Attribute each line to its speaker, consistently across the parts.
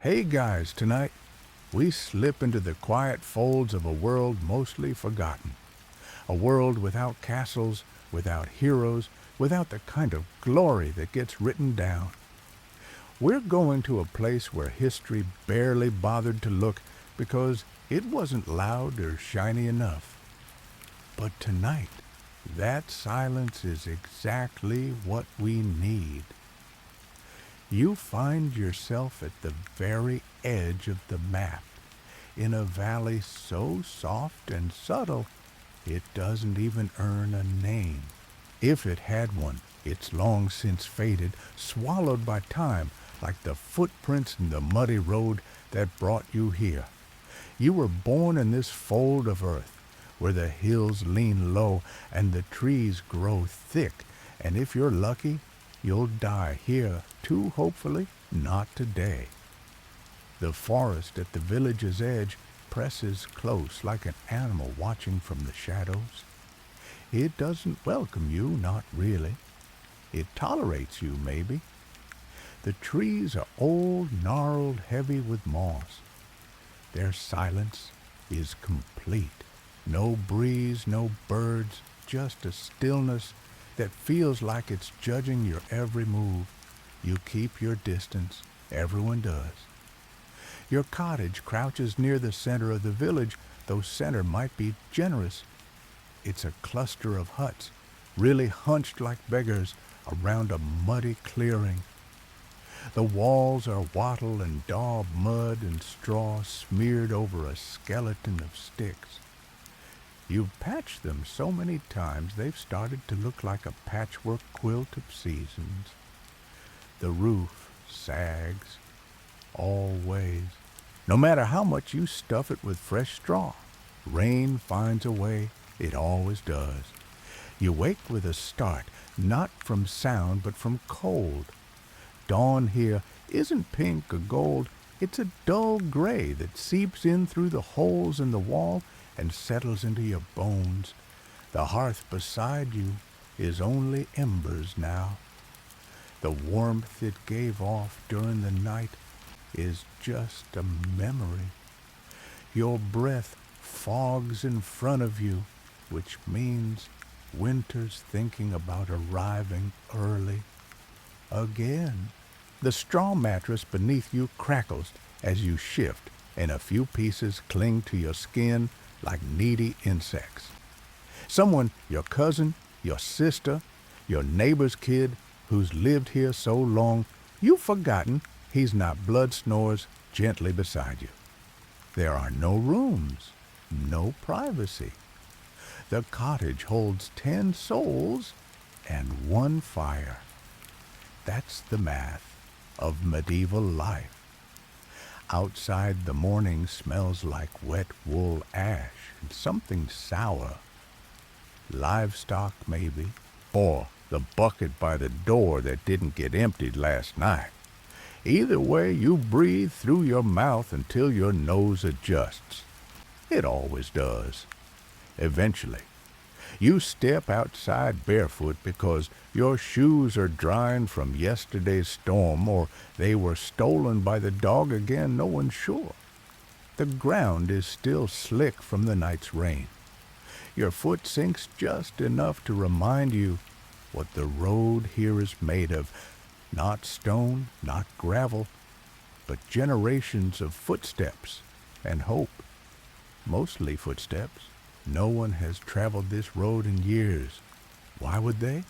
Speaker 1: Hey guys, tonight we slip into the quiet folds of a world mostly forgotten. A world without castles, without heroes, without the kind of glory that gets written down. We're going to a place where history barely bothered to look because it wasn't loud or shiny enough. But tonight, that silence is exactly what we need. You find yourself at the very edge of the map, in a valley so soft and subtle it doesn't even earn a name. If it had one, it's long since faded, swallowed by time, like the footprints in the muddy road that brought you here. You were born in this fold of earth, where the hills lean low and the trees grow thick, and if you're lucky, you'll die here too, hopefully not today. The forest at the village's edge presses close like an animal watching from the shadows. It doesn't welcome you, not really. It tolerates you, maybe. The trees are old, gnarled, heavy with moss. Their silence is complete. No breeze, no birds, just a stillness that feels like it's judging your every move. You keep your distance. Everyone does. Your cottage crouches near the center of the village, though center might be generous. It's a cluster of huts, really hunched like beggars around a muddy clearing. The walls are wattle and daub mud and straw smeared over a skeleton of sticks. You've patched them so many times they've started to look like a patchwork quilt of seasons. The roof sags, always. No matter how much you stuff it with fresh straw, rain finds a way, it always does. You wake with a start, not from sound but from cold. Dawn here isn't pink or gold, it's a dull gray that seeps in through the holes in the wall and settles into your bones. The hearth beside you is only embers now. The warmth it gave off during the night is just a memory. Your breath fogs in front of you, which means winter's thinking about arriving early. Again. The straw mattress beneath you crackles as you shift, and a few pieces cling to your skin like needy insects. Someone, your cousin, your sister, your neighbor's kid, who's lived here so long, you've forgotten he's not blood snores gently beside you. There are no rooms, no privacy. The cottage holds 10 souls and 1 fire. That's the math of medieval life. Outside, the morning smells like wet wool ash and something sour. Livestock, maybe, or the bucket by the door that didn't get emptied last night. Either way, you breathe through your mouth until your nose adjusts. It always does. Eventually. You step outside barefoot because your shoes are drying from yesterday's storm, or they were stolen by the dog again, no one's sure. The ground is still slick from the night's rain. Your foot sinks just enough to remind you what the road here is made of. Not stone, not gravel, but generations of footsteps and hope. Mostly footsteps. No one has traveled this road in years. Why would they?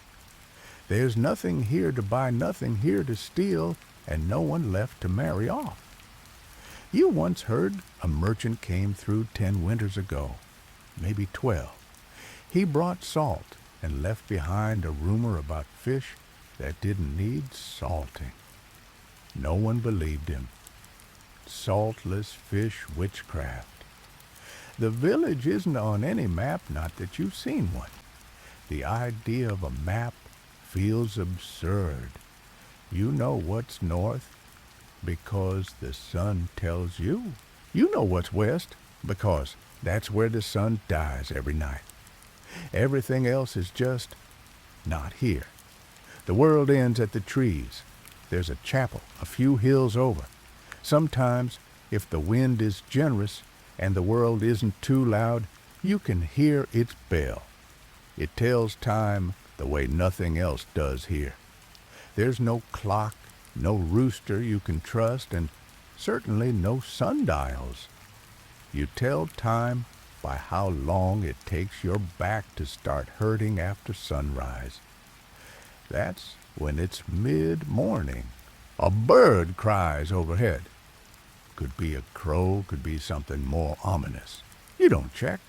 Speaker 1: There's nothing here to buy, nothing here to steal, and no one left to marry off. You once heard a merchant came through 10 winters ago, maybe 12. He brought salt and left behind a rumor about fish that didn't need salting. No one believed him. Saltless fish witchcraft. The village isn't on any map, not that you've seen one. The idea of a map feels absurd. You know what's north because the sun tells you. You know what's west because that's where the sun dies every night. Everything else is just not here. The world ends at the trees. There's a chapel a few hills over. Sometimes, if the wind is generous and the world isn't too loud, you can hear its bell. It tells time the way nothing else does here. There's no clock, no rooster you can trust, and certainly no sundials. You tell time by how long it takes your back to start hurting after sunrise. That's when it's mid-morning. A bird cries overhead. Could be a crow, could be something more ominous. You don't check.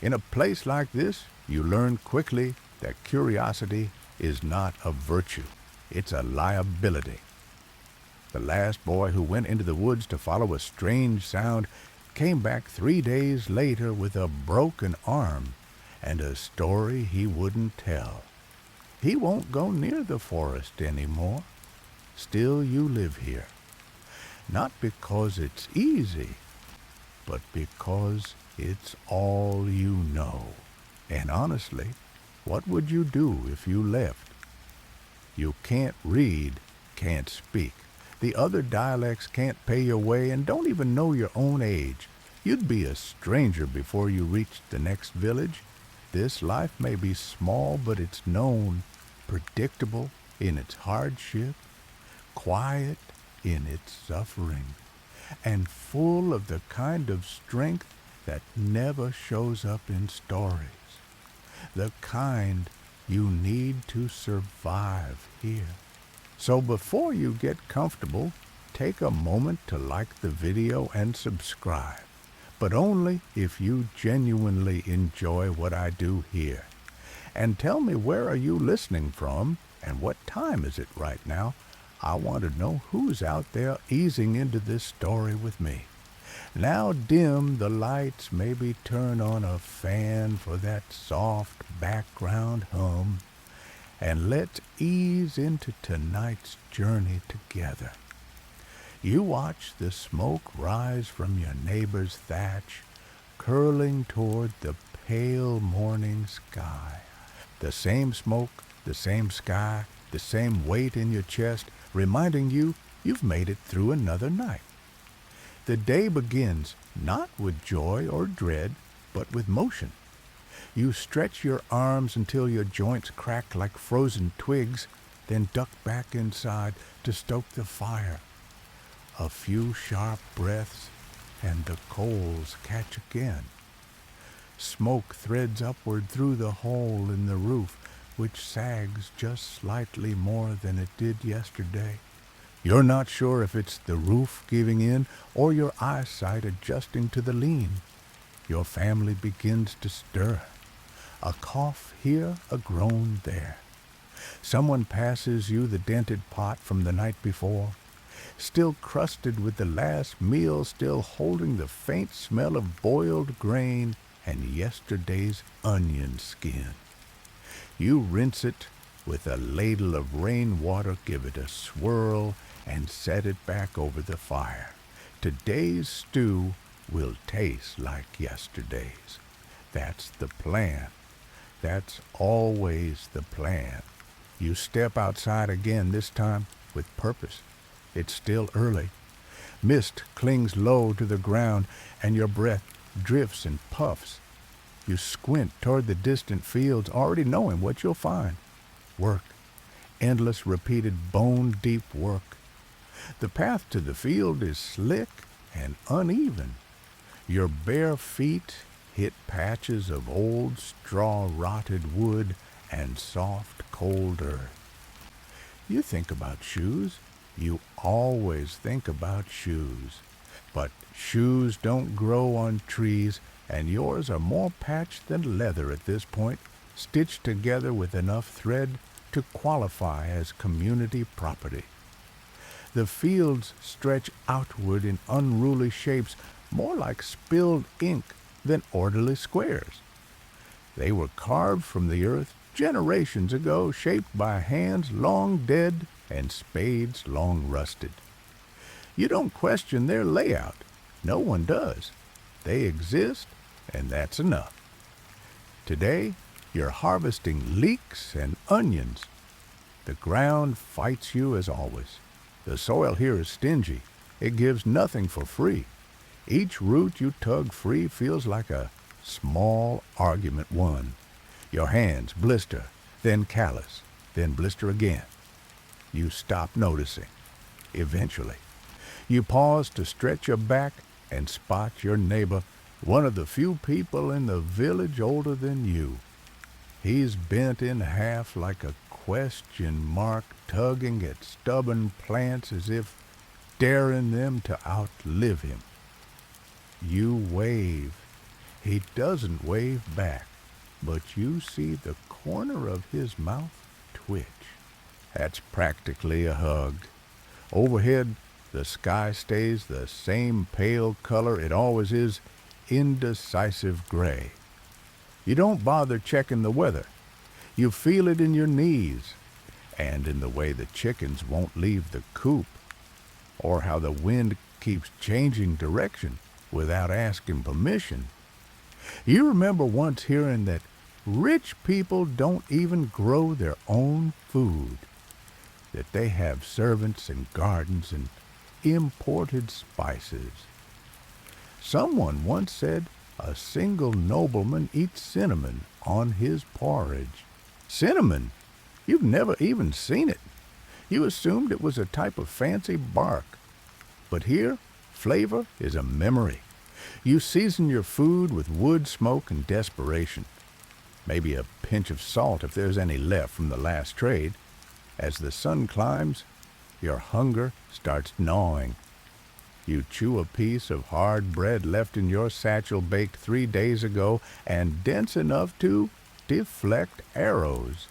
Speaker 1: In a place like this, you learn quickly that curiosity is not a virtue. It's a liability. The last boy who went into the woods to follow a strange sound came back 3 days later with a broken arm and a story he wouldn't tell. He won't go near the forest anymore. Still you live here. Not because it's easy, but because it's all you know. And honestly, what would you do if you left? You can't read, can't speak. The other dialects can't pay your way and don't even know your own age. You'd be a stranger before you reached the next village. This life may be small, but it's known, predictable in its hardship, quiet in its suffering, and full of the kind of strength that never shows up in stories. The kind you need to survive here. So before you get comfortable, take a moment to like the video and subscribe, but only if you genuinely enjoy what I do here. And tell me, where are you listening from and what time is it right now? I want to know who's out there easing into this story with me. Now dim the lights, maybe turn on a fan for that soft background hum, and let's ease into tonight's journey together. You watch the smoke rise from your neighbor's thatch, curling toward the pale morning sky. The same smoke, the same sky, the same weight in your chest, reminding you you've made it through another night. The day begins not with joy or dread, but with motion. You stretch your arms until your joints crack like frozen twigs, then duck back inside to stoke the fire. A few sharp breaths, and the coals catch again. Smoke threads upward through the hole in the roof, which sags just slightly more than it did yesterday. You're not sure if it's the roof giving in or your eyesight adjusting to the lean. Your family begins to stir. A cough here, a groan there. Someone passes you the dented pot from the night before, still crusted with the last meal, still holding the faint smell of boiled grain and yesterday's onion skin. You rinse it with a ladle of rainwater, give it a swirl, and set it back over the fire. Today's stew will taste like yesterday's. That's the plan. That's always the plan. You step outside again, this time with purpose. It's still early. Mist clings low to the ground, and your breath drifts and puffs. You squint toward the distant fields, already knowing what you'll find. Work. Endless, repeated, bone-deep work. The path to the field is slick and uneven. Your bare feet hit patches of old straw-rotted wood and soft, cold earth. You think about shoes. You always think about shoes. But shoes don't grow on trees, and yours are more patched than leather at this point, stitched together with enough thread to qualify as community property. The fields stretch outward in unruly shapes, more like spilled ink than orderly squares. They were carved from the earth generations ago, shaped by hands long dead and spades long rusted. You don't question their layout. No one does. They exist, and that's enough. Today, you're harvesting leeks and onions. The ground fights you as always. The soil here is stingy. It gives nothing for free. Each root you tug free feels like a small argument won. Your hands blister, then callous, then blister again. You stop noticing. Eventually, you pause to stretch your back and spot your neighbor, one of the few people in the village older than you. He's bent in half like a question mark, tugging at stubborn plants as if daring them to outlive him. You wave. He doesn't wave back, but you see the corner of his mouth twitch. That's practically a hug. Overhead, the sky stays the same pale color it always is, indecisive gray. You don't bother checking the weather. You feel it in your knees, and in the way the chickens won't leave the coop, or how the wind keeps changing direction without asking permission. You remember once hearing that rich people don't even grow their own food, that they have servants and gardens and imported spices. Someone once said a single nobleman eats cinnamon on his porridge. Cinnamon? You've never even seen it. You assumed it was a type of fancy bark. But here, flavor is a memory. You season your food with wood smoke and desperation. Maybe a pinch of salt if there's any left from the last trade. As the sun climbs, your hunger starts gnawing. You chew a piece of hard bread left in your satchel baked 3 days ago and dense enough to deflect arrows.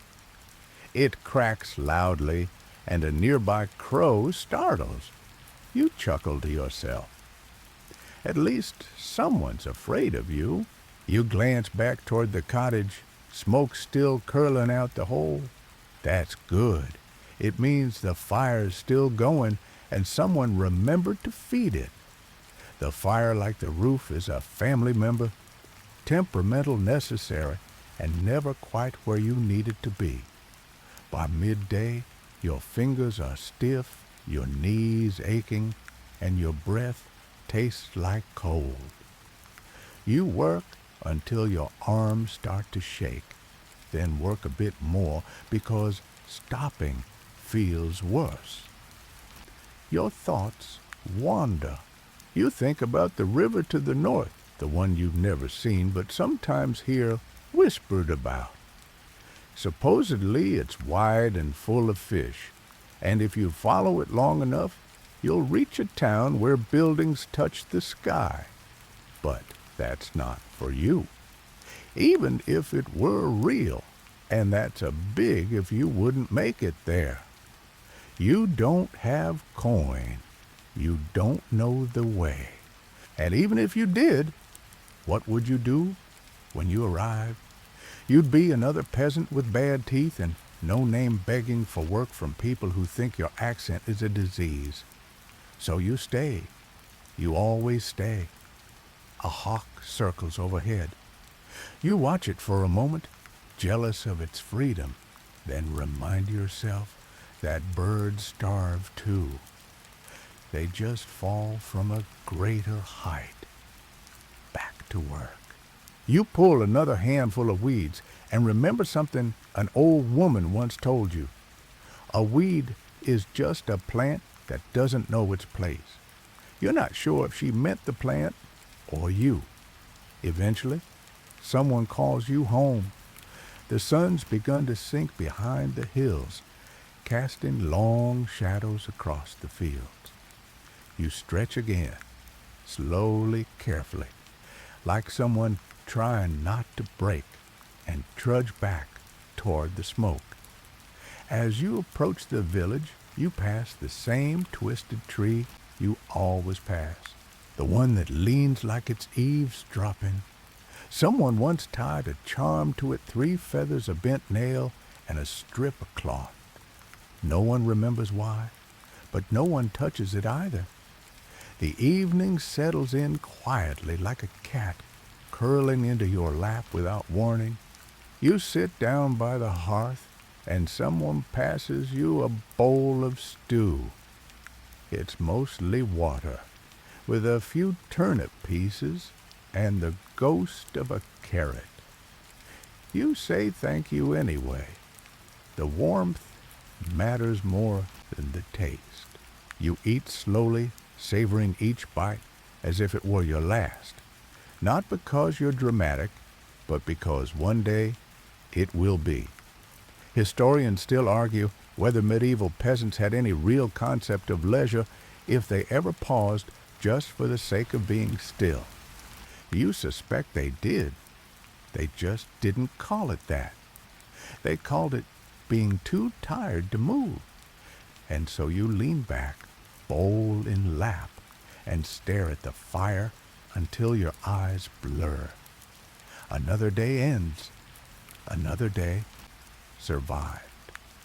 Speaker 1: It cracks loudly, and a nearby crow startles. You chuckle to yourself. At least someone's afraid of you. You glance back toward the cottage, smoke still curling out the hole. That's good. It means the fire's still going, and someone remembered to feed it. The fire, like the roof, is a family member, temperamental, necessary, and never quite where you need it to be. By midday, your fingers are stiff, your knees aching, and your breath tastes like cold. You work until your arms start to shake, then work a bit more because stopping feels worse. Your thoughts wander. You think about the river to the north, the one you've never seen but sometimes hear whispered about. Supposedly it's wide and full of fish, and if you follow it long enough, you'll reach a town where buildings touch the sky. But that's not for you, even if it were real, and that's a big if you wouldn't make it there. You don't have coin. You don't know the way. And even if you did, what would you do when you arrive? You'd be another peasant with bad teeth and no name begging for work from people who think your accent is a disease. So you stay. You always stay. A hawk circles overhead. You watch it for a moment, jealous of its freedom, then remind yourself that birds starve too. They just fall from a greater height. Back to work. You pull another handful of weeds and remember something an old woman once told you. A weed is just a plant that doesn't know its place. You're not sure if she meant the plant or you. Eventually, someone calls you home. The sun's begun to sink behind the hills, casting long shadows across the fields. You stretch again, slowly, carefully, like someone trying not to break, and trudge back toward the smoke. As you approach the village, you pass the same twisted tree you always pass, the one that leans like it's eavesdropping. Someone once tied a charm to it, 3 feathers, a bent nail, and a strip of cloth. No one remembers why, but no one touches it either. The evening settles in quietly like a cat curling into your lap without warning. You sit down by the hearth, and someone passes you a bowl of stew. It's mostly water, with a few turnip pieces and the ghost of a carrot. You say thank you anyway. The warmth matters more than the taste. You eat slowly, savoring each bite as if it were your last, not because you're dramatic, but because one day it will be. Historians still argue whether medieval peasants had any real concept of leisure if they ever paused just for the sake of being still. You suspect they did. They just didn't call it that. They called it being too tired to move. And so you lean back, bowl in lap, and stare at the fire until your eyes blur. Another day ends. Another day survived.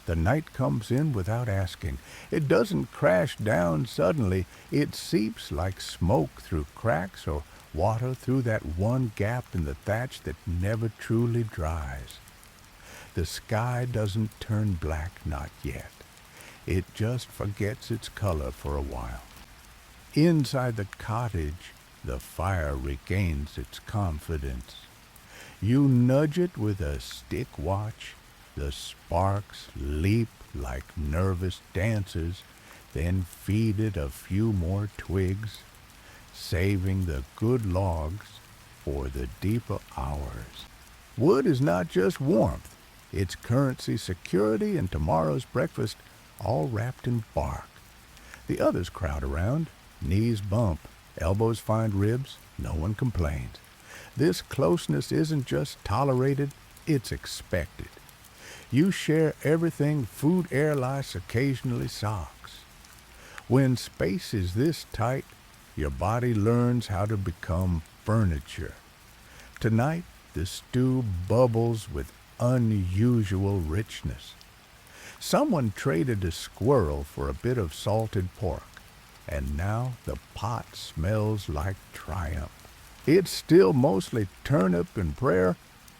Speaker 1: The night comes in without asking. It doesn't crash down suddenly. It seeps like smoke through cracks or water through that one gap in the thatch that never truly dries. The sky doesn't turn black, not yet. It just forgets its color for a while. Inside the cottage, the fire regains its confidence. You nudge it with a stick watch. The sparks leap like nervous dancers, then feed it a few more twigs, saving the good logs for the deeper hours. Wood is not just warmth. It's currency, security, and tomorrow's breakfast, all wrapped in bark. The others crowd around, knees bump, elbows find ribs, no one complains. This closeness isn't just tolerated, it's expected. You share everything, food, air, lice, occasionally socks. When space is this tight, your body learns how to become furniture. Tonight, the stew bubbles with unusual richness. Someone traded a squirrel for a bit of salted pork, and now the pot smells like triumph. It's still mostly turnip and prayer,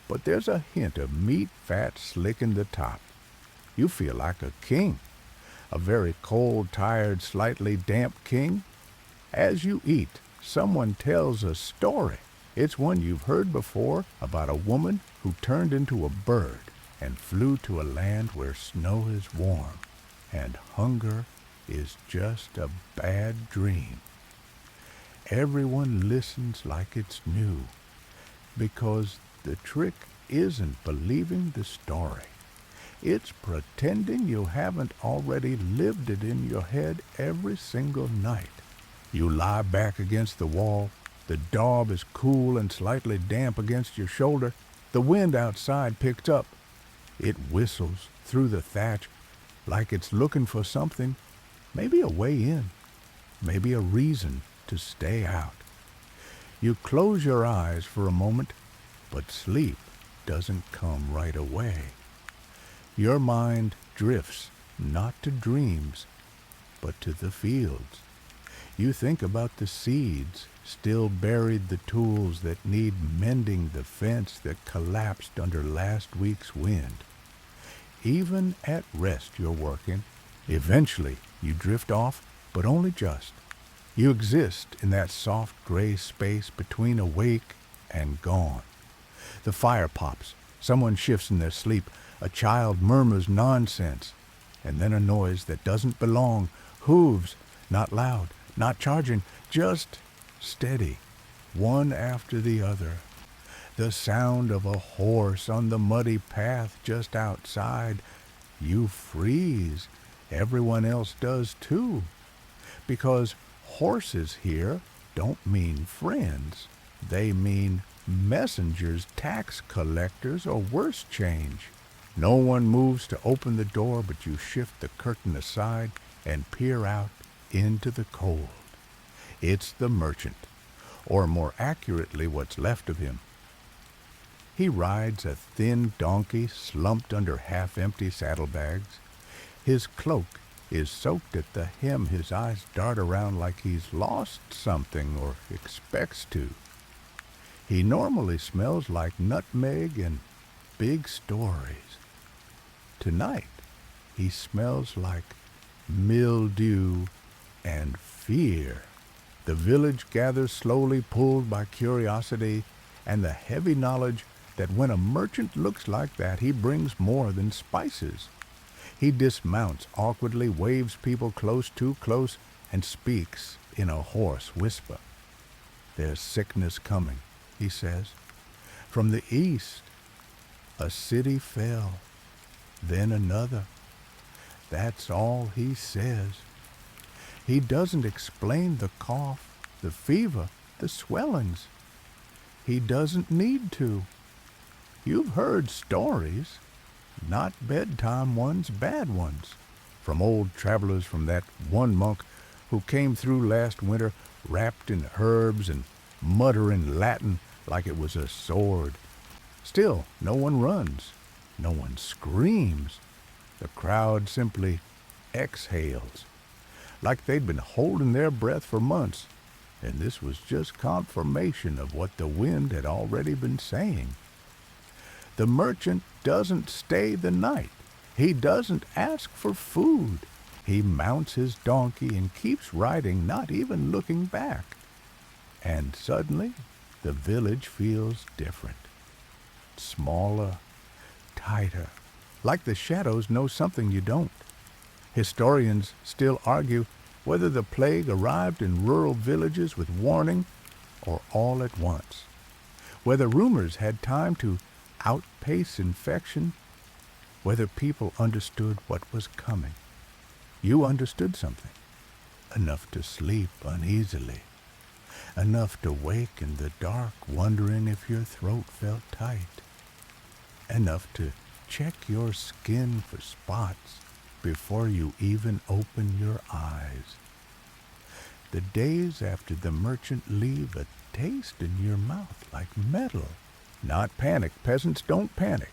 Speaker 1: but there's a hint of meat fat slicking the top. You feel like a king, a very cold, tired, slightly damp king. As you eat, someone tells a story. It's one you've heard before about a woman who turned into a bird and flew to a land where snow is warm and hunger is just a bad dream. Everyone listens like it's new, because the trick isn't believing the story. It's pretending you haven't already lived it in your head every single night. You lie back against the wall. The daub is cool and slightly damp against your shoulder. The wind outside picks up. It whistles through the thatch like it's looking for something, maybe a way in, maybe a reason to stay out. You close your eyes for a moment, but sleep doesn't come right away. Your mind drifts not to dreams, but to the fields. You think about the seeds still buried, the tools that need mending, the fence that collapsed under last week's wind. Even at rest you're working. Eventually you drift off, but only just. You exist in that soft gray space between awake and gone. The fire pops. Someone shifts in their sleep. A child murmurs nonsense. And then a noise that doesn't belong. Hooves, not loud, not charging, just steady, one after the other. The sound of a horse on the muddy path just outside. You freeze. Everyone else does too. Because horses here don't mean friends. They mean messengers, tax collectors, or worse change. No one moves to open the door, but you shift the curtain aside and peer out into the cold. It's the merchant, or more accurately, what's left of him. He rides a thin donkey slumped under half-empty saddlebags. His cloak is soaked at the hem. His eyes dart around like he's lost something or expects to. He normally smells like nutmeg and big stories. Tonight, he smells like mildew and fear. The village gathers slowly, pulled by curiosity and the heavy knowledge that when a merchant looks like that, he brings more than spices. He dismounts awkwardly, waves people close, too close, and speaks in a hoarse whisper. "There's sickness coming," he says. "From the east, a city fell, then another." That's all he says. He doesn't explain the cough, the fever, the swellings. He doesn't need to. You've heard stories, not bedtime ones, bad ones, from old travelers, from that one monk who came through last winter wrapped in herbs and muttering Latin like it was a sword. Still, no one runs, no one screams. The crowd simply exhales, like they'd been holding their breath for months, and this was just confirmation of what the wind had already been saying. The merchant doesn't stay the night. He doesn't ask for food. He mounts his donkey and keeps riding, not even looking back. And suddenly, the village feels different. Smaller, tighter, like the shadows know something you don't. Historians still argue whether the plague arrived in rural villages with warning or all at once, whether rumors had time to outpace infection, whether people understood what was coming. You understood something, enough to sleep uneasily, enough to wake in the dark wondering if your throat felt tight, enough to check your skin for spots before you even open your eyes. The days after the merchant leave a taste in your mouth like metal. Not panic. Peasants don't panic.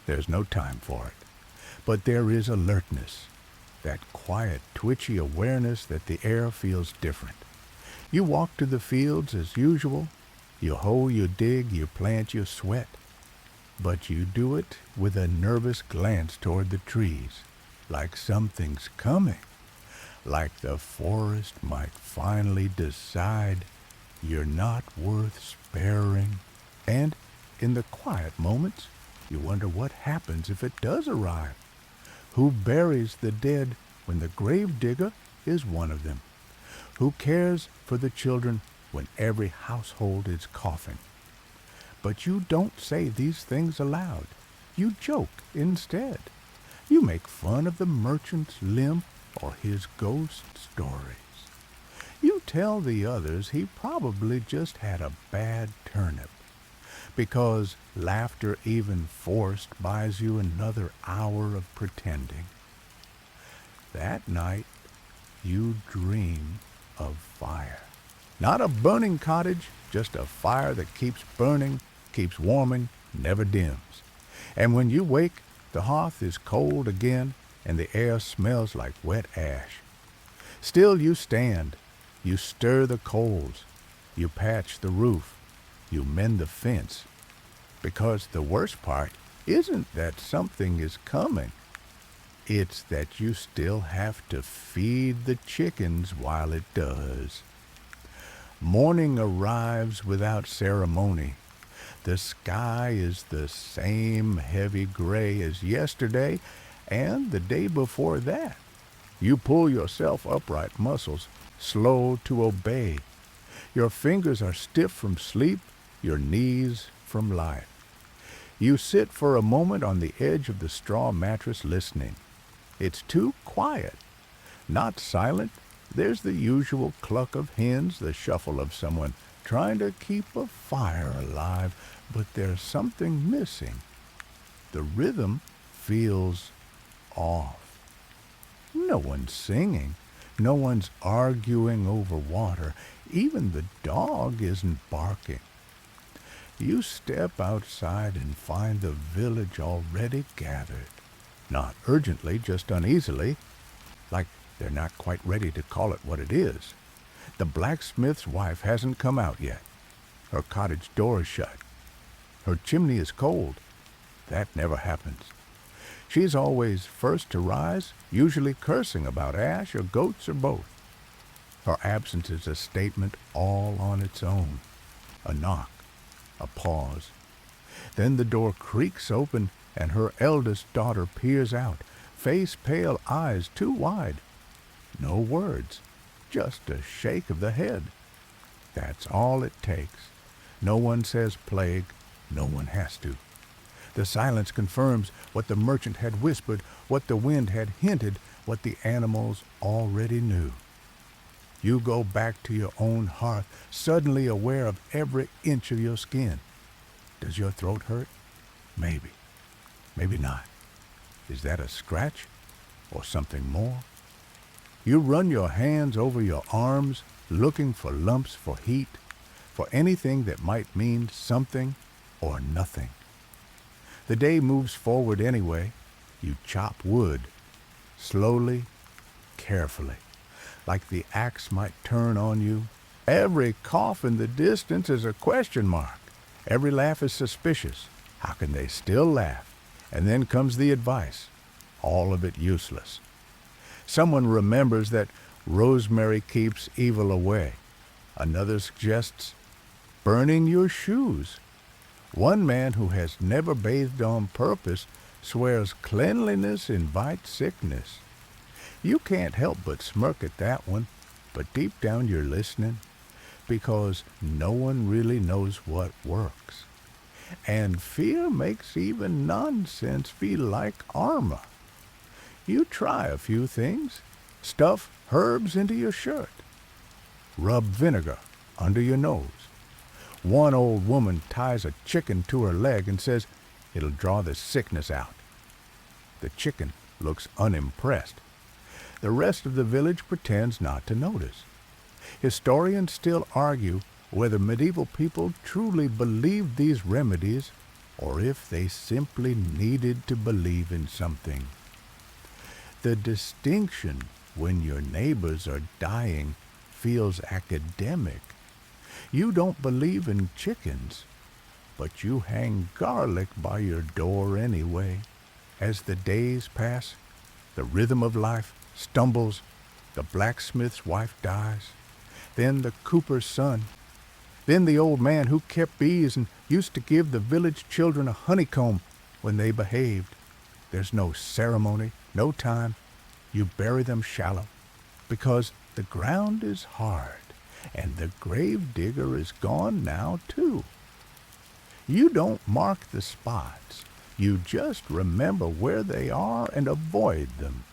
Speaker 1: There's no time for it. But there is alertness, that quiet, twitchy awareness that the air feels different. You walk to the fields as usual. You hoe, you dig, you plant, you sweat. But you do it with a nervous glance toward the trees, like something's coming, like the forest might finally decide you're not worth sparing. And in the quiet moments, you wonder what happens if it does arrive. Who buries the dead when the grave digger is one of them? Who cares for the children when every household is coughing? But you don't say these things aloud. You joke instead. You make fun of the merchant's limp or his ghost stories. You tell the others he probably just had a bad turnip, because laughter, even forced, buys you another hour of pretending. That night, you dream of fire. Not a burning cottage, just a fire that keeps burning, keeps warming, never dims. And when you wake, the hearth is cold again, and the air smells like wet ash. Still you stand, you stir the coals, you patch the roof, you mend the fence, because the worst part isn't that something is coming. It's that you still have to feed the chickens while it does. Morning arrives without ceremony. The sky is the same heavy gray as yesterday and the day before that. You pull yourself upright, muscles slow to obey. Your fingers are stiff from sleep, your knees from life. You sit for a moment on the edge of the straw mattress listening. It's too quiet. Not silent. There's the usual cluck of hens, the shuffle of someone trying to keep a fire alive, but there's something missing. The rhythm feels off. No one's singing. No one's arguing over water. Even the dog isn't barking. You step outside and find the village already gathered. Not urgently, just uneasily, like they're not quite ready to call it what it is. The blacksmith's wife hasn't come out yet. Her cottage door is shut. Her chimney is cold. That never happens. She's always first to rise, usually cursing about ash or goats or both. Her absence is a statement all on its own. A knock, a pause. Then the door creaks open and her eldest daughter peers out, face pale, eyes too wide. No words, just a shake of the head. That's all it takes. No one says plague, no one has to. The silence confirms what the merchant had whispered, what the wind had hinted, what the animals already knew. You go back to your own hearth, suddenly aware of every inch of your skin. Does your throat hurt? Maybe. Maybe not. Is that a scratch or something more? You run your hands over your arms, looking for lumps, for heat, for anything that might mean something or nothing. The day moves forward anyway. You chop wood, slowly, carefully, like the axe might turn on you. Every cough in the distance is a question mark. Every laugh is suspicious. How can they still laugh? And then comes the advice, all of it useless. Someone remembers that rosemary keeps evil away. Another suggests burning your shoes. One man who has never bathed on purpose swears cleanliness invites sickness. You can't help but smirk at that one, but deep down you're listening, because no one really knows what works. And fear makes even nonsense feel like armor. You try a few things. Stuff herbs into your shirt. Rub vinegar under your nose. One old woman ties a chicken to her leg and says it'll draw the sickness out. The chicken looks unimpressed. The rest of the village pretends not to notice. Historians still argue whether medieval people truly believed these remedies or if they simply needed to believe in something. The distinction when your neighbors are dying feels academic. You don't believe in chickens, but you hang garlic by your door anyway. As the days pass, the rhythm of life stumbles, the blacksmith's wife dies, then the cooper's son, then the old man who kept bees and used to give the village children a honeycomb when they behaved. There's no ceremony, no time. You bury them shallow, because the ground is hard, and the grave digger is gone now too. You don't mark the spots. You just remember where they are and avoid them.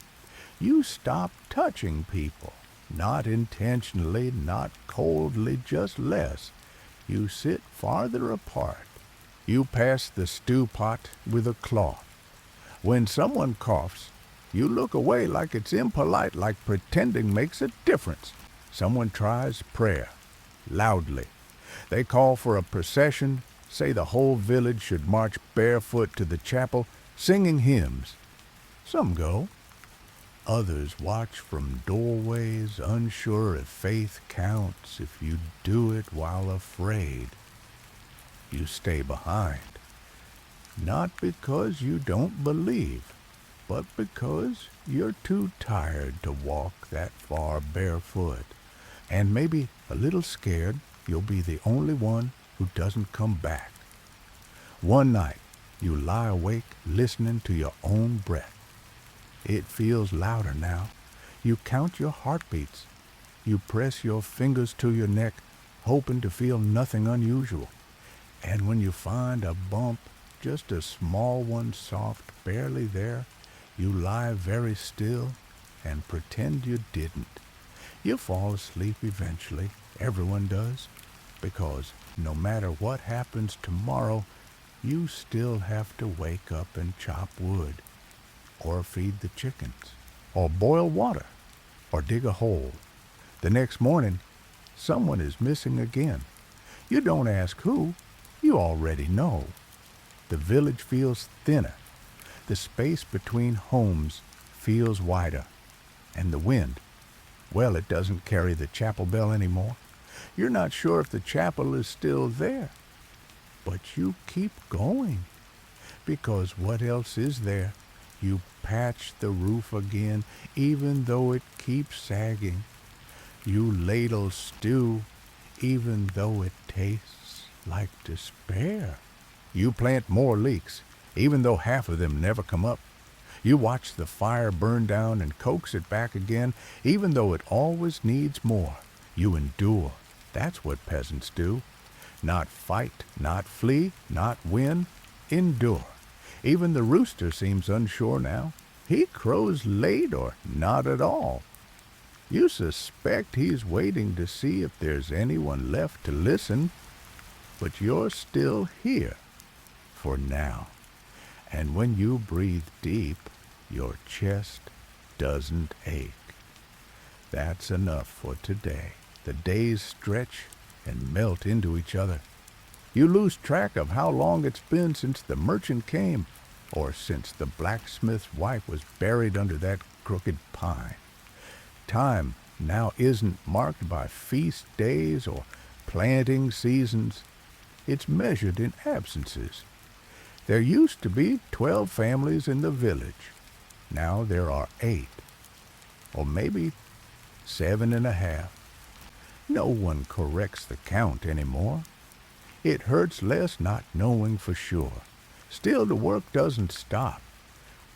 Speaker 1: You stop touching people, not intentionally, not coldly, just less. You sit farther apart. You pass the stew pot with a cloth. When someone coughs, you look away like it's impolite, like pretending makes a difference. Someone tries prayer, loudly. They call for a procession, say the whole village should march barefoot to the chapel, singing hymns. Some go. Others watch from doorways, unsure if faith counts, if you do it while afraid. You stay behind, not because you don't believe, but because you're too tired to walk that far barefoot, and maybe a little scared you'll be the only one who doesn't come back. One night, you lie awake listening to your own breath. It feels louder now. You count your heartbeats. You press your fingers to your neck, hoping to feel nothing unusual. And when you find a bump, just a small one, soft, barely there, you lie very still and pretend you didn't. You fall asleep eventually. Everyone does. Because no matter what happens tomorrow, you still have to wake up and chop wood, or feed the chickens, or boil water, or dig a hole. The next morning, someone is missing again. You don't ask who. You already know. The village feels thinner. The space between homes feels wider. And the wind, well, it doesn't carry the chapel bell anymore. You're not sure if the chapel is still there. But you keep going. Because what else is there? You patch the roof again, even though it keeps sagging. You ladle stew, even though it tastes like despair. You plant more leeks, even though half of them never come up. You watch the fire burn down and coax it back again, even though it always needs more. You endure. That's what peasants do. Not fight, not flee, not win. Endure. Even the rooster seems unsure now. He crows late or not at all. You suspect he's waiting to see if there's anyone left to listen, but you're still here for now. And when you breathe deep, your chest doesn't ache. That's enough for today. The days stretch and melt into each other. You lose track of how long it's been since the merchant came, or since the blacksmith's wife was buried under that crooked pine. Time now isn't marked by feast days or planting seasons. It's measured in absences. There used to be 12 families in the village. Now there are 8, or maybe 7.5. No one corrects the count anymore. It hurts less not knowing for sure. Still, the work doesn't stop.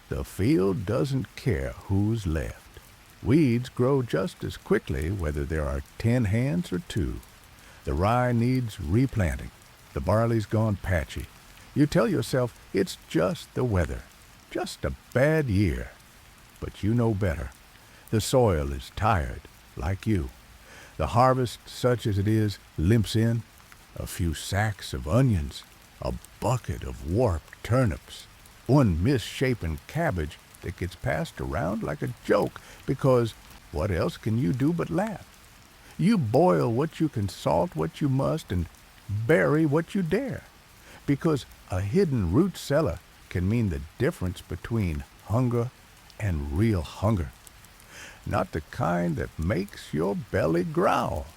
Speaker 1: The field doesn't care who's left. Weeds grow just as quickly whether there are 10 hands or 2. The rye needs replanting. The barley's gone patchy. You tell yourself it's just the weather, just a bad year. But you know better. The soil is tired, like you. The harvest, such as it is, limps in. A few sacks of onions, a bucket of warped turnips, one misshapen cabbage that gets passed around like a joke because what else can you do but laugh? You boil what you can, salt what you must, and bury what you dare, because a hidden root cellar can mean the difference between hunger and real hunger. Not the kind that makes your belly growl.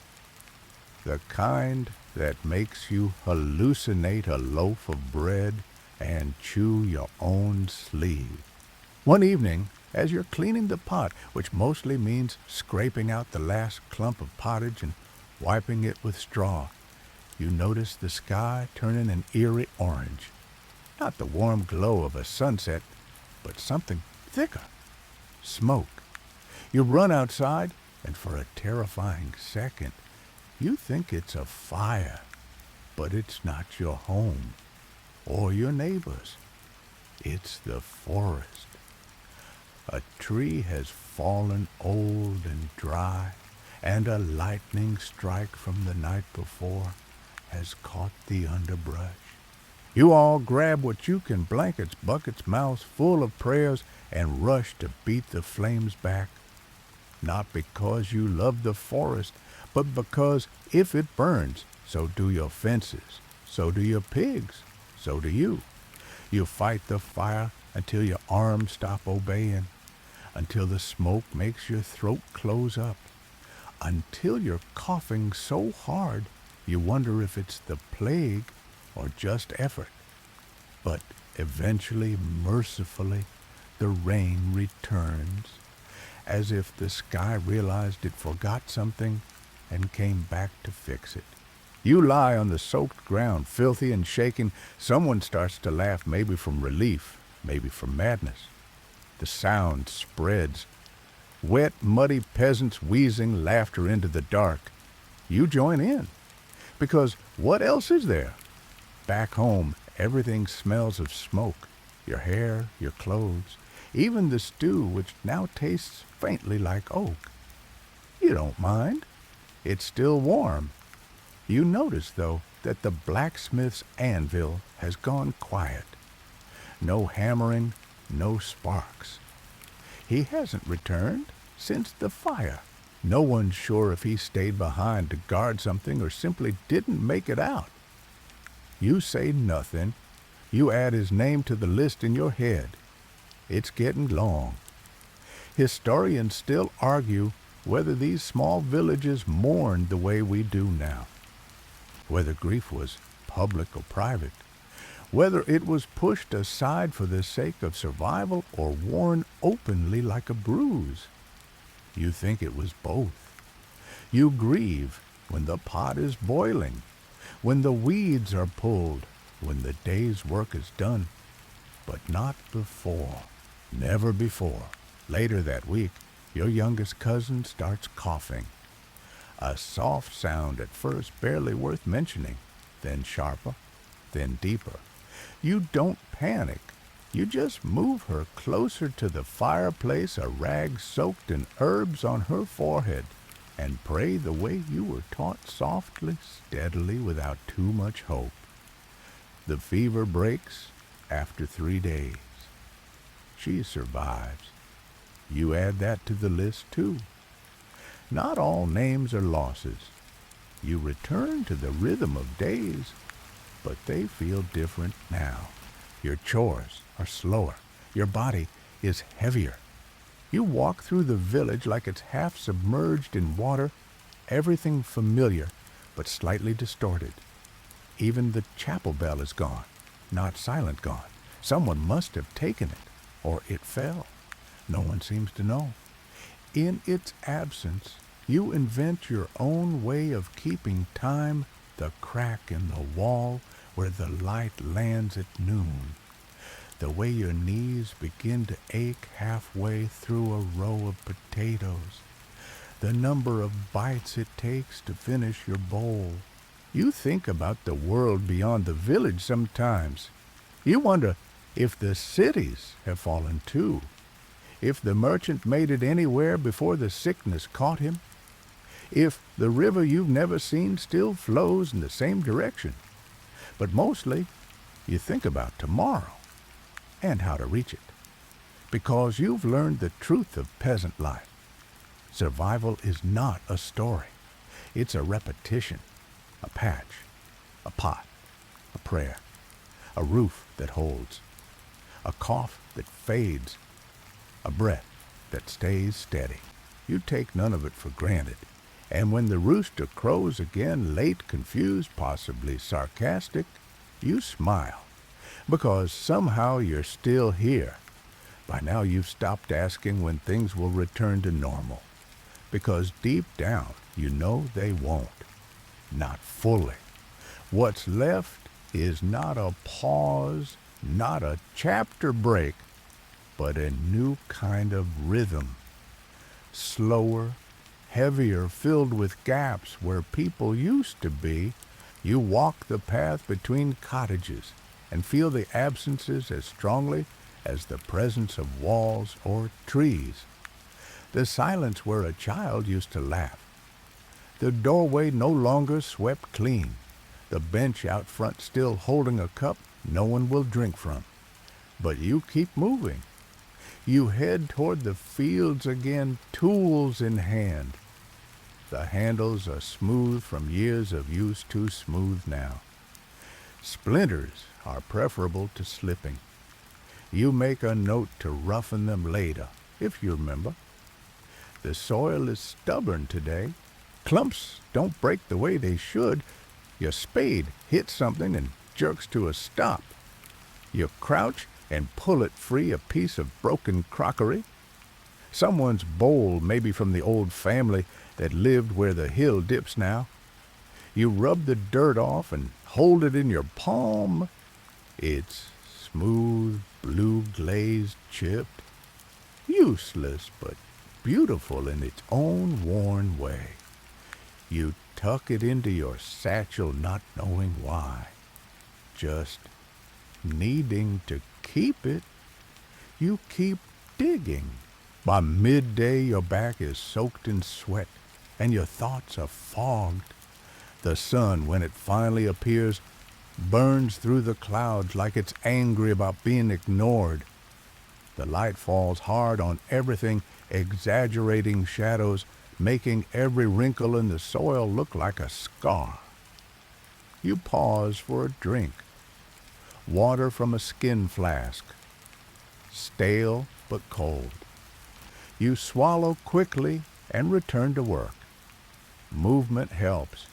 Speaker 1: The kind that makes you hallucinate a loaf of bread and chew your own sleeve. One evening, as you're cleaning the pot, which mostly means scraping out the last clump of pottage and wiping it with straw, you notice the sky turning an eerie orange. Not the warm glow of a sunset, but something thicker. Smoke. You run outside, and for a terrifying second, you think it's a fire, but it's not your home or your neighbors. It's the forest. A tree has fallen old and dry, and a lightning strike from the night before has caught the underbrush. You all grab what you can, blankets, buckets, mouths full of prayers, and rush to beat the flames back. Not because you love the forest, but because if it burns, so do your fences, so do your pigs, so do you. You fight the fire until your arms stop obeying, until the smoke makes your throat close up, until you're coughing so hard you wonder if it's the plague or just effort. But eventually, mercifully, the rain returns, as if the sky realized it forgot something and came back to fix it. You lie on the soaked ground, filthy and shaking. Someone starts to laugh, maybe from relief, maybe from madness. The sound spreads. Wet, muddy peasants wheezing laughter into the dark. You join in. Because what else is there? Back home, everything smells of smoke. Your hair, your clothes, even the stew, which now tastes faintly like oak. You don't mind. It's still warm. You notice, though, that the blacksmith's anvil has gone quiet. No hammering, no sparks. He hasn't returned since the fire. No one's sure if he stayed behind to guard something or simply didn't make it out. You say nothing. You add his name to the list in your head. It's getting long. Historians still argue whether these small villages mourned the way we do now, whether grief was public or private, whether it was pushed aside for the sake of survival or worn openly like a bruise. You think it was both. You grieve when the pot is boiling, when the weeds are pulled, when the day's work is done. But not before. Never before. Later that week, your youngest cousin starts coughing. A soft sound at first barely worth mentioning, then sharper, then deeper. You don't panic. You just move her closer to the fireplace, a rag soaked in herbs on her forehead, and pray the way you were taught, softly, steadily, without too much hope. The fever breaks after 3 days. She survives. You add that to the list, too. Not all names are losses. You return to the rhythm of days, but they feel different now. Your chores are slower. Your body is heavier. You walk through the village like it's half submerged in water, everything familiar, but slightly distorted. Even the chapel bell is gone, not silent gone. Someone must have taken it, or it fell. No one seems to know. In its absence, you invent your own way of keeping time, the crack in the wall where the light lands at noon, the way your knees begin to ache halfway through a row of potatoes, the number of bites it takes to finish your bowl. You think about the world beyond the village sometimes. You wonder if the cities have fallen too, if the merchant made it anywhere before the sickness caught him, if the river you've never seen still flows in the same direction. But mostly, you think about tomorrow and how to reach it, because you've learned the truth of peasant life. Survival is not a story. It's a repetition, a patch, a pot, a prayer, a roof that holds, a cough that fades, a breath that stays steady. You take none of it for granted. And when the rooster crows again, late, confused, possibly sarcastic, you smile, because somehow you're still here. By now you've stopped asking when things will return to normal, because deep down you know they won't. Not fully. What's left is not a pause, not a chapter break, but a new kind of rhythm. Slower, heavier, filled with gaps where people used to be. You walk the path between cottages and feel the absences as strongly as the presence of walls or trees. The silence where a child used to laugh. The doorway no longer swept clean. The bench out front still holding a cup no one will drink from. But you keep moving. You head toward the fields again, tools in hand. The handles are smooth from years of use, too smooth now. Splinters are preferable to slipping. You make a note to roughen them later, if you remember. The soil is stubborn today. Clumps don't break the way they should. Your spade hits something and jerks to a stop. You crouch and pull it free, a piece of broken crockery. Someone's bowl, maybe from the old family that lived where the hill dips now. You rub the dirt off and hold it in your palm. It's smooth, blue glazed, chipped. Useless, but beautiful in its own worn way. You tuck it into your satchel, not knowing why. Just needing to keep it. You keep digging. By midday, your back is soaked in sweat, and your thoughts are fogged. The sun, when it finally appears, burns through the clouds like it's angry about being ignored. The light falls hard on everything, exaggerating shadows, making every wrinkle in the soil look like a scar. You pause for a drink. Water from a skin flask. Stale but cold. You swallow quickly and return to work. Movement helps.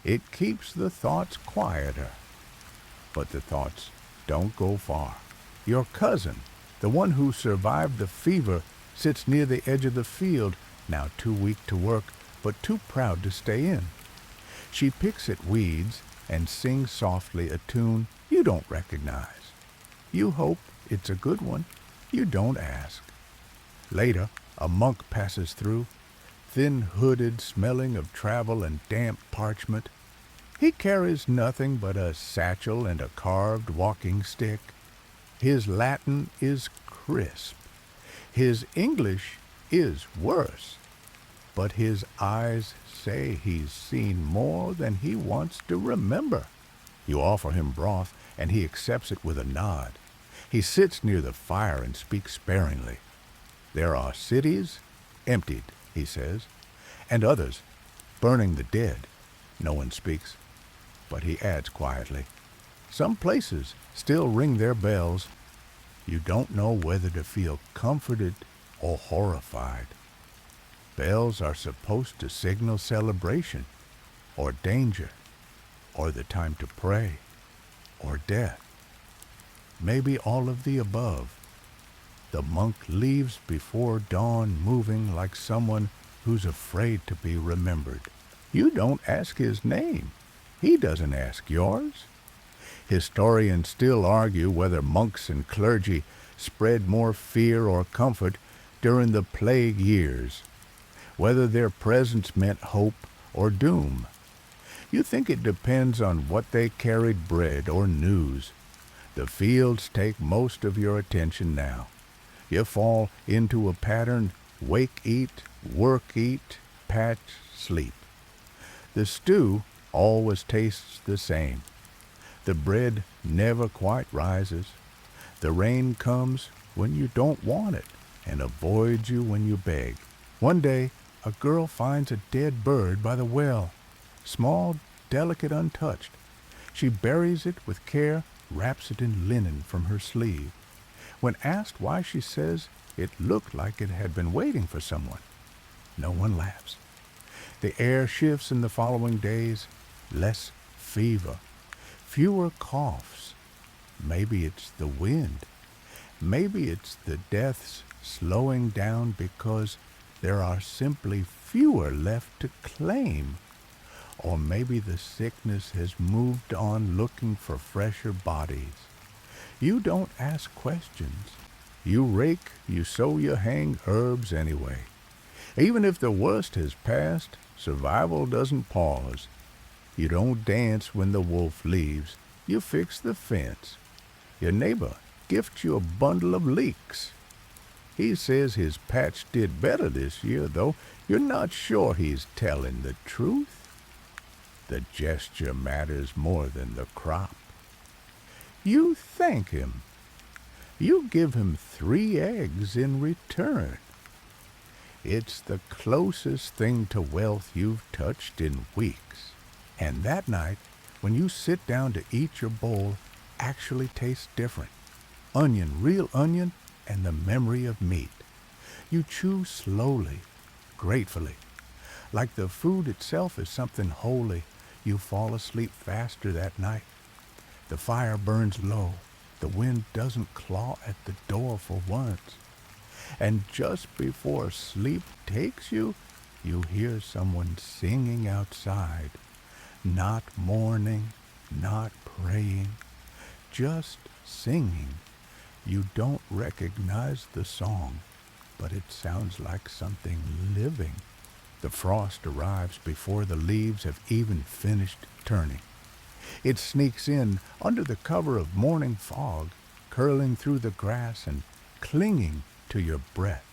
Speaker 1: It keeps the thoughts quieter. But the thoughts don't go far. Your cousin, the one who survived the fever, sits near the edge of the field, now too weak to work, but too proud to stay in. She picks at weeds and sings softly a tune you don't recognize. You hope it's a good one. You don't ask. Later, a monk passes through, thin-hooded, smelling of travel and damp parchment. He carries nothing but a satchel and a carved walking stick. His Latin is crisp. His English is worse. But his eyes say he's seen more than he wants to remember. You offer him broth, and he accepts it with a nod. He sits near the fire and speaks sparingly. There are cities emptied, he says, and others burning the dead. No one speaks, but he adds quietly, some places still ring their bells. You don't know whether to feel comforted or horrified. Bells are supposed to signal celebration, or danger, or the time to pray, or death. Maybe all of the above. The monk leaves before dawn, moving like someone who's afraid to be remembered. You don't ask his name. He doesn't ask yours. Historians still argue whether monks and clergy spread more fear or comfort during the plague years, whether their presence meant hope or doom. You think it depends on what they carried, bread or news. The fields take most of your attention now. You fall into a pattern: wake, eat, work, eat, patch, sleep. The stew always tastes the same. The bread never quite rises. The rain comes when you don't want it and avoids you when you beg. One day, a girl finds a dead bird by the well, small, delicate, untouched. She buries it with care, wraps it in linen from her sleeve. When asked why, she says it looked like it had been waiting for someone. No one laughs. The air shifts in the following days. Less fever, fewer coughs. Maybe it's the wind. Maybe it's the deaths slowing down because there are simply fewer left to claim. Or maybe the sickness has moved on looking for fresher bodies. You don't ask questions. You rake, you sow, you hang herbs anyway. Even if the worst has passed, survival doesn't pause. You don't dance when the wolf leaves. You fix the fence. Your neighbor gifts you a bundle of leeks. He says his patch did better this year, though you're not sure he's telling the truth. The gesture matters more than the crop. You thank him. You give him 3 eggs in return. It's the closest thing to wealth you've touched in weeks. And that night, when you sit down to eat, your bowl actually tastes different. Onion, real onion, and the memory of meat. You chew slowly, gratefully. Like the food itself is something holy, you fall asleep faster that night. The fire burns low. The wind doesn't claw at the door for once. And just before sleep takes you, you hear someone singing outside. Not mourning, not praying, just singing. You don't recognize the song, but it sounds like something living. The frost arrives before the leaves have even finished turning. It sneaks in under the cover of morning fog, curling through the grass and clinging to your breath.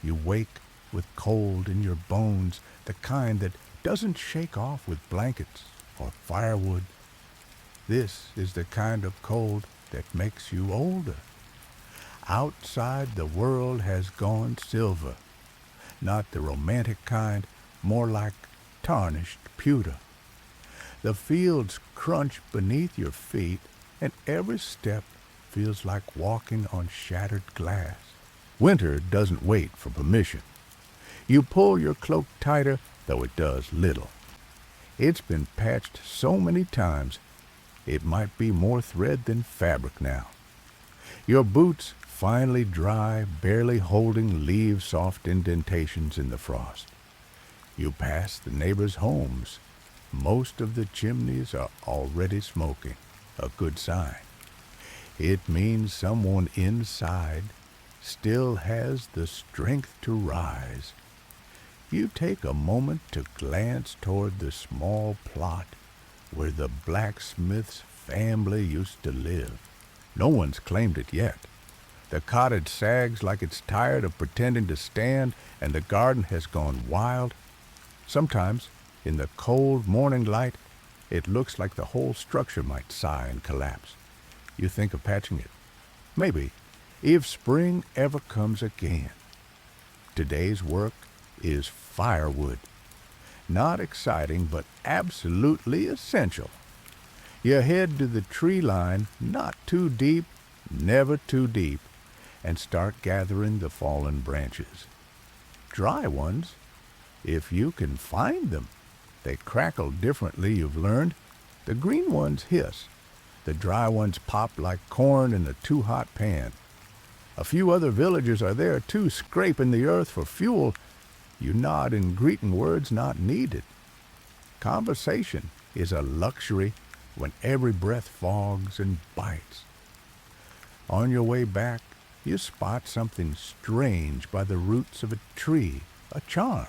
Speaker 1: You wake with cold in your bones, the kind that doesn't shake off with blankets or firewood. This is the kind of cold that makes you older. Outside, the world has gone silver, not the romantic kind, more like tarnished pewter. The fields crunch beneath your feet, and every step feels like walking on shattered glass. Winter doesn't wait for permission. You pull your cloak tighter, though it does little. It's been patched so many times, it might be more thread than fabric now. Your boots finally dry, barely holding leave-soft indentations in the frost. You pass the neighbors' homes. Most of the chimneys are already smoking, a good sign. It means someone inside still has the strength to rise. You take a moment to glance toward the small plot where the blacksmith's family used to live. No one's claimed it yet. The cottage sags like it's tired of pretending to stand, and the garden has gone wild. Sometimes, in the cold morning light, it looks like the whole structure might sigh and collapse. You think of patching it. Maybe, if spring ever comes again. Today's work is firewood. Not exciting, but absolutely essential. You head to the tree line, not too deep, never too deep, and start gathering the fallen branches. Dry ones, if you can find them. They crackle differently, you've learned. The green ones hiss. The dry ones pop like corn in a too-hot pan. A few other villagers are there, too, scraping the earth for fuel. You nod in greeting words not needed. Conversation is a luxury when every breath fogs and bites. On your way back, you spot something strange by the roots of a tree, a charm.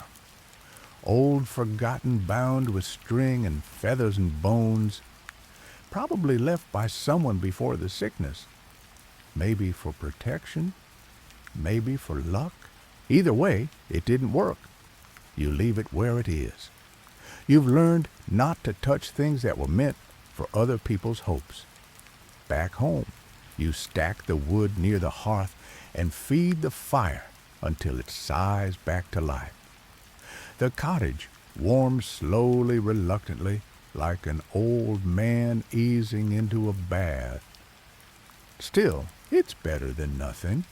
Speaker 1: Old, forgotten, bound with string and feathers and bones, probably left by someone before the sickness. Maybe for protection, maybe for luck. Either way, it didn't work. You leave it where it is. You've learned not to touch things that were meant for other people's hopes. Back home, you stack the wood near the hearth and feed the fire until it sighs back to life. The cottage warms slowly, reluctantly, like an old man easing into a bath. Still, it's better than nothing.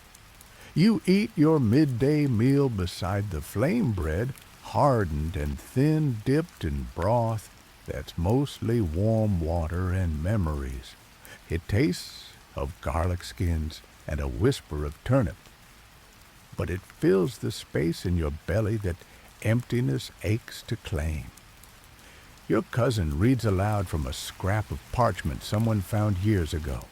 Speaker 1: You eat your midday meal beside the flame bread, hardened and thin dipped in broth that's mostly warm water and memories. It tastes of garlic skins and a whisper of turnip. But it fills the space in your belly that emptiness aches to claim. Your cousin reads aloud from a scrap of parchment someone found years ago.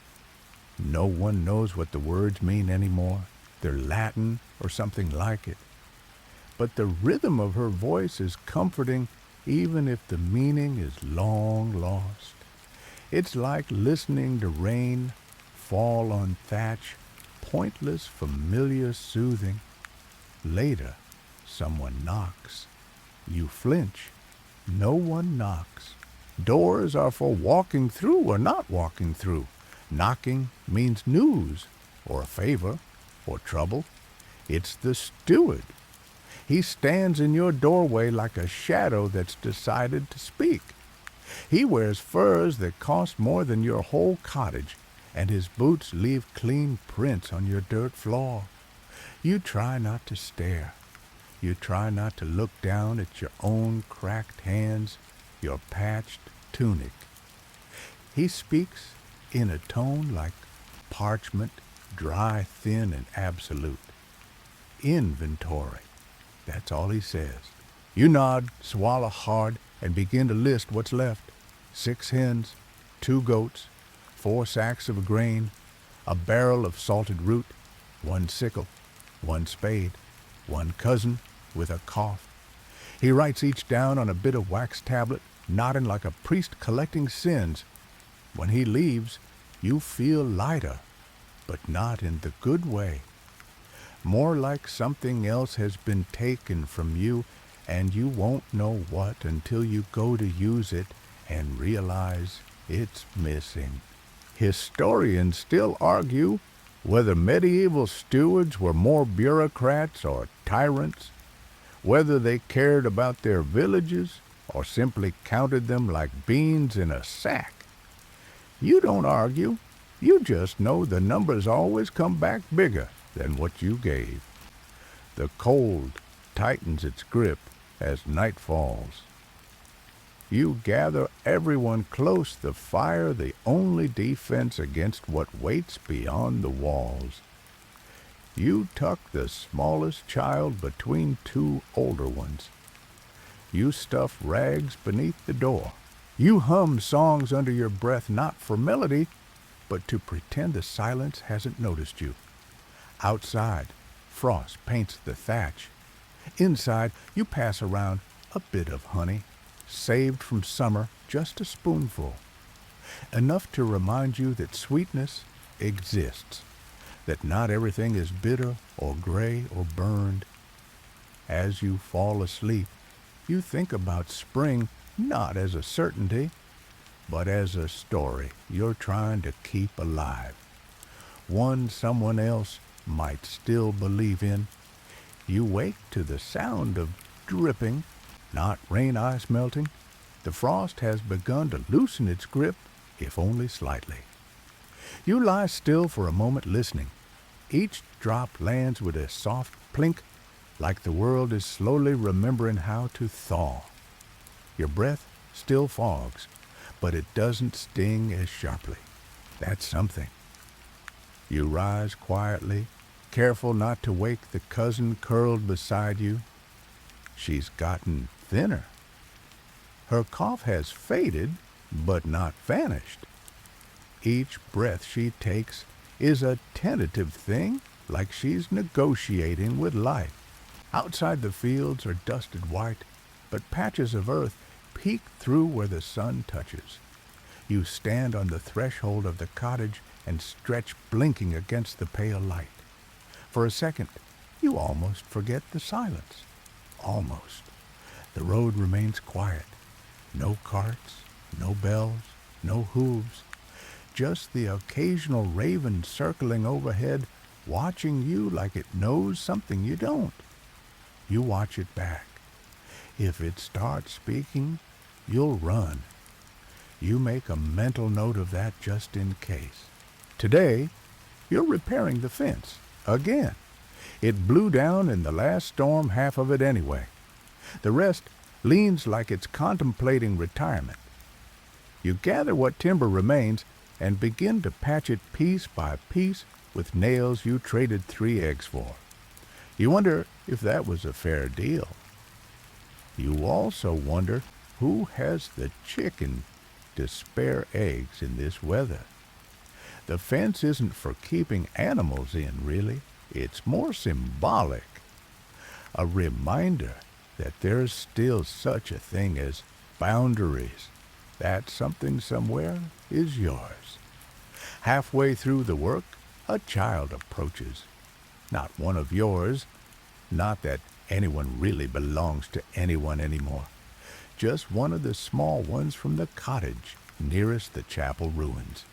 Speaker 1: No one knows what the words mean anymore. They're Latin or something like it. But the rhythm of her voice is comforting even if the meaning is long lost. It's like listening to rain fall on thatch, pointless, familiar, soothing. Later, someone knocks. You flinch. No one knocks. Doors are for walking through or not walking through. Knocking means news, or a favor, or trouble. It's the steward. He stands in your doorway like a shadow that's decided to speak. He wears furs that cost more than your whole cottage, and his boots leave clean prints on your dirt floor. You try not to stare. You try not to look down at your own cracked hands, your patched tunic. He speaks in a tone like parchment, dry, thin, and absolute. Inventory. That's all he says. You nod, swallow hard, and begin to list what's left. 6 hens, 2 goats, 4 sacks of grain, a barrel of salted root, 1 sickle, 1 spade, 1 cousin with a cough. He writes each down on a bit of wax tablet, nodding like a priest collecting sins. When he leaves, you feel lighter, but not in the good way. More like something else has been taken from you, and you won't know what until you go to use it and realize it's missing. Historians still argue whether medieval stewards were more bureaucrats or tyrants, whether they cared about their villages or simply counted them like beans in a sack. You don't argue. You just know the numbers always come back bigger than what you gave. The cold tightens its grip as night falls. You gather everyone close, the fire the only defense against what waits beyond the walls. You tuck the smallest child between 2 older ones. You stuff rags beneath the door. You hum songs under your breath not for melody, but to pretend the silence hasn't noticed you. Outside, frost paints the thatch. Inside, you pass around a bit of honey, saved from summer, just a spoonful. Enough to remind you that sweetness exists, that not everything is bitter or gray or burned. As you fall asleep, you think about spring not as a certainty, but as a story you're trying to keep alive. One someone else might still believe in. You wake to the sound of dripping, not rain ice melting. The frost has begun to loosen its grip, if only slightly. You lie still for a moment listening. Each drop lands with a soft plink, like the world is slowly remembering how to thaw. Your breath still fogs, but it doesn't sting as sharply. That's something. You rise quietly, careful not to wake the cousin curled beside you. She's gotten thinner. Her cough has faded, but not vanished. Each breath she takes is a tentative thing, like she's negotiating with life. Outside the fields are dusted white, but patches of earth peek through where the sun touches. You stand on the threshold of the cottage and stretch blinking against the pale light. For a second, you almost forget the silence. Almost. The road remains quiet. No carts, no bells, no hooves. Just the occasional raven circling overhead, watching you like it knows something you don't. You watch it back. If it starts speaking, you'll run. You make a mental note of that just in case. Today, you're repairing the fence. Again. It blew down in the last storm, half of it anyway. The rest leans like it's contemplating retirement. You gather what timber remains and begin to patch it piece by piece with nails you traded 3 eggs for. You wonder if that was a fair deal. You also wonder who has the chicken to spare eggs in this weather. The fence isn't for keeping animals in, really. It's more symbolic. A reminder that there's still such a thing as boundaries. That something somewhere is yours. Halfway through the work, a child approaches. Not one of yours. Not that anyone really belongs to anyone anymore. Just one of the small ones from the cottage nearest the chapel ruins.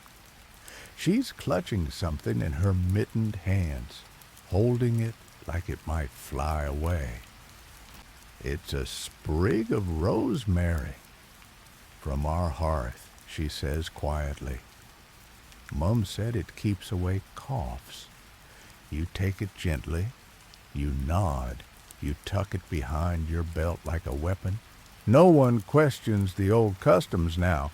Speaker 1: She's clutching something in her mittened hands, holding it like it might fly away. It's a sprig of rosemary. From our hearth, she says quietly. Mum said it keeps away coughs. You take it gently. You nod. You tuck it behind your belt like a weapon. No one questions the old customs now.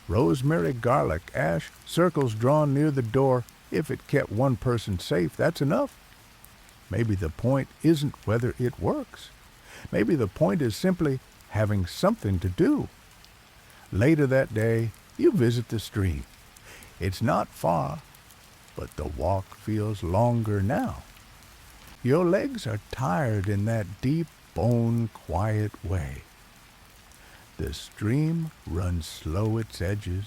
Speaker 1: Rosemary, garlic, ash, circles drawn near the door. If it kept one person safe, that's enough. Maybe the point isn't whether it works. Maybe the point is simply having something to do. Later that day, you visit the stream. It's not far, but the walk feels longer now. Your legs are tired in that deep bone quiet way. The stream runs slow its edges,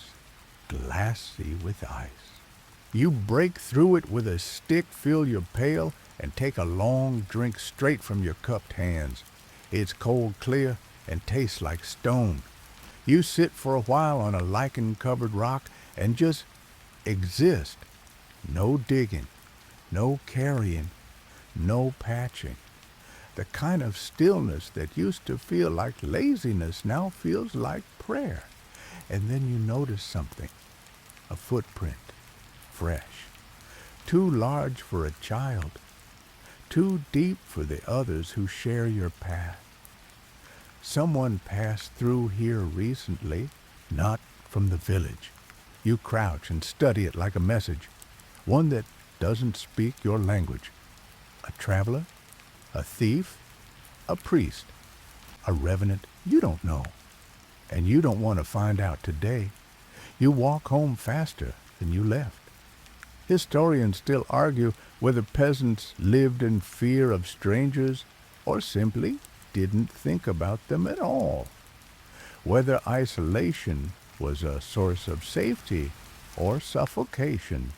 Speaker 1: glassy with ice. You break through it with a stick, fill your pail, and take a long drink straight from your cupped hands. It's cold clear and tastes like stone. You sit for a while on a lichen-covered rock and just exist. No digging, no carrying, no patching. The kind of stillness that used to feel like laziness now feels like prayer. And then you notice something. A footprint. Fresh. Too large for a child. Too deep for the others who share your path. Someone passed through here recently, not from the village. You crouch and study it like a message. One that doesn't speak your language. A traveler? A thief? A priest? a revenant you don't know, and you don't want to find out today. You walk home faster than you left. Historians still argue whether peasants lived in fear of strangers or simply didn't think about them at all, whether isolation was a source of safety or suffocation,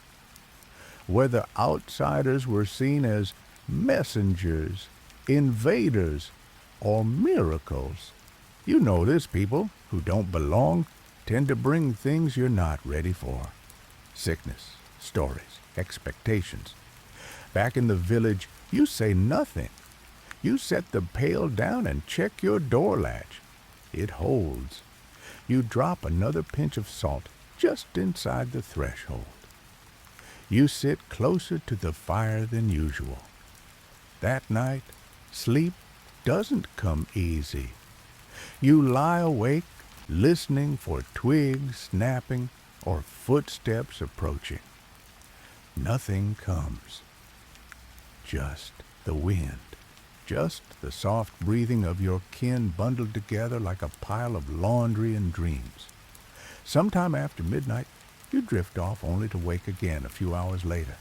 Speaker 1: whether outsiders were seen as messengers, invaders, or miracles. You know this, people who don't belong tend to bring things you're not ready for. Sickness, stories, expectations. Back in the village, you say nothing. You set the pail down and check your door latch. It holds. You drop another pinch of salt just inside the threshold. You sit closer to the fire than usual. That night, sleep doesn't come easy. You lie awake, listening for twigs snapping or footsteps approaching. Nothing comes. Just the wind. Just the soft breathing of your kin bundled together like a pile of laundry and dreams. Sometime after midnight, you drift off only to wake again a few hours later.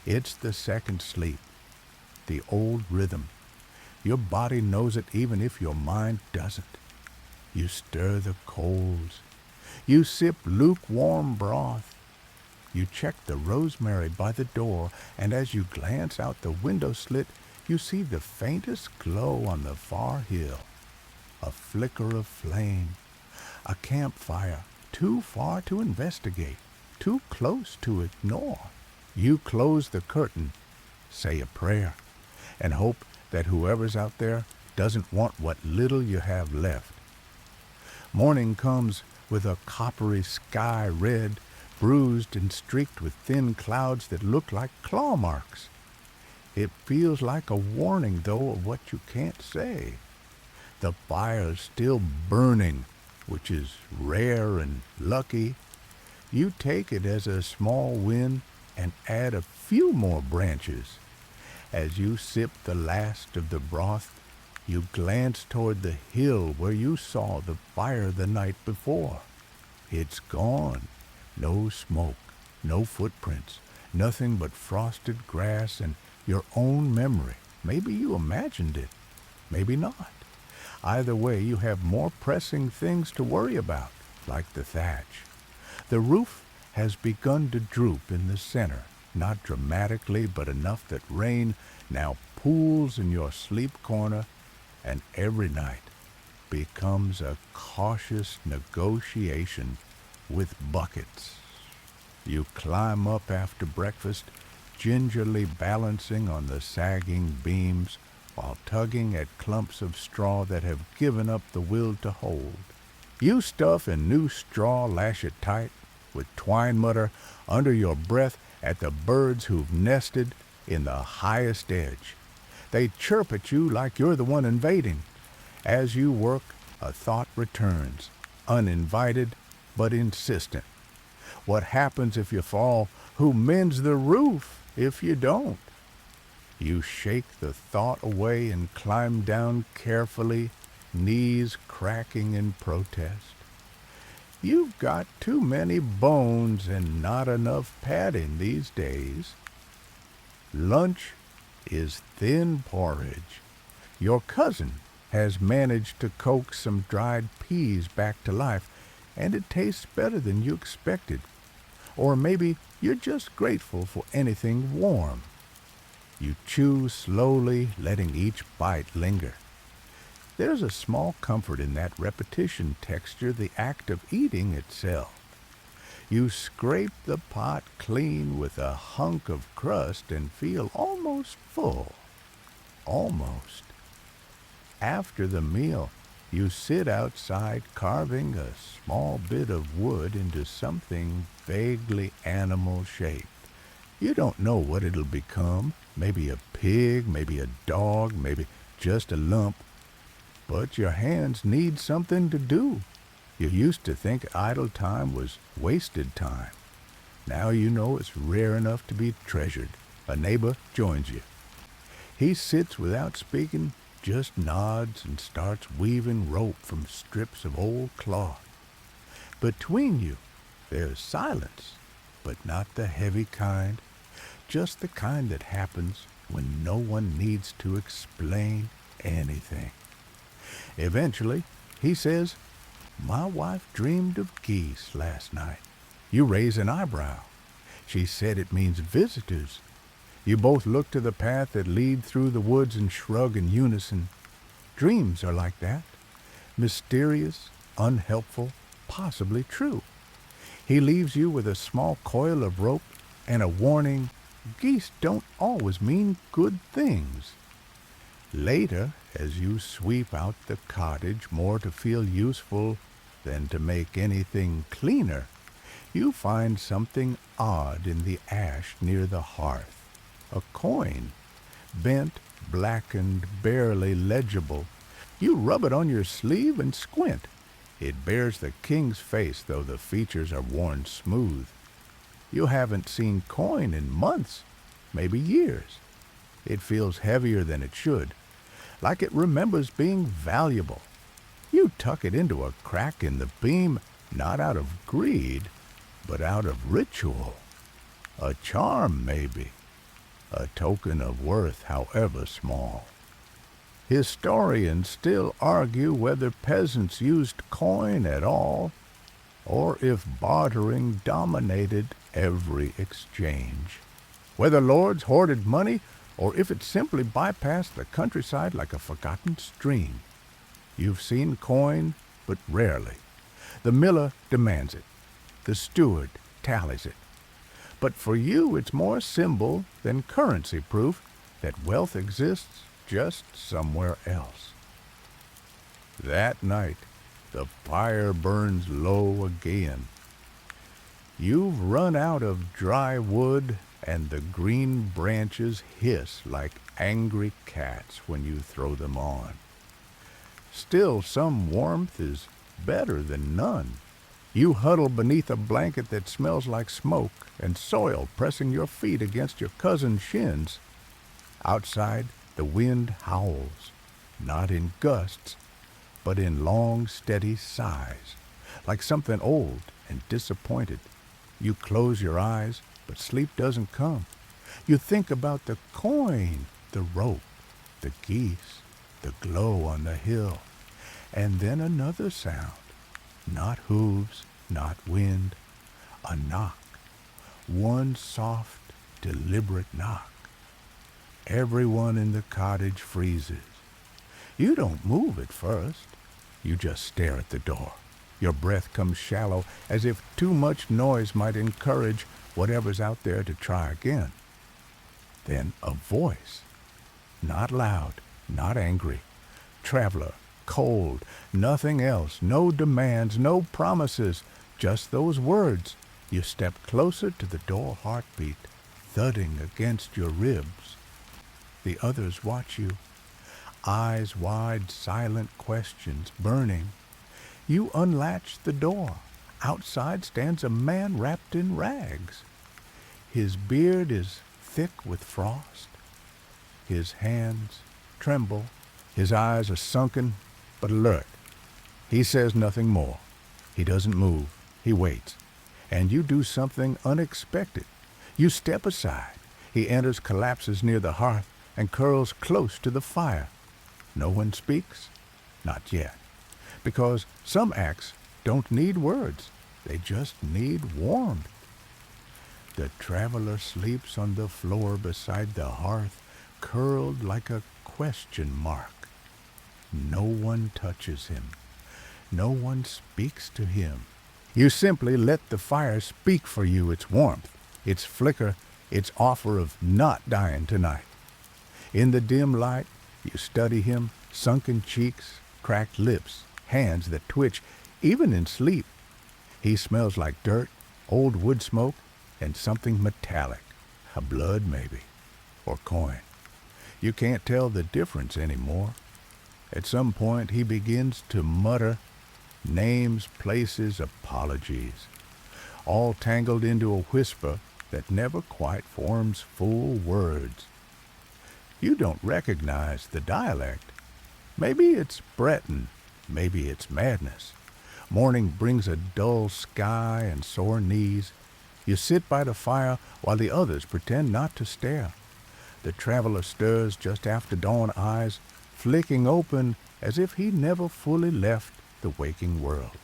Speaker 1: It's the second sleep, the old rhythm. Your body knows it even if your mind doesn't. You stir the coals. You sip lukewarm broth. You check the rosemary by the door, and as you glance out the window slit, you see the faintest glow on the far hill. A flicker of flame. A campfire too far to investigate, too close to ignore. You close the curtain, say a prayer, and hope that whoever's out there doesn't want what little you have left. Morning comes with a coppery sky red, bruised and streaked with thin clouds that look like claw marks. It feels like a warning, though, of what you can't say. The fire's still burning, which is rare and lucky. You take it as a small win and add a few more branches. As you sip the last of the broth, you glance toward the hill where you saw the fire the night before. It's gone. No smoke, no footprints, nothing but frosted grass and your own memory. Maybe you imagined it, maybe not. Either way, you have more pressing things to worry about, like the thatch. The roof has begun to droop in the center, not dramatically, but enough that rain now pools in your sleep corner, and every night becomes a cautious negotiation with buckets. You climb up after breakfast, gingerly balancing on the sagging beams while tugging at clumps of straw that have given up the will to hold. You stuff in new straw, lash it tight, with twine mutter under your breath at the birds who've nested in the highest edge. They chirp at you like you're the one invading. As you work, a thought returns, uninvited but insistent. What happens if you fall? Who mends the roof if you don't? You shake the thought away and climb down carefully, knees cracking in protest. You've got too many bones and not enough padding these days. Lunch is thin porridge. Your cousin has managed to coax some dried peas back to life, and it tastes better than you expected. Or maybe you're just grateful for anything warm. You chew slowly, letting each bite linger. There's a small comfort in that repetition texture, the act of eating itself. You scrape the pot clean with a hunk of crust and feel almost full. Almost. After the meal, you sit outside carving a small bit of wood into something vaguely animal-shaped. You don't know what it'll become. Maybe a pig, maybe a dog, maybe just a lump. But your hands need something to do. You used to think idle time was wasted time. Now you know it's rare enough to be treasured. A neighbor joins you. He sits without speaking, just nods and starts weaving rope from strips of old cloth. Between you, there's silence, but not the heavy kind, just the kind that happens when no one needs to explain anything. Eventually, he says, "My wife dreamed of geese last night." You raise an eyebrow. She said it means visitors. You both look to the path that lead through the woods and shrug in unison. Dreams are like that. Mysterious, unhelpful, possibly true. He leaves you with a small coil of rope and a warning, geese don't always mean good things. Later, as you sweep out the cottage more to feel useful than to make anything cleaner, you find something odd in the ash near the hearth. A coin, bent, blackened, barely legible. You rub it on your sleeve and squint. It bears the king's face, though the features are worn smooth. You haven't seen coin in months, maybe years. It feels heavier than it should, like it remembers being valuable. You tuck it into a crack in the beam, not out of greed, but out of ritual. A charm, maybe. A token of worth, however small. Historians still argue whether peasants used coin at all, or if bartering dominated every exchange. Whether lords hoarded money, or if it simply bypassed the countryside like a forgotten stream. You've seen coin, but rarely. The miller demands it. The steward tallies it. But for you, it's more symbol than currency proof that wealth exists just somewhere else. That night, the fire burns low again. You've run out of dry wood, and the green branches hiss like angry cats when you throw them on. Still, some warmth is better than none. You huddle beneath a blanket that smells like smoke and soil pressing your feet against your cousin's shins. Outside, the wind howls, not in gusts, but in long, steady sighs, like something old and disappointed. You close your eyes, but sleep doesn't come. You think about the coin, the rope, the geese, the glow on the hill, and then another sound. Not hooves, not wind, a knock. One soft, deliberate knock. Everyone in the cottage freezes. You don't move at first. You just stare at the door. Your breath comes shallow, as if too much noise might encourage whatever's out there to try again. Then a voice. Not loud, not angry. Traveler, cold, nothing else, no demands, no promises, just those words. You step closer to the door heartbeat, thudding against your ribs. The others watch you, eyes wide, silent questions burning. You unlatch the door. Outside stands a man wrapped in rags. His beard is thick with frost. His hands tremble. His eyes are sunken but alert. He says nothing more. He doesn't move. He waits. And you do something unexpected. You step aside. He enters, collapses near the hearth, and curls close to the fire. No one speaks? Not yet. Because some acts don't need words. They just need warmth. The traveler sleeps on the floor beside the hearth, curled like a question mark. No one touches him. No one speaks to him. You simply let the fire speak for you, its warmth, its flicker, its offer of not dying tonight. In the dim light, you study him, sunken cheeks, cracked lips, hands that twitch, even in sleep. He smells like dirt, old wood smoke, and something metallic, a blood maybe, or coin. You can't tell the difference anymore. At some point he begins to mutter names, places, apologies, all tangled into a whisper that never quite forms full words. You don't recognize the dialect. Maybe it's Breton, maybe it's madness. Morning brings a dull sky and sore knees. You sit by the fire while the others pretend not to stare. The traveler stirs just after dawn eyes, flicking open as if he never fully left the waking world.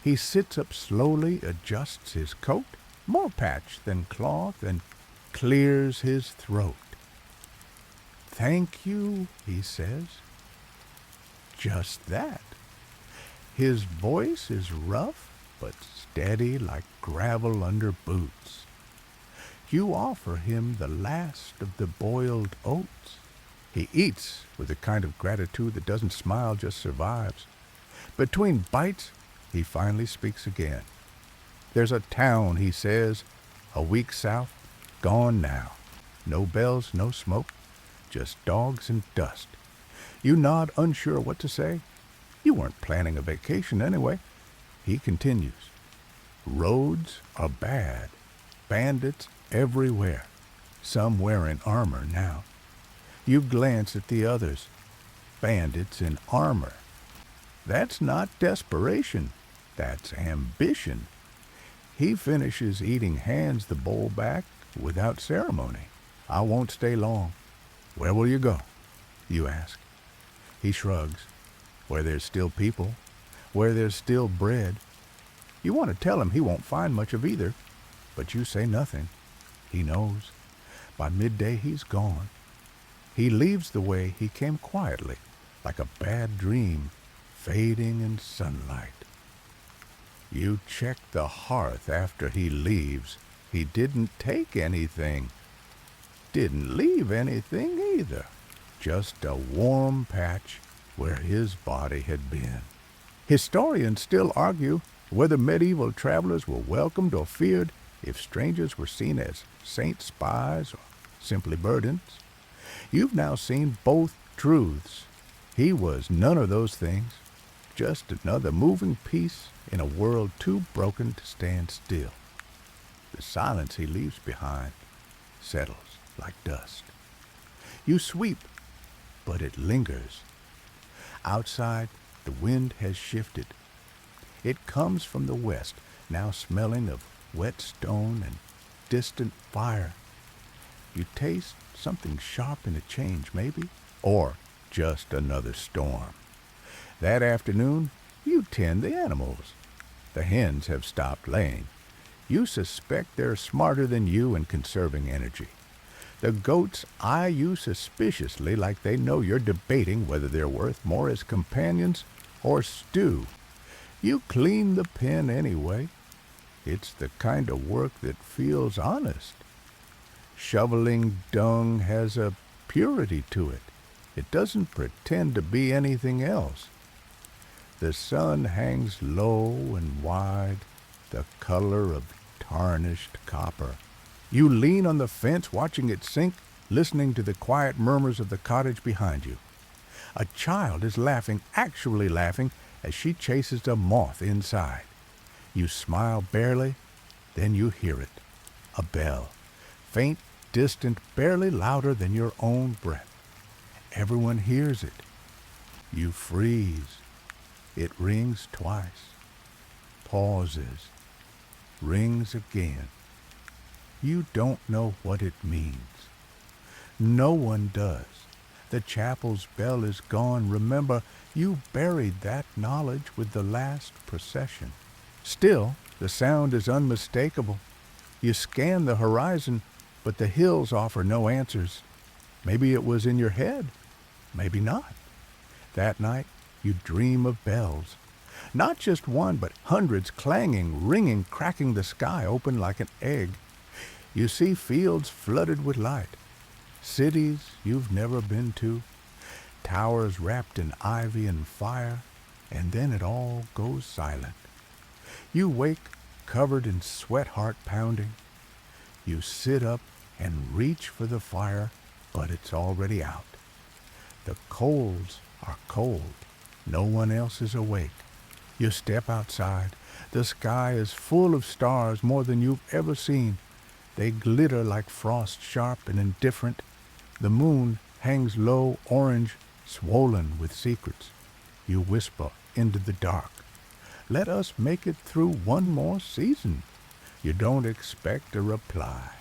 Speaker 1: He sits up slowly, adjusts his coat, more patch than cloth, and clears his throat. "Thank you," he says. Just that. His voice is rough, but steady like gravel under boots. You offer him the last of the boiled oats. He eats with a kind of gratitude that doesn't smile, just survives. Between bites, he finally speaks again. "There's a town," he says, "a week south, gone now. No bells, no smoke, just dogs and dust." You nod, unsure what to say. You weren't planning a vacation anyway. He continues. "Roads are bad. Bandits everywhere. Some wearing armor now." You glance at the others. Bandits in armor. That's not desperation. That's ambition. He finishes eating, hands the bowl back without ceremony. "I won't stay long." "Where will you go?" you ask. He shrugs. "Where there's still people. Where there's still bread." You want to tell him he won't find much of either, but you say nothing. He knows. By midday he's gone. He leaves the way he came, quietly, like a bad dream, fading in sunlight. You check the hearth after he leaves. He didn't take anything. Didn't leave anything either. Just a warm patch where his body had been. Historians still argue whether medieval travelers were welcomed or feared, if strangers were seen as saint spies or simply burdens. You've now seen both truths. He was none of those things, just another moving piece in a world too broken to stand still. The silence he leaves behind settles like dust. You sweep, but it lingers. Outside, the wind has shifted. It comes from the west, now smelling of wet stone and distant fire. You taste something sharp in a change, maybe, or just another storm. That afternoon, you tend the animals. The hens have stopped laying. You suspect they're smarter than you in conserving energy. The goats eye you suspiciously, like they know you're debating whether they're worth more as companions or stew. You clean the pen anyway. It's the kind of work that feels honest. Shoveling dung has a purity to it. It doesn't pretend to be anything else. The sun hangs low and wide, the color of tarnished copper. You lean on the fence, watching it sink, listening to the quiet murmurs of the cottage behind you. A child is laughing, actually laughing, as she chases a moth inside. You smile barely, then you hear it. A bell. Faint, distant, barely louder than your own breath. Everyone hears it. You freeze. It rings twice. Pauses. Rings again. You don't know what it means. No one does. The chapel's bell is gone. Remember, you buried that knowledge with the last procession. Still, the sound is unmistakable. You scan the horizon, but the hills offer no answers. Maybe it was in your head. Maybe not. That night, you dream of bells. Not just one, but hundreds, clanging, ringing, cracking the sky open like an egg. You see fields flooded with light, cities you've never been to, towers wrapped in ivy and fire, and then it all goes silent. You wake covered in sweat, heart pounding. You sit up and reach for the fire, but it's already out. The coals are cold. No one else is awake. You step outside. The sky is full of stars, more than you've ever seen. They glitter like frost, sharp and indifferent. The moon hangs low, orange, swollen with secrets, you whisper into the dark, "Let us make it through one more season." You don't expect a reply,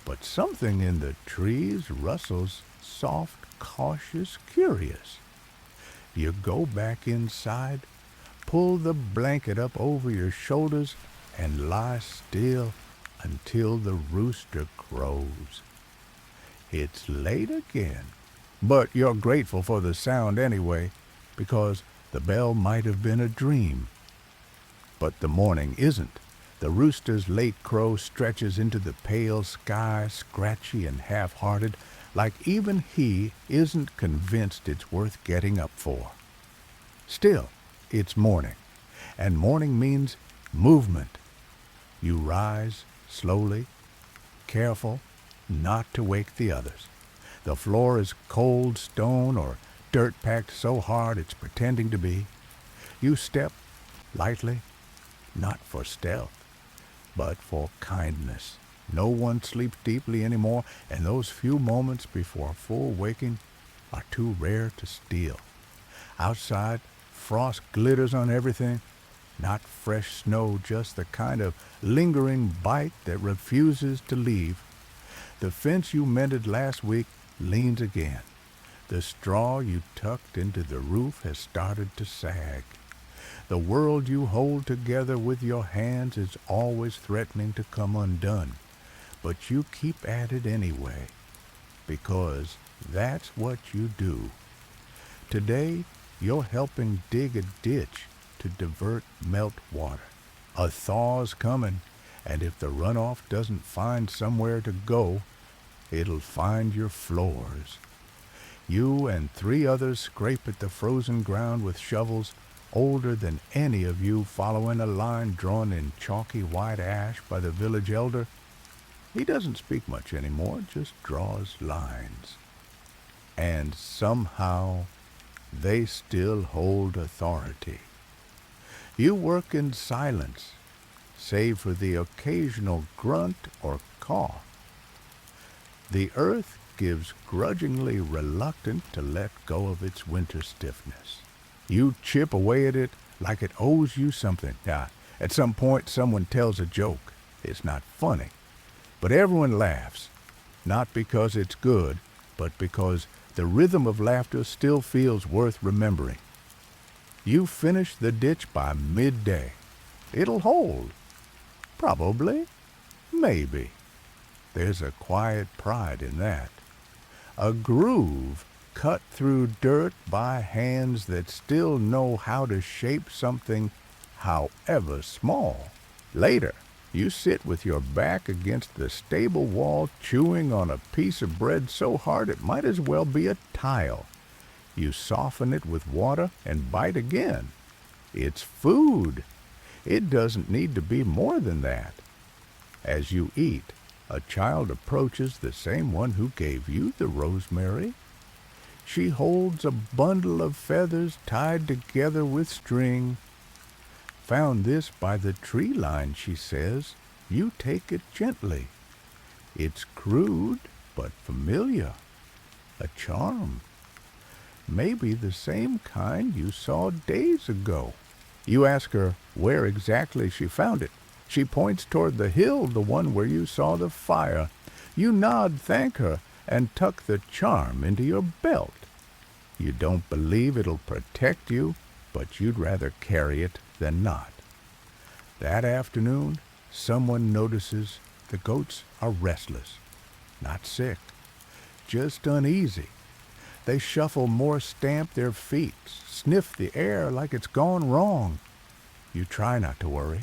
Speaker 1: but something in the trees rustles soft, cautious, curious. You go back inside, pull the blanket up over your shoulders, and lie still until the rooster crows. It's late again, but you're grateful for the sound anyway, because the bell might have been a dream. But the morning isn't. The rooster's late crow stretches into the pale sky, scratchy and half-hearted, like even he isn't convinced it's worth getting up for. Still, it's morning, and morning means movement. You rise slowly, careful not to wake the others. The floor is cold stone or dirt packed so hard it's pretending to be. You step lightly, not for stealth, but for kindness. No one sleeps deeply anymore, and those few moments before full waking are too rare to steal. Outside, frost glitters on everything. Not fresh snow, just the kind of lingering bite that refuses to leave. The fence you mended last week leans again. The straw you tucked into the roof has started to sag. The world you hold together with your hands is always threatening to come undone. But you keep at it anyway, because that's what you do. Today, you're helping dig a ditch to divert meltwater. A thaw's coming, and if the runoff doesn't find somewhere to go, it'll find your floors. You and 3 others scrape at the frozen ground with shovels older than any of you, following a line drawn in chalky white ash by the village elder. He doesn't speak much anymore, just draws lines. And somehow they still hold authority. You work in silence, save for the occasional grunt or caw. The earth gives grudgingly reluctant to let go of its winter stiffness. You chip away at it like it owes you something. At some point someone tells a joke. It's not funny, but everyone laughs, not because it's good, but because the rhythm of laughter still feels worth remembering. You finish the ditch by midday. It'll hold. Probably. Maybe. There's a quiet pride in that. A groove cut through dirt by hands that still know how to shape something, however small. Later, you sit with your back against the stable wall, chewing on a piece of bread so hard it might as well be a tile. You soften it with water and bite again. It's food. It doesn't need to be more than that. As you eat, a child approaches, the same one who gave you the rosemary. She holds a bundle of feathers tied together with string. "Found this by the tree line," she says. You take it gently. It's crude, but familiar. A charm. Maybe the same kind you saw days ago. You ask her where exactly she found it. She points toward the hill, the one where you saw the fire. You nod, thank her, and tuck the charm into your belt. You don't believe it'll protect you, but you'd rather carry it than not. That afternoon, someone notices the goats are restless, not sick, just uneasy. They shuffle more, stamp their feet, sniff the air like it's gone wrong. You try not to worry.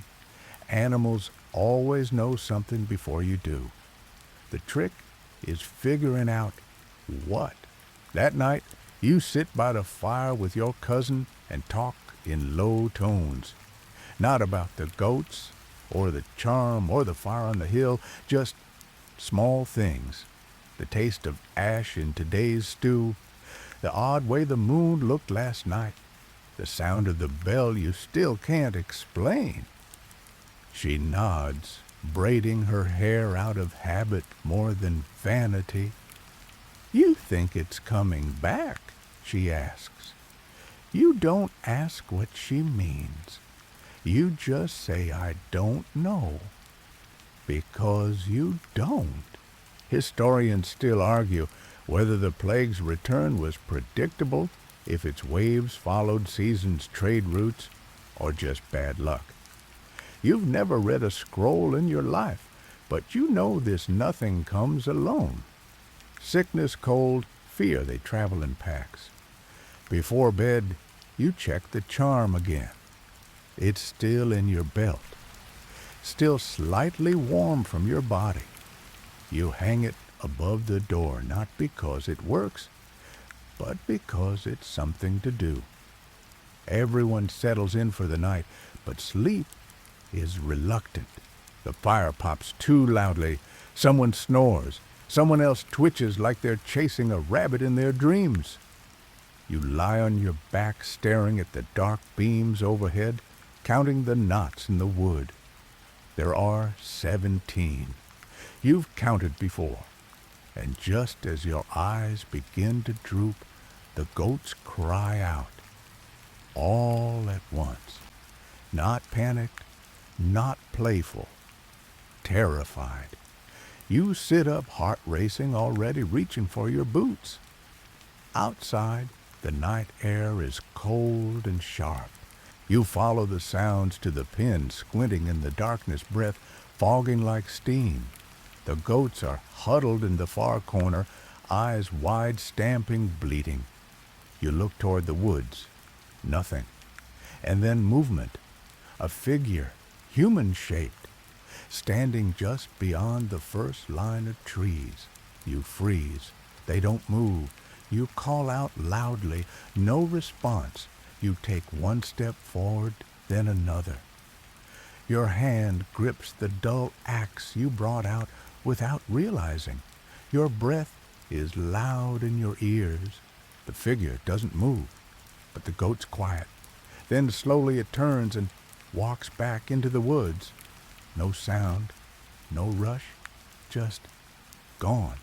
Speaker 1: Animals always know something before you do. The trick is figuring out what. That night, you sit by the fire with your cousin and talk in low tones. Not about the goats, or the charm, or the fire on the hill, just small things. The taste of ash in today's stew, the odd way the moon looked last night, the sound of the bell you still can't explain. She nods, braiding her hair out of habit more than vanity. You think it's coming back. she asks. You don't ask what she means. You just say, I don't know, because you don't. Historians still argue whether the plague's return was predictable, if its waves followed season's trade routes, or just bad luck. You've never read a scroll in your life, but you know this nothing comes alone. Sickness, cold, fear, they travel in packs. Before bed, you check the charm again. It's still in your belt, still slightly warm from your body. You hang it above the door, not because it works, but because it's something to do. Everyone settles in for the night, but sleep is reluctant. The fire pops too loudly. Someone snores. Someone else twitches like they're chasing a rabbit in their dreams. You lie on your back staring at the dark beams overhead, counting the knots in the wood. There are 17. You've counted before. And just as your eyes begin to droop, the goats cry out. All at once. Not panicked, not playful. Terrified. You sit up, heart racing, already reaching for your boots. Outside, the night air is cold and sharp. You follow the sounds to the pen, squinting in the darkness, breath fogging like steam. The goats are huddled in the far corner, eyes wide, stamping, bleating. You look toward the woods. Nothing. And then movement. A figure, human-shaped, standing just beyond the first line of trees. You freeze. They don't move. You call out loudly. No response. You take one step forward, then another. Your hand grips the dull axe you brought out without realizing. Your breath is loud in your ears. The figure doesn't move, but the goat's quiet. Then slowly it turns and walks back into the woods. No sound, no rush, just gone.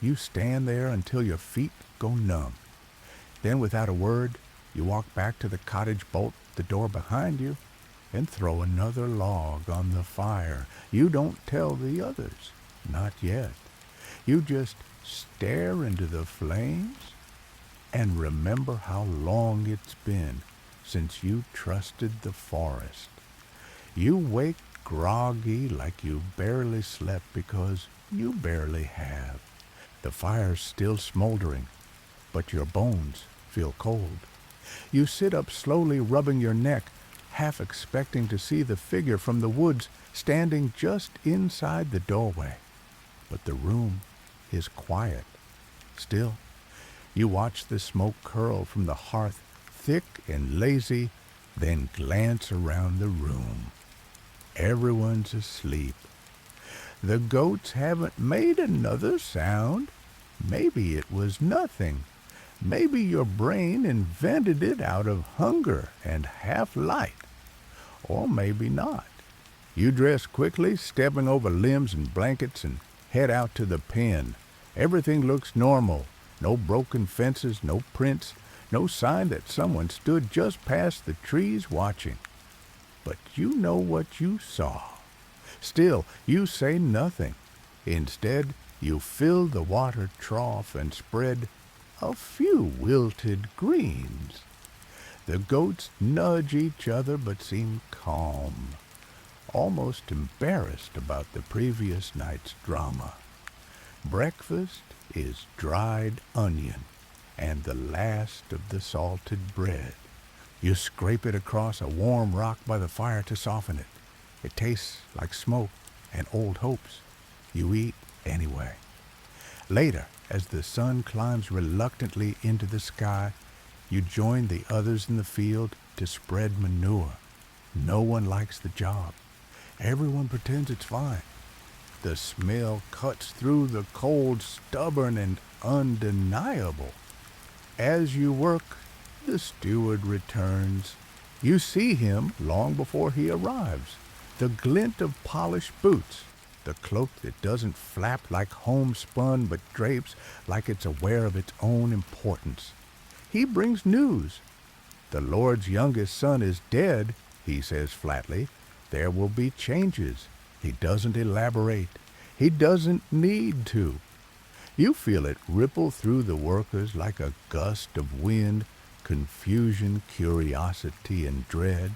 Speaker 1: You stand there until your feet go numb. Then without a word, you walk back to the cottage, bolt the door behind you, and throw another log on the fire. You don't tell the others, not yet. You just stare into the flames and remember how long it's been since you trusted the forest. You wake groggy like you barely slept because you barely have. The fire's still smoldering, but your bones feel cold. You sit up slowly, rubbing your neck, half expecting to see the figure from the woods standing just inside the doorway. But the room is quiet. Still, you watch the smoke curl from the hearth, thick and lazy, then glance around the room. Everyone's asleep. The goats haven't made another sound. Maybe it was nothing. Maybe your brain invented it out of hunger and half-light. Or maybe not. You dress quickly, stepping over limbs and blankets, and head out to the pen. Everything looks normal. No broken fences, no prints, no sign that someone stood just past the trees watching. But you know what you saw. Still, you say nothing. Instead, you fill the water trough and spread a few wilted greens. The goats nudge each other but seem calm, almost embarrassed about the previous night's drama. Breakfast is dried onion and the last of the salted bread. You scrape it across a warm rock by the fire to soften it. It tastes like smoke and old hopes. You eat anyway. Later, as the sun climbs reluctantly into the sky, you join the others in the field to spread manure. No one likes the job. Everyone pretends it's fine. The smell cuts through the cold, stubborn and undeniable. As you work, the steward returns. You see him long before he arrives. The glint of polished boots, the cloak that doesn't flap like homespun but drapes like it's aware of its own importance. He brings news. The Lord's youngest son is dead, he says flatly. There will be changes. He doesn't elaborate. He doesn't need to. You feel it ripple through the workers like a gust of wind, confusion, curiosity, and dread.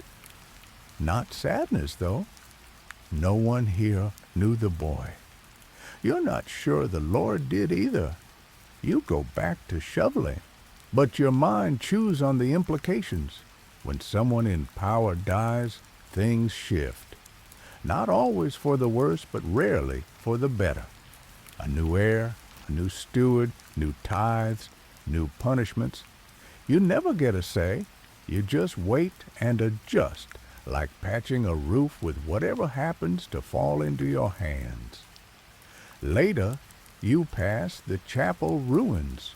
Speaker 1: Not sadness, though. No one here knew the boy. You're not sure the Lord did either. You go back to shoveling, but your mind chews on the implications. When someone in power dies, things shift. Not always for the worse, but rarely for the better. A new heir, a new steward, new tithes, new punishments. You never get a say. You just wait and adjust, like patching a roof with whatever happens to fall into your hands. Later, you pass the chapel ruins.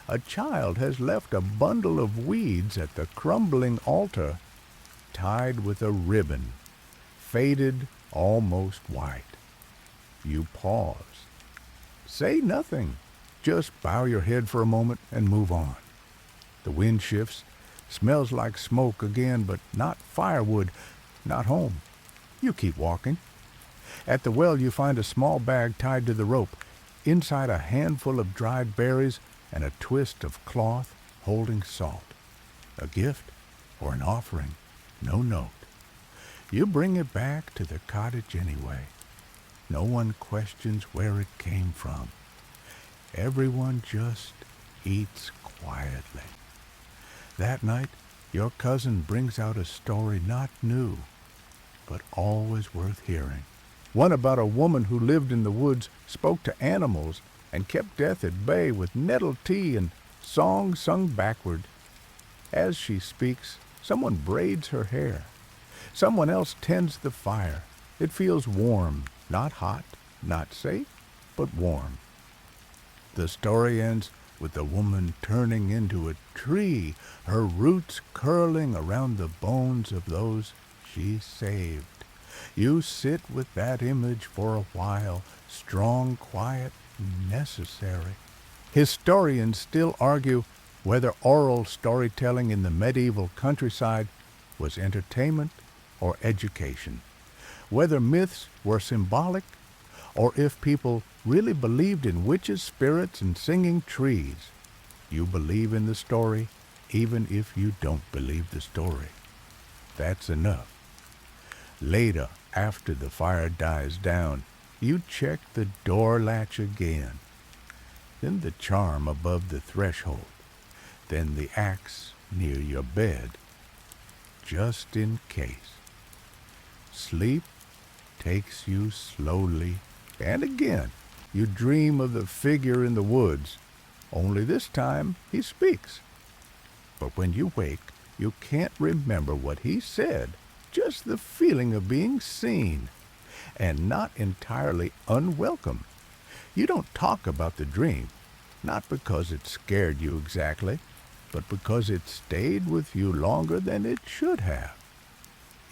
Speaker 1: A child has left a bundle of weeds at the crumbling altar, tied with a ribbon, faded almost white. You pause. Say nothing. Just bow your head for a moment and move on. The wind shifts, smells like smoke again, but not firewood, not home. You keep walking. At the well you find a small bag tied to the rope, inside a handful of dried berries and a twist of cloth holding salt. A gift or an offering, no note. You bring it back to the cottage anyway. No one questions where it came from. Everyone just eats quietly. That night, your cousin brings out a story not new, but always worth hearing. One about a woman who lived in the woods, spoke to animals, and kept death at bay with nettle tea and songs sung backward. As she speaks, someone braids her hair. Someone else tends the fire. It feels warm, not hot, not safe, but warm. The story ends with the woman turning into a tree, her roots curling around the bones of those she saved. You sit with that image for a while, strong, quiet, necessary. Historians still argue whether oral storytelling in the medieval countryside was entertainment or education, whether myths were symbolic or if people really believed in witches, spirits, and singing trees. You believe in the story even if you don't believe the story. That's enough. Later, after the fire dies down, you check the door latch again, then the charm above the threshold, then the axe near your bed, just in case. Sleep takes you slowly, and again you dream of the figure in the woods, only this time he speaks. But when you wake, you can't remember what he said, just the feeling of being seen, and not entirely unwelcome. You don't talk about the dream, not because it scared you exactly, but because it stayed with you longer than it should have.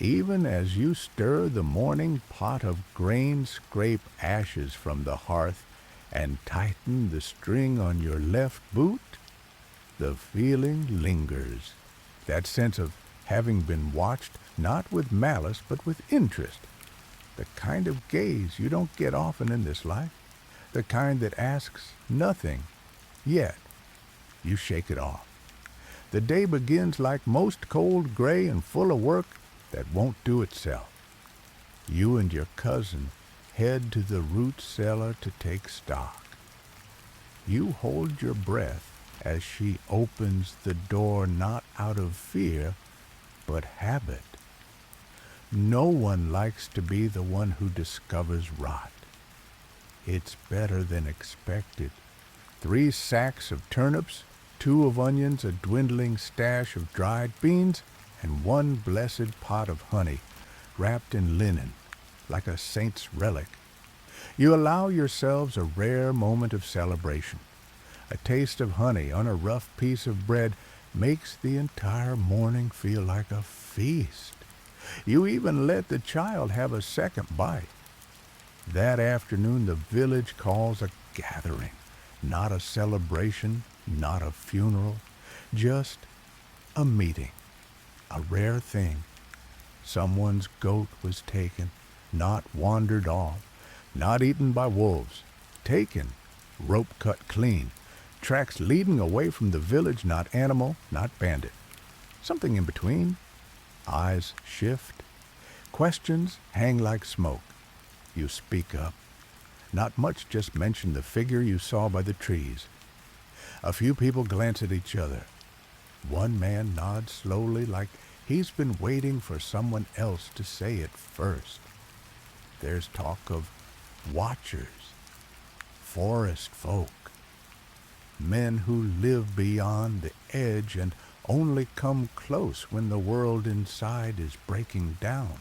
Speaker 1: Even as you stir the morning pot of grain, scrape ashes from the hearth, and tighten the string on your left boot, the feeling lingers. That sense of having been watched not with malice but with interest. The kind of gaze you don't get often in this life. The kind that asks nothing, yet you shake it off. The day begins like most cold, gray, and full of work that won't do itself. You and your cousin head to the root cellar to take stock. You hold your breath as she opens the door, not out of fear, but habit. No one likes to be the one who discovers rot. It's better than expected. 3 sacks of turnips, 2 of onions, a dwindling stash of dried beans, and 1 blessed pot of honey, wrapped in linen, like a saint's relic. You allow yourselves a rare moment of celebration. A taste of honey on a rough piece of bread makes the entire morning feel like a feast. You even let the child have a second bite. That afternoon the village calls a gathering, not a celebration, not a funeral, Just a meeting, a rare thing. Someone's goat was taken, not wandered off, not eaten by wolves. Taken, rope cut clean, tracks leading away from the village, not animal, not bandit. Something in between. Eyes shift. Questions hang like smoke. You speak up. Not much, just mention the figure you saw by the trees. A few people glance at each other. One man nods slowly like he's been waiting for someone else to say it first. There's talk of watchers, forest folk, men who live beyond the edge and only come close when the world inside is breaking down.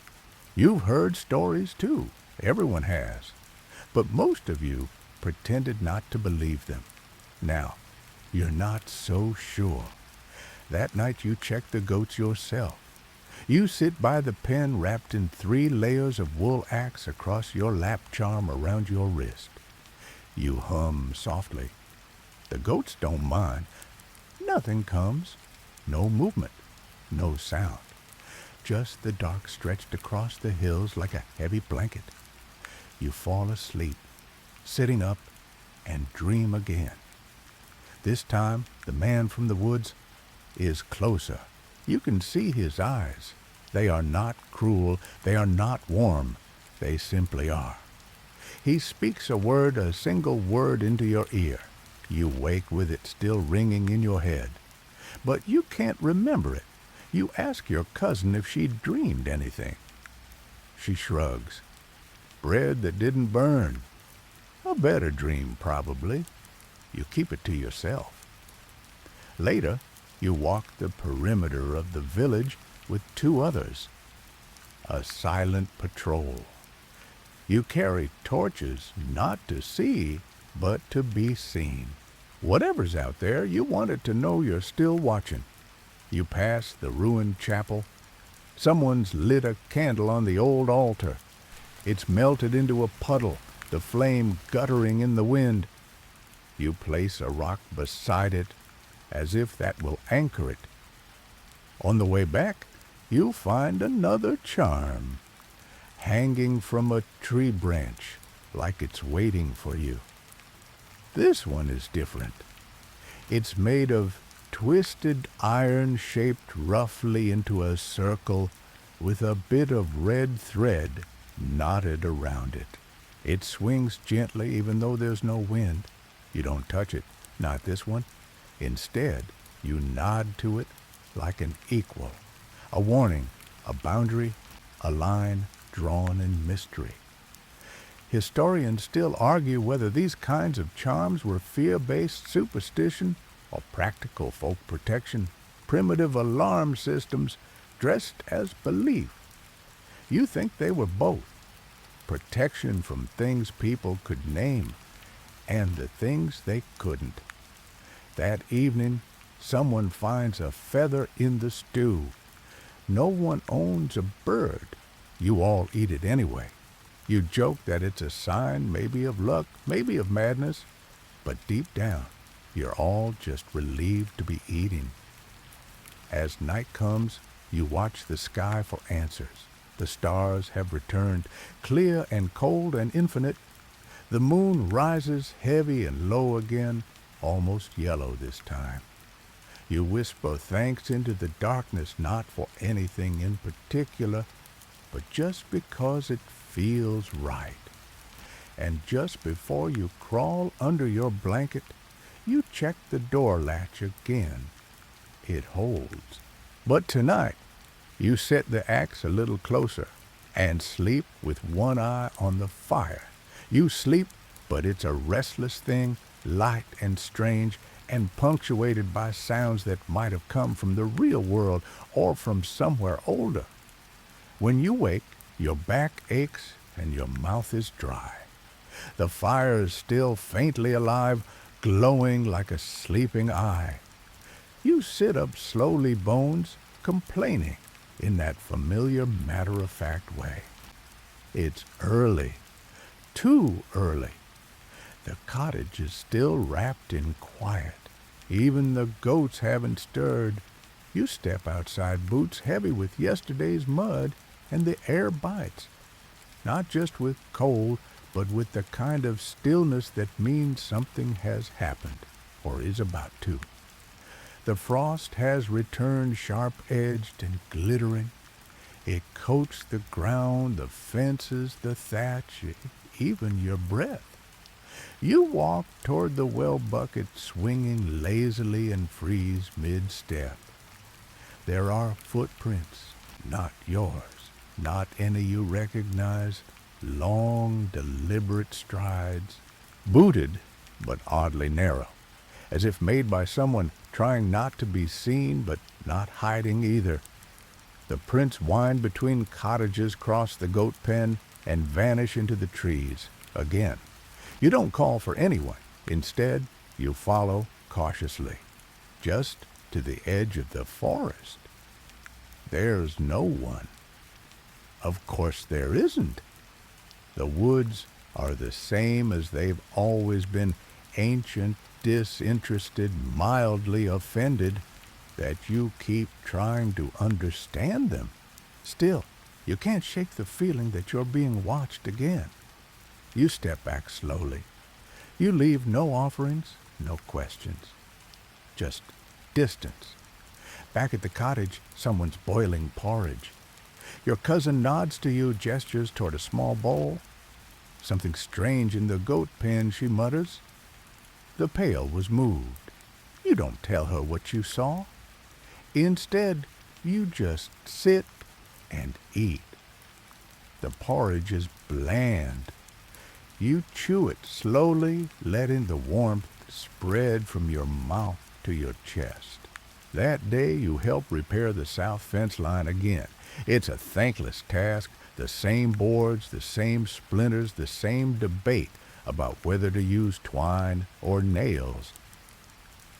Speaker 1: You've heard stories too. Everyone has. But most of you pretended not to believe them. Now, you're not so sure. That night you check the goats yourself. You sit by the pen wrapped in 3 layers of wool axe across your lap charm around your wrist. You hum softly. The goats don't mind. Nothing comes. No movement. No sound. Just the dark stretched across the hills like a heavy blanket. You fall asleep, sitting up, and dream again. This time, the man from the woods is closer. You can see his eyes. They are not cruel. They are not warm. They simply are. He speaks a single word into your ear. You wake with it still ringing in your head. But you can't remember it. You ask your cousin if she dreamed anything. She shrugs. Bread that didn't burn. A better dream, probably. You keep it to yourself. Later, you walk the perimeter of the village with 2 others. A silent patrol. You carry torches not to see, but to be seen. Whatever's out there, you want it to know you're still watching. You pass the ruined chapel. Someone's lit a candle on the old altar. It's melted into a puddle, the flame guttering in the wind. You place a rock beside it, as if that will anchor it. On the way back, you'll find another charm, hanging from a tree branch, like it's waiting for you. This one is different. It's made of twisted iron shaped roughly into a circle with a bit of red thread knotted around it. It swings gently even though there's no wind. You don't touch it, not this one. Instead, you nod to it like an equal. A warning, a boundary, a line drawn in mystery. Historians still argue whether these kinds of charms were fear-based superstition or practical folk protection, primitive alarm systems dressed as belief. You think they were both. Protection from things people could name and the things they couldn't. That evening, someone finds a feather in the stew. No one owns a bird. You all eat it anyway. You joke that it's a sign maybe of luck, maybe of madness, but deep down, you're all just relieved to be eating. As night comes, you watch the sky for answers. The stars have returned, clear and cold and infinite. The moon rises heavy and low again, almost yellow this time. You whisper thanks into the darkness, not for anything in particular, but just because it feels right. And just before you crawl under your blanket, you check the door latch again. It holds. But tonight, you set the axe a little closer and sleep with one eye on the fire. You sleep, but it's a restless thing, light and strange, and punctuated by sounds that might have come from the real world or from somewhere older. When you wake, your back aches and your mouth is dry. The fire is still faintly alive, glowing like a sleeping eye. You sit up slowly, Bones, complaining in that familiar matter-of-fact way. It's early, too early. The cottage is still wrapped in quiet. Even the goats haven't stirred. You step outside boots heavy with yesterday's mud, and the air bites, not just with cold, but with the kind of stillness that means something has happened, or is about to. The frost has returned sharp-edged and glittering. It coats the ground, the fences, the thatch, even your breath. You walk toward the well bucket swinging lazily and freeze mid-step. There are footprints, not yours, not any you recognize, long, deliberate strides, booted but oddly narrow, as if made by someone trying not to be seen but not hiding either. The prints wind between cottages, cross the goat pen, and vanish into the trees again. You don't call for anyone. Instead, you follow cautiously, just to the edge of the forest. There's no one. Of course there isn't. The woods are the same as they've always been, ancient, disinterested, mildly offended, that you keep trying to understand them. Still, you can't shake the feeling that you're being watched again. You step back slowly. You leave no offerings, no questions. Just distance. Back at the cottage, someone's boiling porridge. Your cousin nods to you, gestures toward a small bowl. Something strange in the goat pen, she mutters. The pail was moved. You don't tell her what you saw. Instead, you just sit and eat. The porridge is bland. You chew it slowly, letting the warmth spread from your mouth to your chest. That day you help repair the south fence line again. It's a thankless task, the same boards, the same splinters, the same debate about whether to use twine or nails.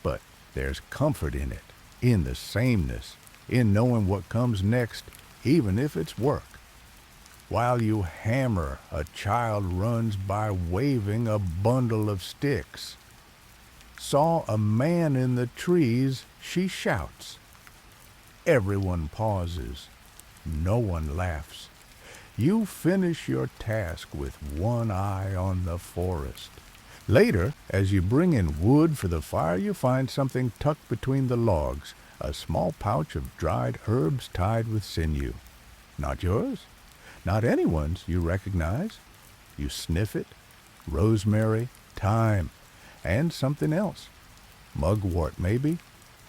Speaker 1: But there's comfort in it, in the sameness, in knowing what comes next, even if it's work. While you hammer, a child runs by waving a bundle of sticks. Saw a man in the trees, she shouts. Everyone pauses. No one laughs. You finish your task with one eye on the forest. Later, as you bring in wood for the fire, you find something tucked between the logs, a small pouch of dried herbs tied with sinew. Not yours? Not anyone's, you recognize. You sniff it. Rosemary, thyme, and something else. Mugwort, maybe.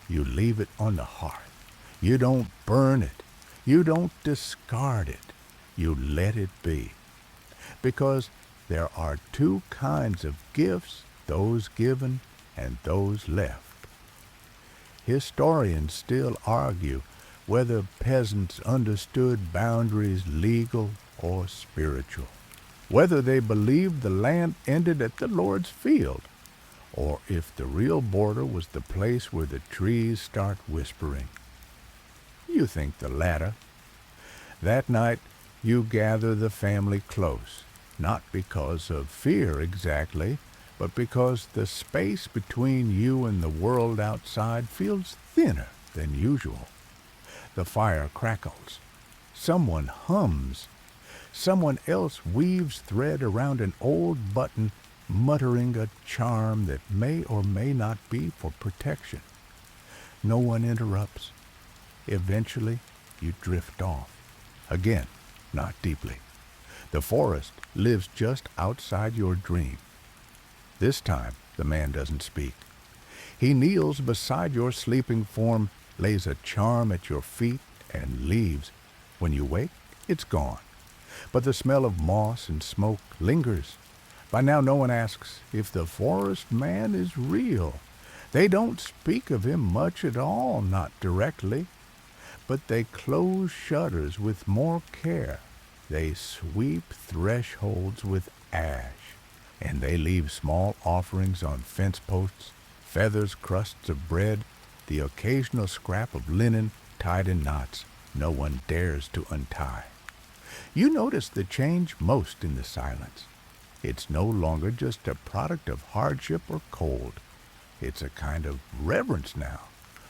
Speaker 1: You leave it on the hearth. You don't burn it. You don't discard it. You let it be. Because there are two kinds of gifts, those given and those left. Historians still argue whether peasants understood boundaries legal or spiritual, whether they believed the land ended at the Lord's field, or if the real border was the place where the trees start whispering. You think the latter. That night, you gather the family close, not because of fear exactly, but because the space between you and the world outside feels thinner than usual. The fire crackles. Someone hums. Someone else weaves thread around an old button, muttering a charm that may or may not be for protection. No one interrupts. Eventually, you drift off. Again, not deeply. The forest lives just outside your dream. This time, the man doesn't speak. He kneels beside your sleeping form, lays a charm at your feet, and leaves. When you wake, it's gone. But the smell of moss and smoke lingers. By now no one asks if the forest man is real. They don't speak of him much at all, not directly. But they close shutters with more care. They sweep thresholds with ash. And they leave small offerings on fence posts, feathers, crusts of bread, the occasional scrap of linen tied in knots no one dares to untie. You notice the change most in the silence. It's no longer just a product of hardship or cold. It's a kind of reverence now,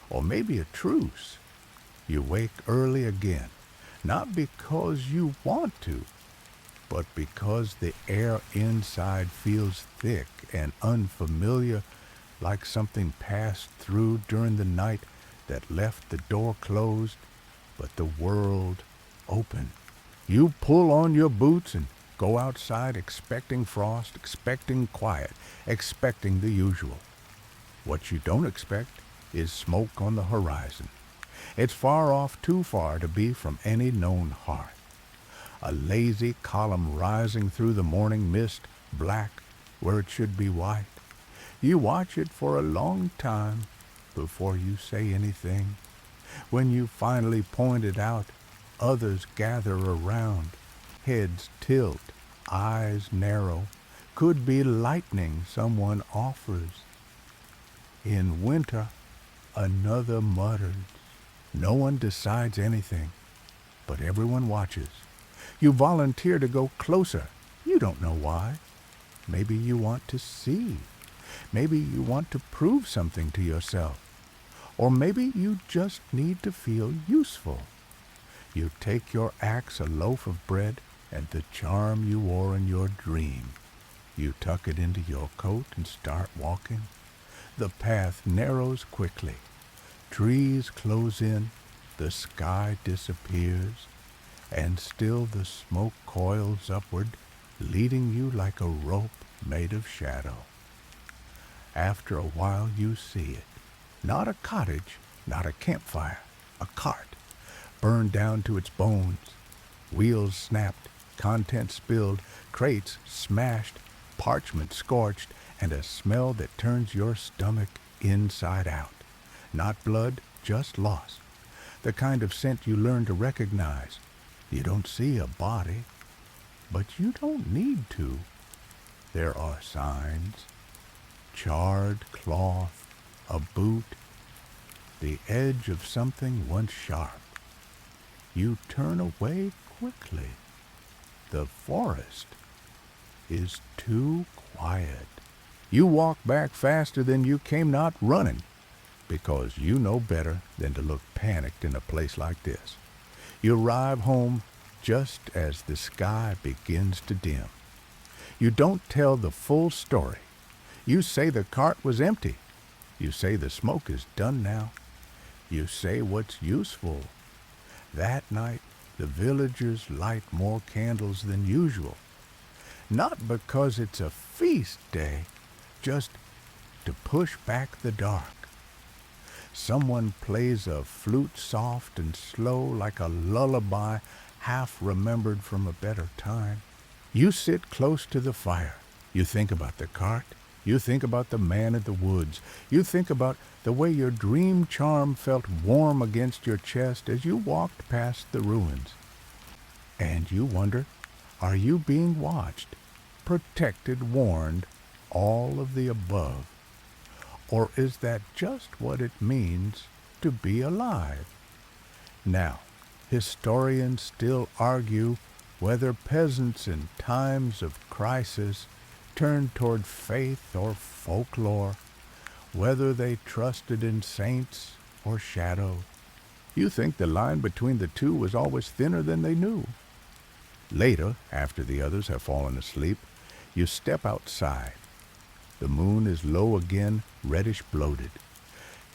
Speaker 1: or maybe a truce. You wake early again, not because you want to, but because the air inside feels thick and unfamiliar, like something passed through during the night that left the door closed, but the world open. You pull on your boots and go outside expecting frost, expecting quiet, expecting the usual. What you don't expect is smoke on the horizon. It's far off, too far to be from any known hearth. A lazy column rising through the morning mist, black where it should be white. You watch it for a long time before you say anything. When you finally point it out, others gather around, heads tilt, eyes narrow. Could be lightning someone offers. In winter, another mutters. No one decides anything, but everyone watches. You volunteer to go closer. You don't know why. Maybe you want to see. Maybe you want to prove something to yourself. Or maybe you just need to feel useful. You take your axe, a loaf of bread, and the charm you wore in your dream. You tuck it into your coat and start walking. The path narrows quickly. Trees close in, the sky disappears, and still the smoke coils upward, leading you like a rope made of shadow. After a while you see it. Not a cottage, not a campfire, a cart, burned down to its bones, wheels snapped, contents spilled, crates smashed, parchment scorched, and a smell that turns your stomach inside out. Not blood, just loss. The kind of scent you learn to recognize. You don't see a body, but you don't need to. There are signs. Charred cloth, a boot, the edge of something once sharp. You turn away quickly. The forest is too quiet. You walk back faster than you came, not running, because you know better than to look panicked in a place like this. You arrive home just as the sky begins to dim. You don't tell the full story. You say the cart was empty. You say the smoke is done now. You say what's useful. That night, the villagers light more candles than usual. Not because it's a feast day, just to push back the dark. Someone plays a flute soft and slow like a lullaby half remembered from a better time. You sit close to the fire. You think about the cart. You think about the man in the woods. You think about the way your dream charm felt warm against your chest as you walked past the ruins. And you wonder, are you being watched, protected, warned, all of the above? Or is that just what it means to be alive? Now, historians still argue whether peasants in times of crisis turned toward faith or folklore, whether they trusted in saints or shadow. You think the line between the two was always thinner than they knew. Later, after the others have fallen asleep, you step outside. The moon is low again, reddish bloated.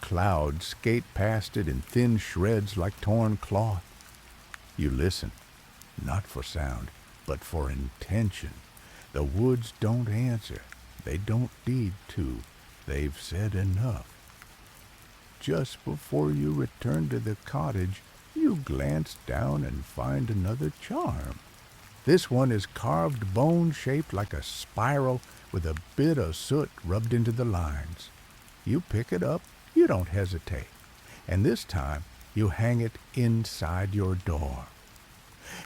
Speaker 1: Clouds skate past it in thin shreds like torn cloth. You listen, not for sound, but for intention. The woods don't answer. They don't need to. They've said enough. Just before you return to the cottage, you glance down and find another charm. This one is carved bone shaped like a spiral with a bit of soot rubbed into the lines. You pick it up, you don't hesitate, and this time you hang it inside your door.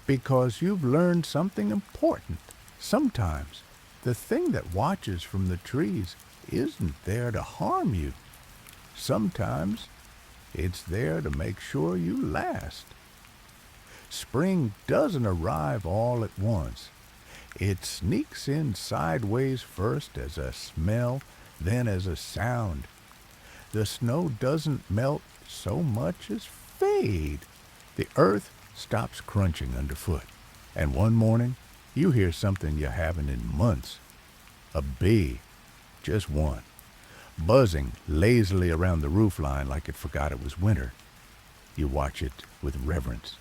Speaker 1: Because you've learned something important. Sometimes the thing that watches from the trees isn't there to harm you. Sometimes it's there to make sure you last. Spring doesn't arrive all at once. It sneaks in sideways first as a smell, then as a sound, The snow doesn't melt so much as fade. The earth stops crunching underfoot. And one morning, you hear something you haven't in months. A bee, just one, buzzing lazily around the roofline like it forgot it was winter. You watch it with reverence.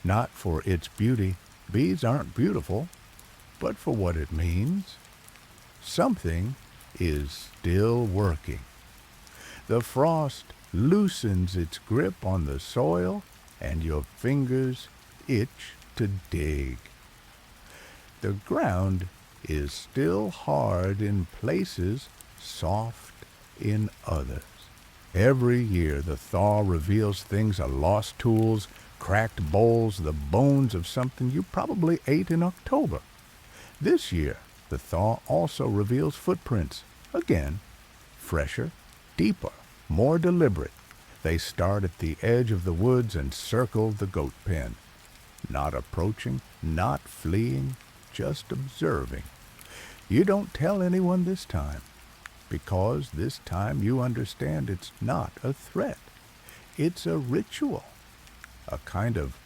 Speaker 1: Not for its beauty, bees aren't beautiful, but for what it means. Something is still working. The frost loosens its grip on the soil, and your fingers itch to dig. The ground is still hard in places, soft in others. Every year the thaw reveals things are lost tools, cracked bowls, the bones of something you probably ate in October. This year the thaw also reveals footprints, again, fresher, deeper, more deliberate. They start at the edge of the woods and circle the goat pen. Not approaching, not fleeing, just observing. You don't tell anyone this time, because this time you understand it's not a threat. It's a ritual, a kind of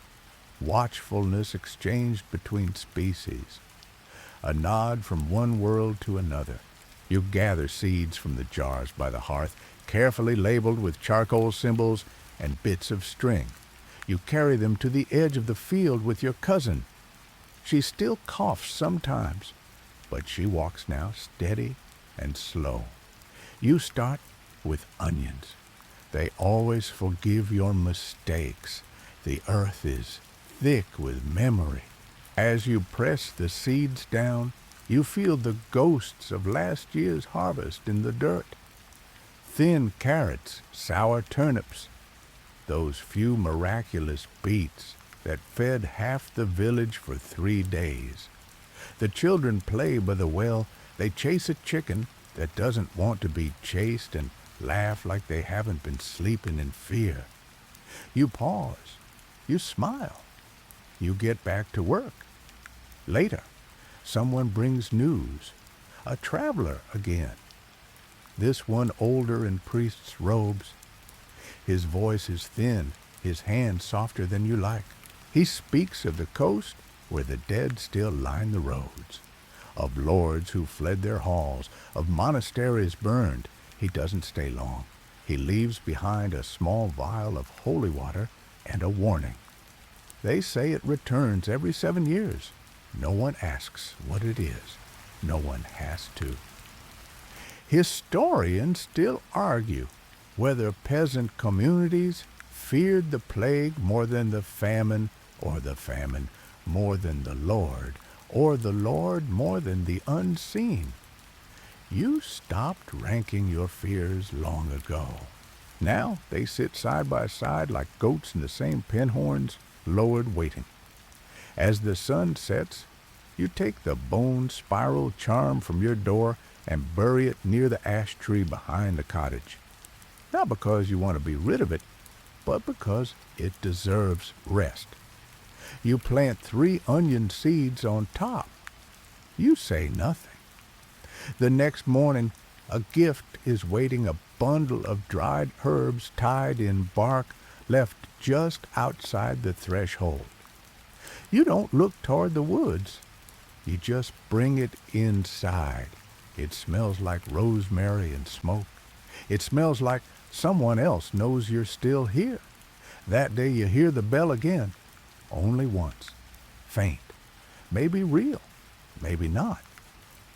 Speaker 1: watchfulness exchanged between species, a nod from one world to another. You gather seeds from the jars by the hearth, carefully labeled with charcoal symbols and bits of string. You carry them to the edge of the field with your cousin. She still coughs sometimes, but she walks now steady and slow. You start with onions. They always forgive your mistakes. The earth is thick with memory. As you press the seeds down, you feel the ghosts of last year's harvest in the dirt. Thin carrots, sour turnips, those few miraculous beets that fed half the village for 3 days. The children play by the well. They chase a chicken that doesn't want to be chased and laugh like they haven't been sleeping in fear. You pause. You smile. You get back to work. Later, someone brings news. A traveler again. This one older in priest's robes. His voice is thin, his hand softer than you like. He speaks of the coast where the dead still line the roads, of lords who fled their halls, of monasteries burned. He doesn't stay long. He leaves behind a small vial of holy water and a warning. They say it returns every 7 years. No one asks what it is. No one has to. Historians still argue whether peasant communities feared the plague more than the famine, or the famine more than the Lord, or the Lord more than the unseen. You stopped ranking your fears long ago. Now they sit side by side like goats in the same pen horns, lowered waiting. As the sun sets, you take the bone spiral charm from your door and bury it near the ash tree behind the cottage. Not because you want to be rid of it, but because it deserves rest. You plant 3 onion seeds on top. You say nothing. The next morning, a gift is waiting, a bundle of dried herbs tied in bark left just outside the threshold. You don't look toward the woods. You just bring it inside. It smells like rosemary and smoke. It smells like someone else knows you're still here. That day you hear the bell again, only once, faint, maybe real, maybe not,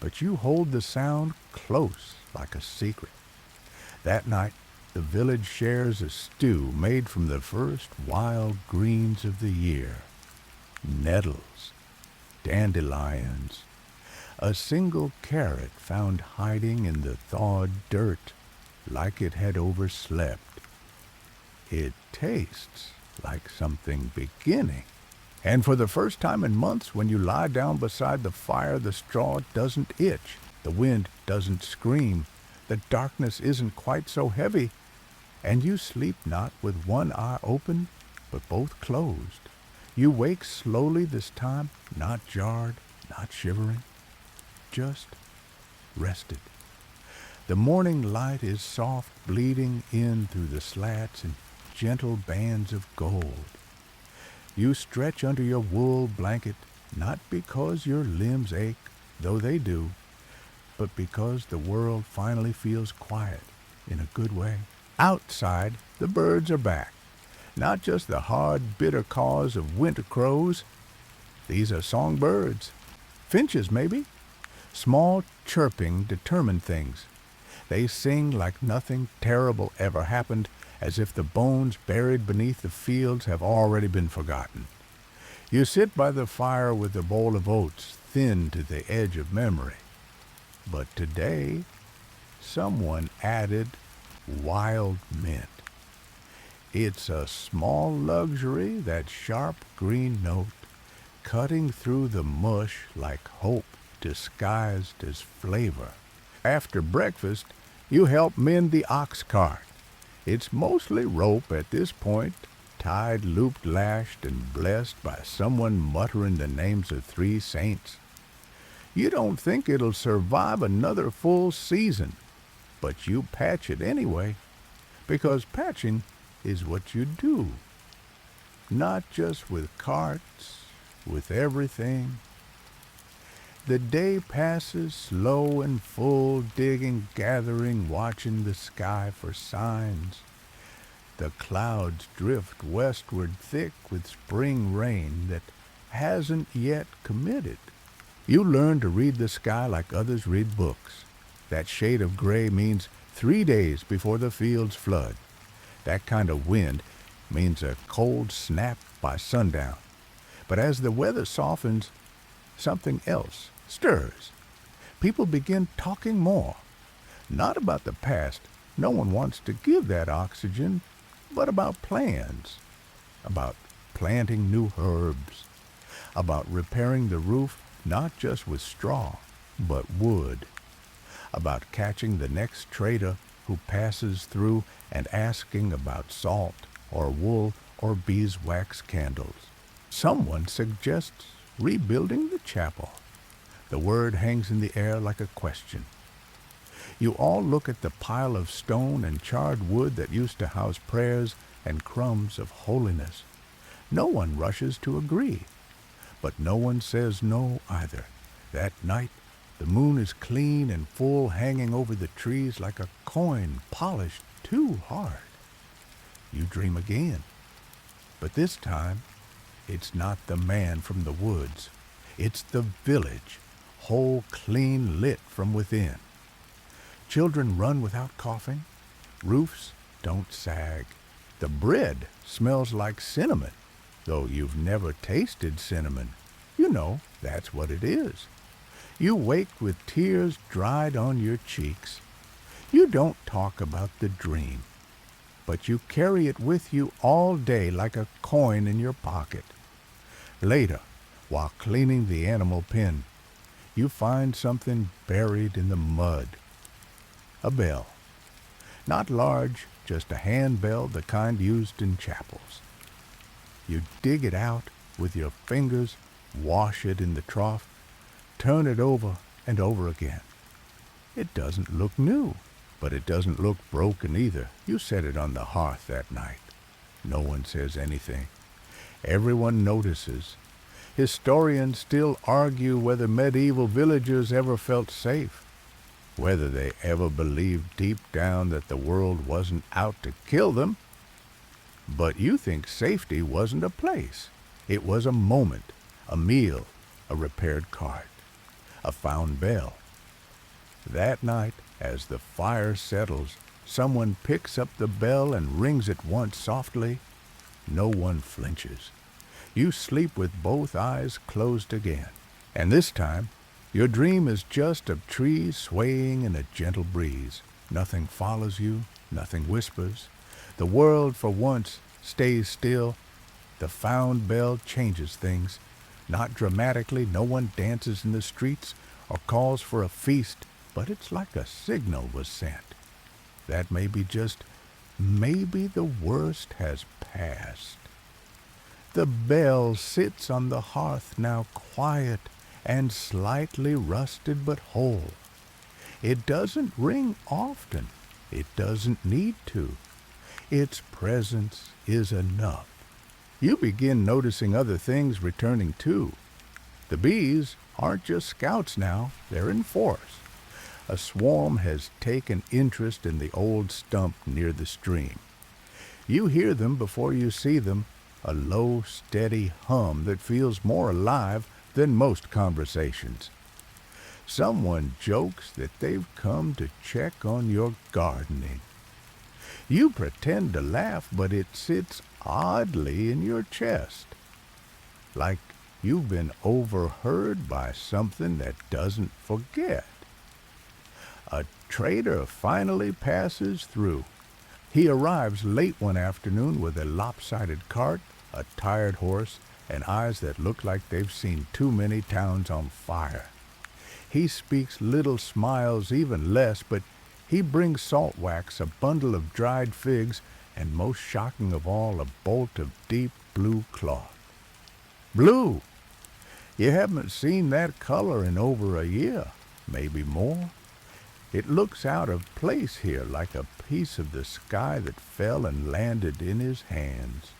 Speaker 1: but you hold the sound close like a secret. That night, the village shares a stew made from the first wild greens of the year. Nettles, dandelions, a single carrot found hiding in the thawed dirt like it had overslept. It tastes like something beginning. And for the first time in months, when you lie down beside the fire, the straw doesn't itch, the wind doesn't scream, the darkness isn't quite so heavy, and you sleep not with one eye open, but both closed. You wake slowly this time, not jarred, not shivering, just rested. The morning light is soft bleeding in through the slats in gentle bands of gold. You stretch under your wool blanket, not because your limbs ache, though they do, but because the world finally feels quiet in a good way. Outside, the birds are back. Not just the hard, bitter caws of winter crows. These are songbirds. Finches, maybe. Small, chirping, determined things. They sing like nothing terrible ever happened, as if the bones buried beneath the fields have already been forgotten. You sit by the fire with a bowl of oats thin to the edge of memory. But today, someone added wild mint. It's a small luxury, that sharp green note, cutting through the mush like hope disguised as flavor. After breakfast, you help mend the ox cart. It's mostly rope at this point, tied, looped, lashed, and blessed by someone muttering the names of 3 saints. You don't think it'll survive another full season, but you patch it anyway, because patching is what you do. Not just with carts, with everything. The day passes slow and full, digging, gathering, watching the sky for signs. The clouds drift westward thick with spring rain that hasn't yet committed. You learn to read the sky like others read books. That shade of gray means 3 days before the fields flood. That kind of wind means a cold snap by sundown. But as the weather softens, something else stirs. People begin talking more. Not about the past. No one wants to give that oxygen, but about plans. About planting new herbs. About repairing the roof not just with straw, but wood. About catching the next trader who passes through and asking about salt or wool or beeswax candles. Someone suggests rebuilding the chapel. The word hangs in the air like a question. You all look at the pile of stone and charred wood that used to house prayers and crumbs of holiness. No one rushes to agree, but no one says no either. That night, the moon is clean and full, hanging over the trees like a coin polished too hard. You dream again, but this time, it's not the man from the woods. It's the village, whole clean lit from within. Children run without coughing. Roofs don't sag. The bread smells like cinnamon, though you've never tasted cinnamon. You know that's what it is. You wake with tears dried on your cheeks. You don't talk about the dream, but you carry it with you all day like a coin in your pocket. Later, while cleaning the animal pen, you find something buried in the mud. A bell. Not large, just a handbell, the kind used in chapels. You dig it out with your fingers, wash it in the trough, turn it over and over again. It doesn't look new, but it doesn't look broken either. You set it on the hearth that night. No one says anything. Everyone notices. Historians still argue whether medieval villagers ever felt safe, whether they ever believed deep down that the world wasn't out to kill them. But you think safety wasn't a place. It was a moment, a meal, a repaired cart, a found bell. That night, as the fire settles, someone picks up the bell and rings it once softly. No one flinches. You sleep with both eyes closed again. And this time, your dream is just of trees swaying in a gentle breeze. Nothing follows you, nothing whispers. The world, for once, stays still. The found bell changes things. Not dramatically, no one dances in the streets or calls for a feast, but it's like a signal was sent. That maybe the worst has passed. The bell sits on the hearth now, quiet and slightly rusted but whole. It doesn't ring often. It doesn't need to. Its presence is enough. You begin noticing other things returning too. The bees aren't just scouts now, they're in force. A swarm has taken interest in the old stump near the stream. You hear them before you see them, a low, steady hum that feels more alive than most conversations. Someone jokes that they've come to check on your gardening. You pretend to laugh, but it sits oddly in your chest, like you've been overheard by something that doesn't forget. A trader finally passes through. He arrives late one afternoon with a lopsided cart, a tired horse, and eyes that look like they've seen too many towns on fire. He speaks little, smiles even less, but he brings salt wax, a bundle of dried figs, and most shocking of all, a bolt of deep blue cloth. Blue! You haven't seen that color in over a year, maybe more. It looks out of place here, like a piece of the sky that fell and landed in his hands.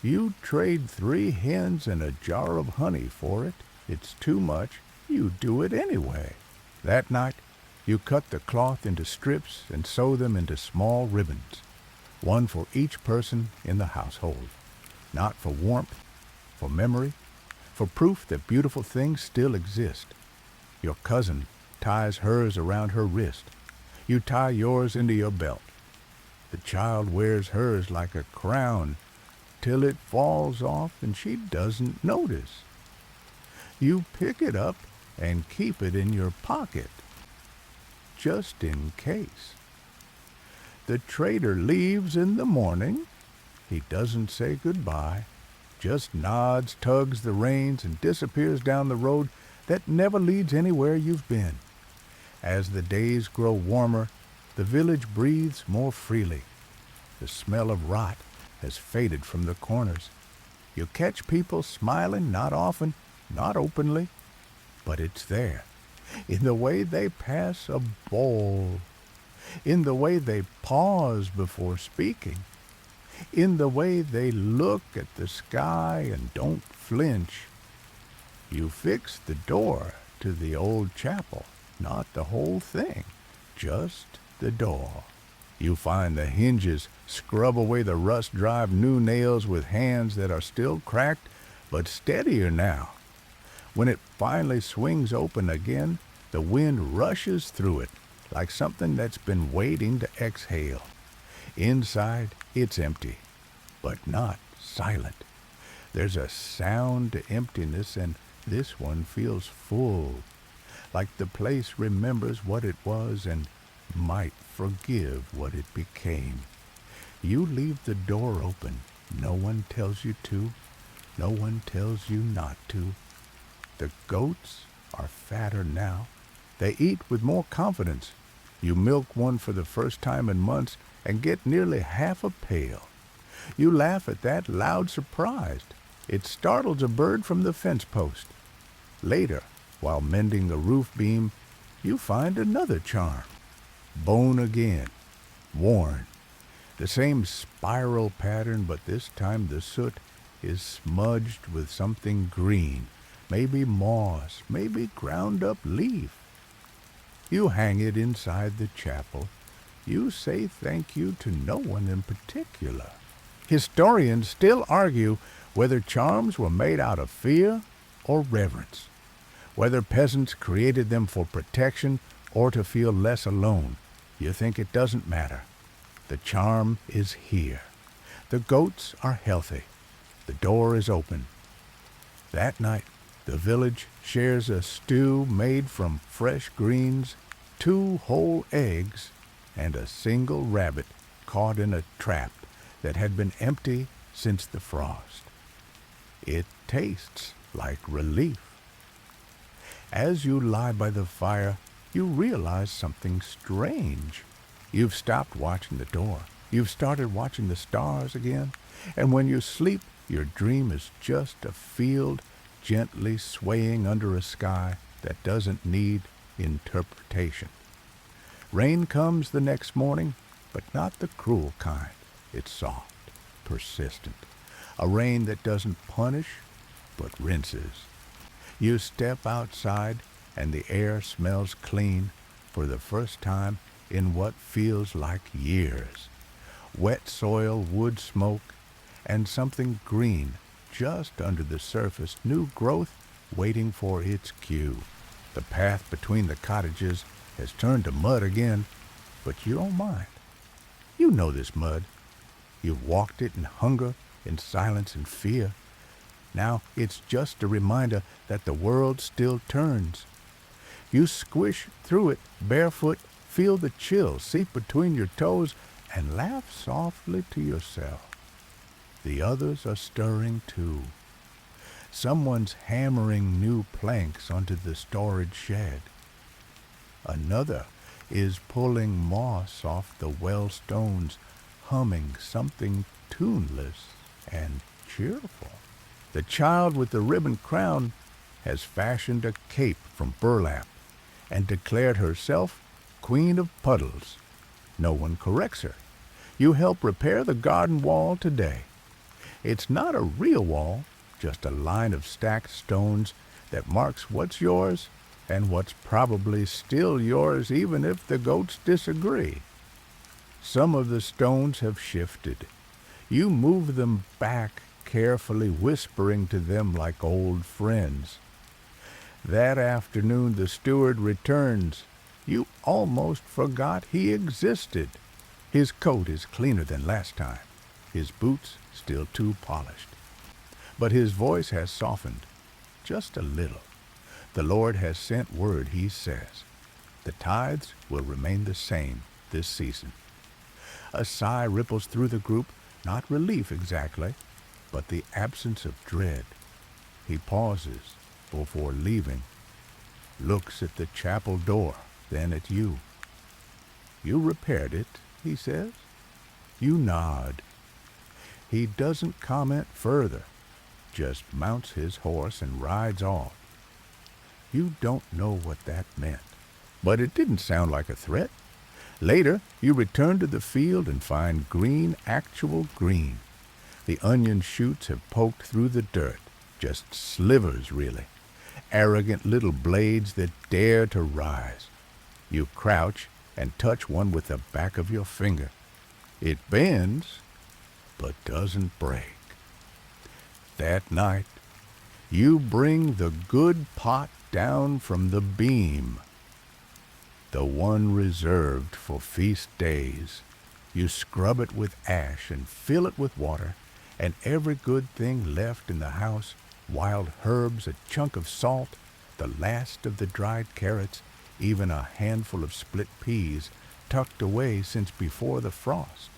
Speaker 1: You trade 3 hens and a jar of honey for it. It's too much. You do it anyway. That night, you cut the cloth into strips and sew them into small ribbons, one for each person in the household. Not for warmth, for memory, for proof that beautiful things still exist. Your cousin ties hers around her wrist. You tie yours into your belt. The child wears hers like a crown till it falls off and she doesn't notice. You pick it up and keep it in your pocket, just in case. The trader leaves in the morning. He doesn't say goodbye, just nods, tugs the reins, and disappears down the road that never leads anywhere you've been. As the days grow warmer, the village breathes more freely. The smell of rot has faded from the corners. You catch people smiling, not often, not openly, but it's there, in the way they pass a bowl, in the way they pause before speaking, in the way they look at the sky and don't flinch. You fix the door to the old chapel, not the whole thing, just the door. You find the hinges, scrub away the rust, drive new nails with hands that are still cracked, but steadier now. When it finally swings open again, the wind rushes through it like something that's been waiting to exhale. Inside, it's empty, but not silent. There's a sound to emptiness, and this one feels full, like the place remembers what it was and might forgive what it became. You leave the door open. No one tells you to. No one tells you not to. The goats are fatter now. They eat with more confidence. You milk one for the first time in months and get nearly half a pail. You laugh at that, loud, surprised. It startles a bird from the fence post. Later, while mending the roof beam, you find another charm. Bone again, worn. The same spiral pattern, but this time the soot is smudged with something green, maybe moss, maybe ground up leaf. You hang it inside the chapel. You say thank you to no one in particular. Historians still argue whether charms were made out of fear or reverence, whether peasants created them for protection or to feel less alone. You think it doesn't matter. The charm is here. The goats are healthy. The door is open. That night, the village shares a stew made from fresh greens, 2 whole eggs, and a single rabbit caught in a trap that had been empty since the frost. It tastes like relief. As you lie by the fire, you realize something strange. You've stopped watching the door. You've started watching the stars again. And when you sleep, your dream is just a field gently swaying under a sky that doesn't need interpretation. Rain comes the next morning, but not the cruel kind. It's soft, persistent. A rain that doesn't punish, but rinses. You step outside and the air smells clean for the first time in what feels like years. Wet soil, wood smoke, and something green just under the surface, new growth waiting for its cue. The path between the cottages has turned to mud again, but you don't mind. You know this mud. You've walked it in hunger, in silence and fear. Now it's just a reminder that the world still turns. You squish through it barefoot, feel the chill seep between your toes, and laugh softly to yourself. The others are stirring too. Someone's hammering new planks onto the storage shed. Another is pulling moss off the well stones, humming something tuneless and cheerful. The child with the ribbon crown has fashioned a cape from burlap and declared herself Queen of Puddles. No one corrects her. You help repair the garden wall today. It's not a real wall, just a line of stacked stones that marks what's yours and what's probably still yours even if the goats disagree. Some of the stones have shifted. You move them back, carefully whispering to them like old friends. That afternoon the steward returns. You almost forgot he existed. His coat is cleaner than last time. His boots still too polished. But his voice has softened, just a little. The Lord has sent word, he says. The tithes will remain the same this season. A sigh ripples through the group, not relief exactly, but the absence of dread. He pauses before leaving, looks at the chapel door, then at you. You repaired it, he says. You nod. He doesn't comment further, just mounts his horse and rides off. You don't know what that meant, but it didn't sound like a threat. Later, you return to the field and find green, actual green. The onion shoots have poked through the dirt, just slivers really, arrogant little blades that dare to rise. You crouch and touch one with the back of your finger. It bends, but doesn't break. That night, you bring the good pot down from the beam, the one reserved for feast days. You scrub it with ash and fill it with water, and every good thing left in the house, wild herbs, a chunk of salt, the last of the dried carrots, even a handful of split peas tucked away since before the frost.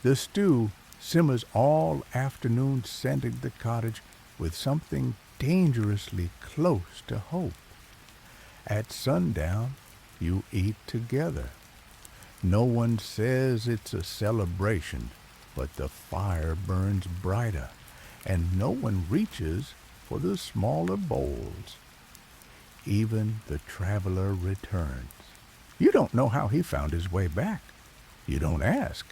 Speaker 1: The stew simmers all afternoon, scenting the cottage with something dangerously close to hope. At sundown, you eat together. No one says it's a celebration, but the fire burns brighter, and no one reaches for the smaller bowls. Even the traveler returns. You don't know how he found his way back. You don't ask.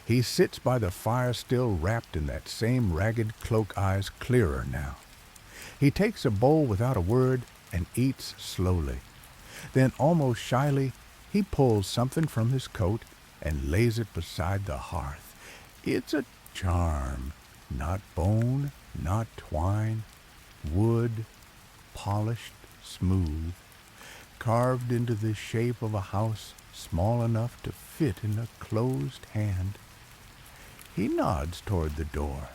Speaker 1: He sits by the fire still wrapped in that same ragged cloak, eyes clearer now. He takes a bowl without a word and eats slowly. Then, almost shyly, he pulls something from his coat and lays it beside the hearth. It's a charm, not bone, not twine, wood, polished, smooth, carved into the shape of a house small enough to fit in a closed hand. He nods toward the door.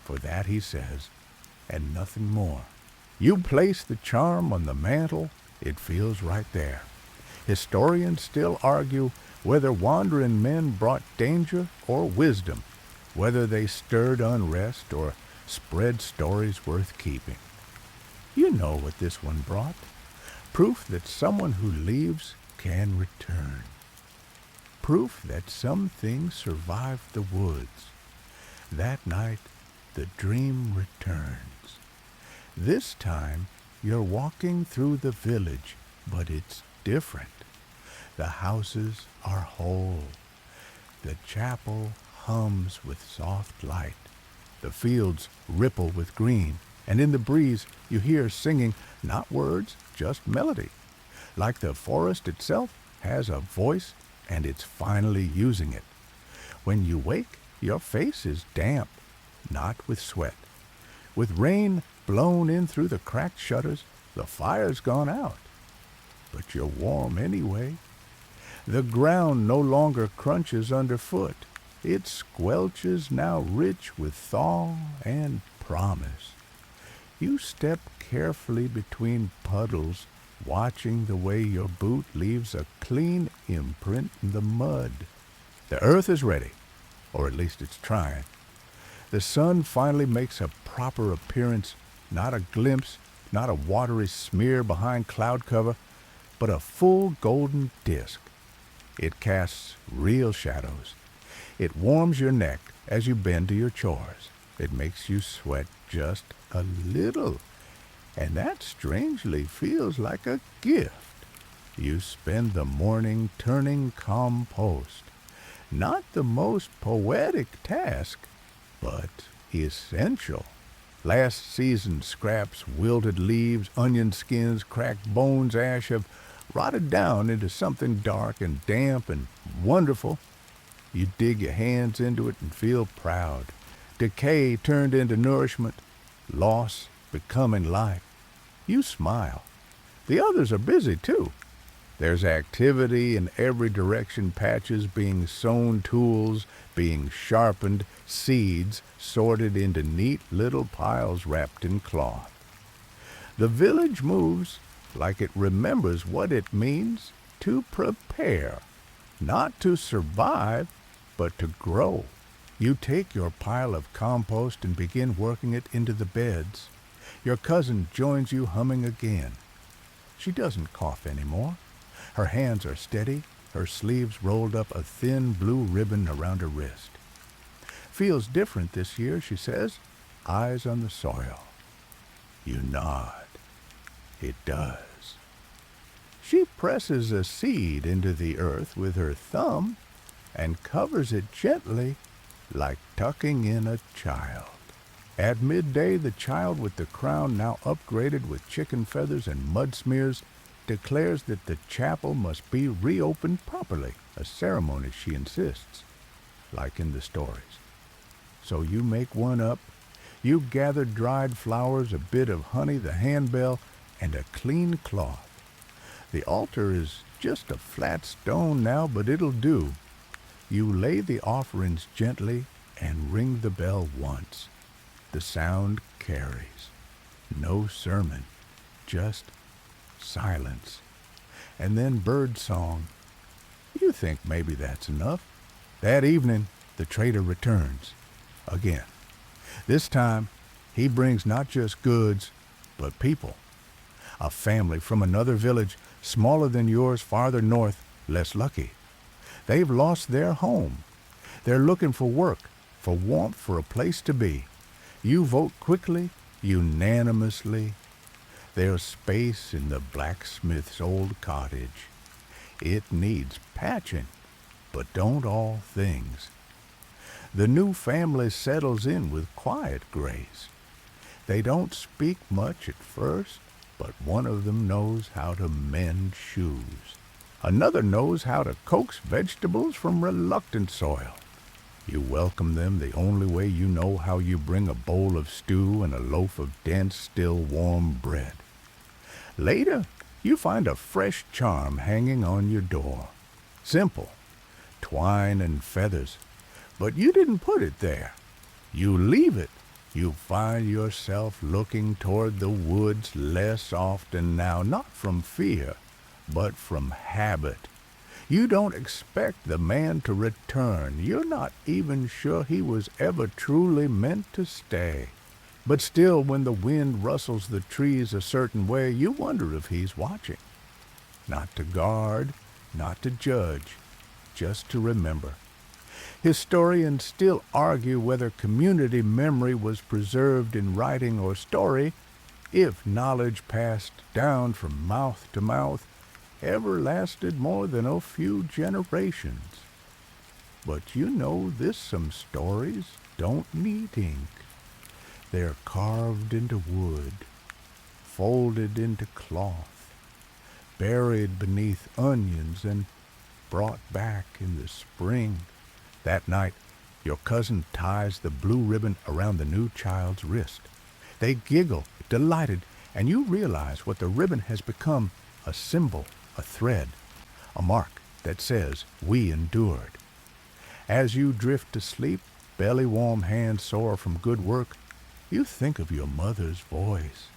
Speaker 1: For that, he says, and nothing more. You place the charm on the mantel, it feels right there. Historians still argue whether wandering men brought danger or wisdom, whether they stirred unrest or spread stories worth keeping. You know what this one brought. Proof that someone who leaves can return. Proof that some things survive the woods. That night, the dream returns. This time, you're walking through the village, But it's different. The houses are whole. The chapel hums with soft light. The fields ripple with green, and in the breeze you hear singing not words, just melody. Like the forest itself has a voice and it's finally using it. When you wake, your face is damp, not with sweat. With rain blown in through the cracked shutters, the fire's gone out. But you're warm anyway. The ground no longer crunches underfoot. It squelches now rich with thaw and promise. You step carefully between puddles, watching the way your boot leaves a clean imprint in the mud. The earth is ready, or at least it's trying. The sun finally makes a proper appearance, not a glimpse, not a watery smear behind cloud cover, but a full golden disk. It casts real shadows. It warms your neck as you bend to your chores. It makes you sweat just a little, and that strangely feels like a gift. You spend the morning turning compost. Not the most poetic task, but essential. Last season's scraps, wilted leaves, onion skins, cracked bones, ash have rotted down into something dark and damp and wonderful. You dig your hands into it and feel proud. Decay turned into nourishment, loss becoming life. You smile. The others are busy too. There's activity in every direction, patches being sown, tools being sharpened, seeds sorted into neat little piles wrapped in cloth. The village moves like it remembers what it means to prepare, not to survive, but to grow. You take your pile of compost and begin working it into the beds. Your cousin joins you humming again. She doesn't cough anymore. Her hands are steady, her sleeves rolled up a thin blue ribbon around her wrist. Feels different this year, she says, eyes on the soil. You nod. It does. She presses a seed into the earth with her thumb and covers it gently like tucking in a child. At midday, the child with the crown now upgraded with chicken feathers and mud smears declares that the chapel must be reopened properly, a ceremony she insists, like in the stories. So you make one up. You gather dried flowers, a bit of honey, the handbell, and a clean cloth. The altar is just a flat stone now, but it'll do. You lay the offerings gently and ring the bell once. The sound carries. No sermon, just silence. And then bird song. You think maybe that's enough. That evening, the trader returns. Again. This time, he brings not just goods, but people. A family from another village, smaller than yours, farther north, less lucky. They've lost their home. They're looking for work, for warmth, for a place to be. You vote quickly, unanimously. There's space in the blacksmith's old cottage. It needs patching, but don't all things. The new family settles in with quiet grace. They don't speak much at first, but one of them knows how to mend shoes. Another knows how to coax vegetables from reluctant soil. You welcome them the only way you know how you bring a bowl of stew and a loaf of dense, still warm bread. Later, you find a fresh charm hanging on your door. Simple, twine and feathers, but you didn't put it there. You leave it. You find yourself looking toward the woods less often now, not from fear, but from habit. You don't expect the man to return. You're not even sure he was ever truly meant to stay. But still, when the wind rustles the trees a certain way, you wonder if he's watching. Not to guard, not to judge, just to remember. Historians still argue whether community memory was preserved in writing or story. If knowledge passed down from mouth to mouth, ever lasted more than a few generations. But you know this, some stories don't need ink. They're carved into wood, folded into cloth, buried beneath onions, and brought back in the spring. That night, your cousin ties the blue ribbon around the new child's wrist. They giggle, delighted, and you realize what the ribbon has become: a symbol, a thread, a mark that says, "We endured." As you drift to sleep, belly warm, hands sore from good work, you think of your mother's voice,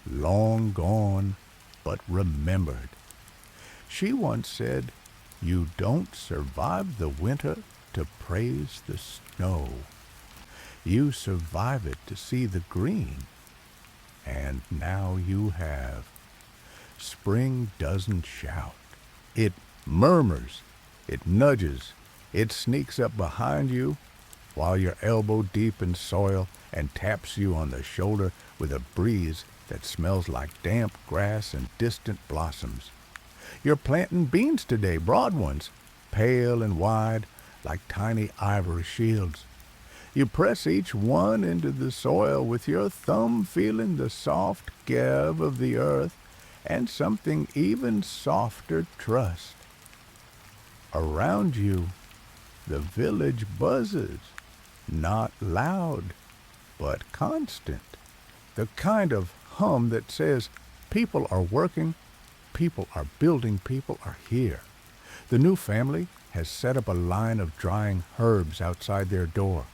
Speaker 1: long gone but remembered. She once said, "You don't survive the winter to praise the snow. You survive it to see the green." And now you have. Spring doesn't shout. It murmurs, it nudges, it sneaks up behind you while you're elbow deep in soil and taps you on the shoulder with a breeze that smells like damp grass and distant blossoms. You're planting beans today, broad ones, pale and wide, like tiny ivory shields. You press each one into the soil with your thumb, feeling the soft give of the earth and something even softer trust. Around you, the village buzzes, not loud, but constant. The kind of hum that says people are working, people are building, people are here. The new family has set up a line of drying herbs outside their door.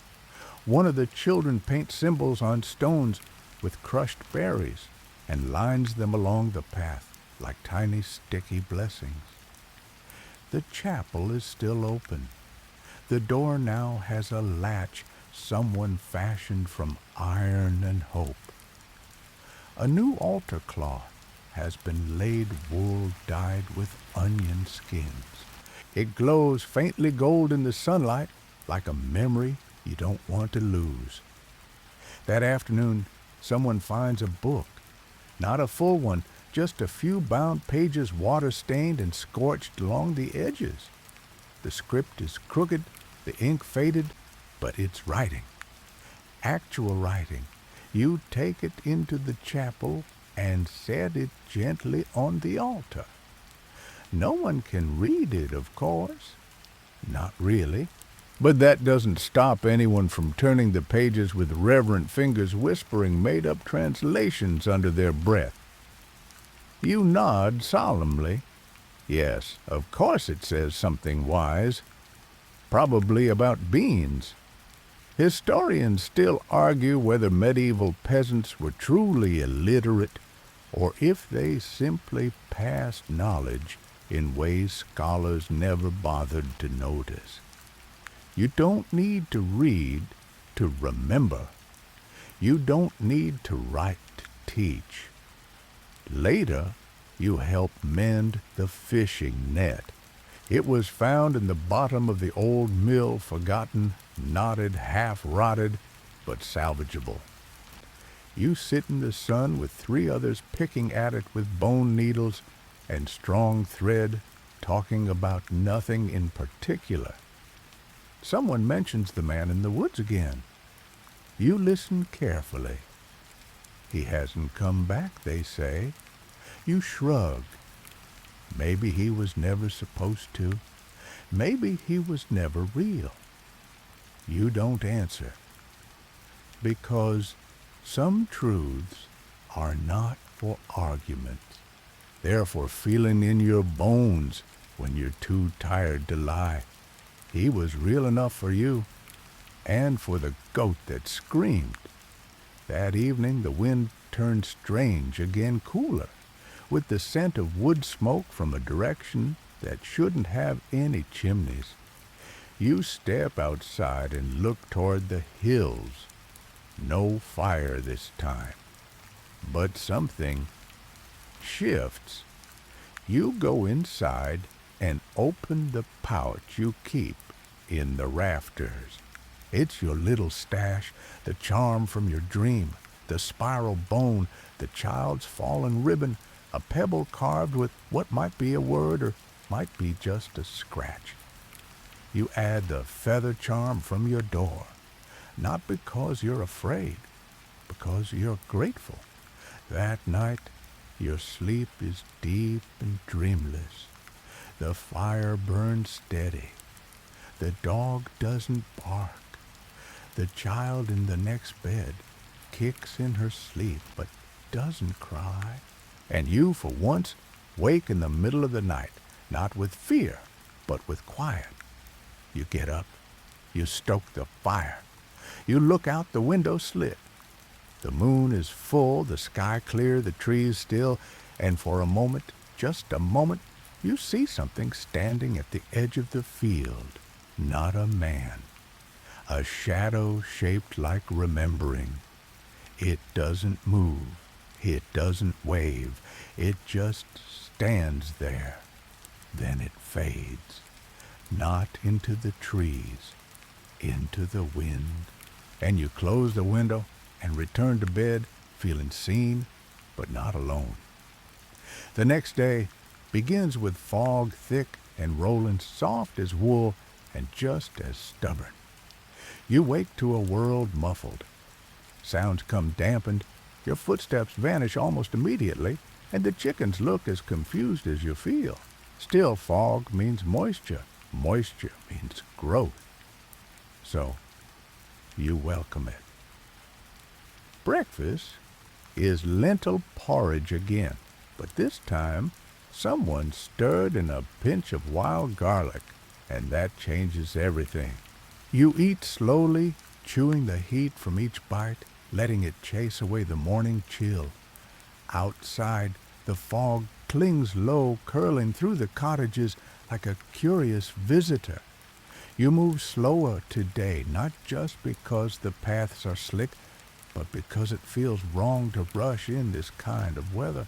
Speaker 1: One of the children paints symbols on stones with crushed berries and lines them along the path like tiny sticky blessings. The chapel is still open. The door now has a latch someone fashioned from iron and hope. A new altar cloth has been laid, wool dyed with onion skins. It glows faintly gold in the sunlight like a memory you don't want to lose. That afternoon, someone finds a book. Not a full one, just a few bound pages water-stained and scorched along the edges. The script is crooked, the ink faded, but it's writing. Actual writing. You take it into the chapel and set it gently on the altar. No one can read it, of course. Not really. But that doesn't stop anyone from turning the pages with reverent fingers, whispering made-up translations under their breath. You nod solemnly. Yes, of course it says something wise. Probably about beans. Historians still argue whether medieval peasants were truly illiterate or if they simply passed knowledge in ways scholars never bothered to notice. You don't need to read to remember. You don't need to write to teach. Later, you help mend the fishing net. It was found in the bottom of the old mill, forgotten, knotted, half-rotted, but salvageable. You sit in the sun with 3 others picking at it with bone needles and strong thread, talking about nothing in particular. Someone mentions the man in the woods again. You listen carefully. He hasn't come back, they say. You shrug. Maybe he was never supposed to. Maybe he was never real. You don't answer. Because some truths are not for arguments. They're for feeling in your bones when you're too tired to lie. He was real enough for you, and for the goat that screamed. That evening the wind turned strange, again cooler, with the scent of wood smoke from a direction that shouldn't have any chimneys. You step outside and look toward the hills. No fire this time. But something shifts. You go inside and open the pouch you keep in the rafters. It's your little stash, the charm from your dream, the spiral bone, the child's fallen ribbon, a pebble carved with what might be a word or might be just a scratch. You add the feather charm from your door, not because you're afraid, because you're grateful. That night, your sleep is deep and dreamless. The fire burns steady. The dog doesn't bark. The child in the next bed kicks in her sleep but doesn't cry. And you, for once, wake in the middle of the night, not with fear, but with quiet. You get up. You stoke the fire. You look out the window slit. The moon is full, the sky clear, the trees still, and for a moment, just a moment, you see something standing at the edge of the field. Not a man. A shadow shaped like remembering. It doesn't move. It doesn't wave. It just stands there. Then it fades. Not into the trees, into the wind. And you close the window and return to bed feeling seen but not alone. The next day begins with fog thick and rolling soft as wool and just as stubborn. You wake to a world muffled. Sounds come dampened, your footsteps vanish almost immediately, and the chickens look as confused as you feel. Still, fog means moisture. Moisture means growth. So, you welcome it. Breakfast is lentil porridge again, but this time someone stirred in a pinch of wild garlic, and that changes everything. You eat slowly, chewing the heat from each bite, letting it chase away the morning chill. Outside, the fog clings low, curling through the cottages like a curious visitor. You move slower today, not just because the paths are slick, but because it feels wrong to rush in this kind of weather.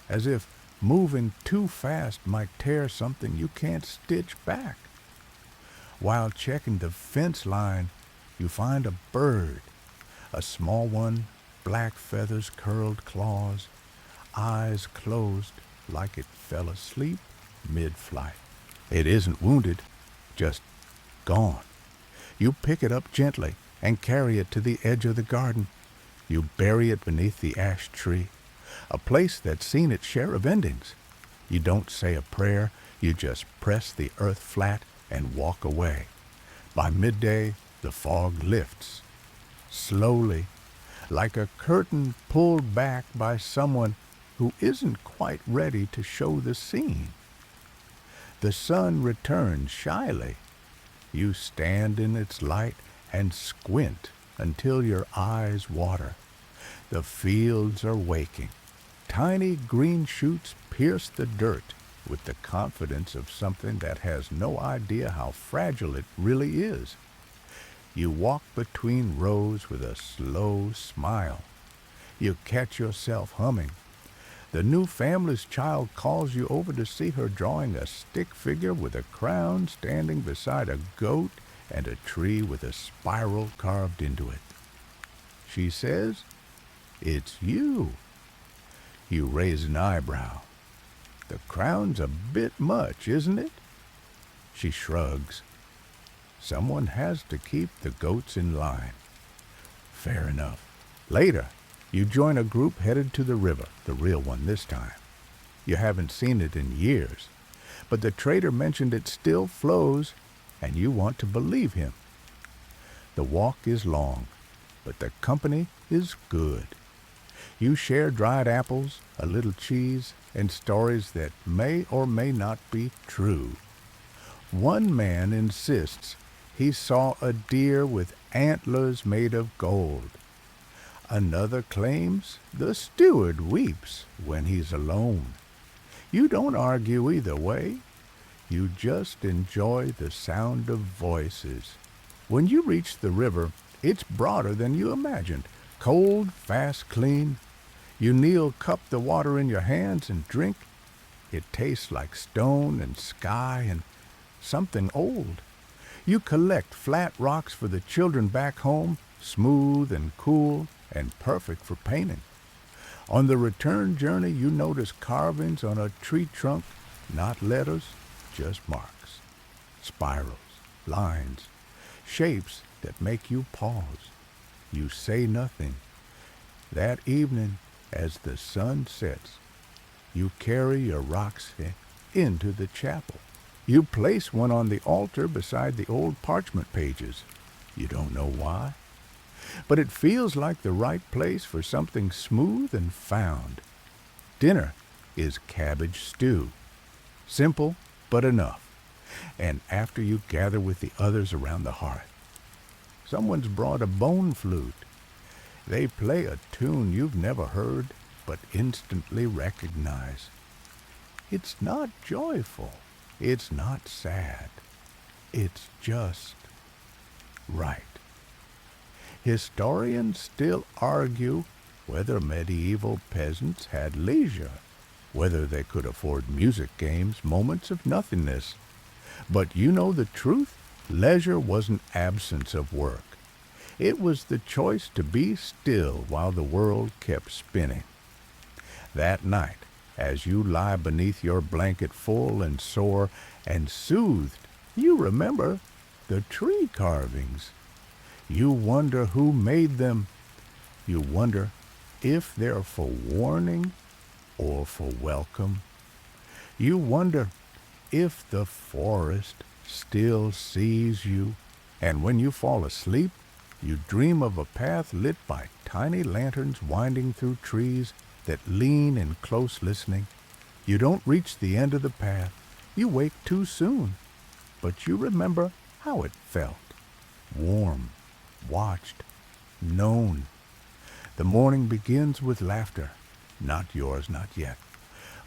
Speaker 1: As if moving too fast might tear something you can't stitch back. While checking the fence line, you find a bird. A small one, black feathers, curled claws, eyes closed like it fell asleep mid-flight. It isn't wounded, just gone. You pick it up gently and carry it to the edge of the garden. You bury it beneath the ash tree, a place that's seen its share of endings. You don't say a prayer, you just press the earth flat and walk away. By midday, the fog lifts, slowly, like a curtain pulled back by someone who isn't quite ready to show the scene. The sun returns shyly. You stand in its light and squint until your eyes water. The fields are waking. Tiny green shoots pierce the dirt with the confidence of something that has no idea how fragile it really is. You walk between rows with a slow smile. You catch yourself humming. The new family's child calls you over to see her drawing a stick figure with a crown standing beside a goat and a tree with a spiral carved into it. She says, "It's you." You raise an eyebrow. "The crown's a bit much, isn't it?" She shrugs. Someone has to keep the goats in line. Fair enough. Later, you join a group headed to the river, the real one this time. You haven't seen it in years, but the trader mentioned it still flows, and you want to believe him. The walk is long, but the company is good. You share dried apples, a little cheese, and stories that may or may not be true. One man insists he saw a deer with antlers made of gold. Another claims the steward weeps when he's alone. You don't argue either way. You just enjoy the sound of voices. When you reach the river, it's broader than you imagined. Cold, fast, clean. You kneel, cup the water in your hands, and drink. It tastes like stone and sky and something old. You collect flat rocks for the children back home, smooth and cool and perfect for painting. On the return journey, you notice carvings on a tree trunk, not letters, just marks, spirals, lines, shapes that make you pause. You say nothing. That evening, as the sun sets, you carry your rocks into the chapel. You place one on the altar beside the old parchment pages. You don't know why, but it feels like the right place for something smooth and found. Dinner is cabbage stew. Simple, but enough. And after you gather with the others around the hearth, someone's brought a bone flute. They play a tune you've never heard, but instantly recognize. It's not joyful. It's not sad. It's just right. Historians still argue whether medieval peasants had leisure, whether they could afford music games, moments of nothingness. But you know the truth? Leisure wasn't absence of work. It was the choice to be still while the world kept spinning. That night, as you lie beneath your blanket full and sore and soothed, you remember the tree carvings. You wonder who made them. You wonder if they're for warning or for welcome. You wonder if the forest still sees you. And when you fall asleep, you dream of a path lit by tiny lanterns winding through trees that lean in close listening. You don't reach the end of the path. You wake too soon. But you remember how it felt. Warm, watched, known. The morning begins with laughter. Not yours, not yet.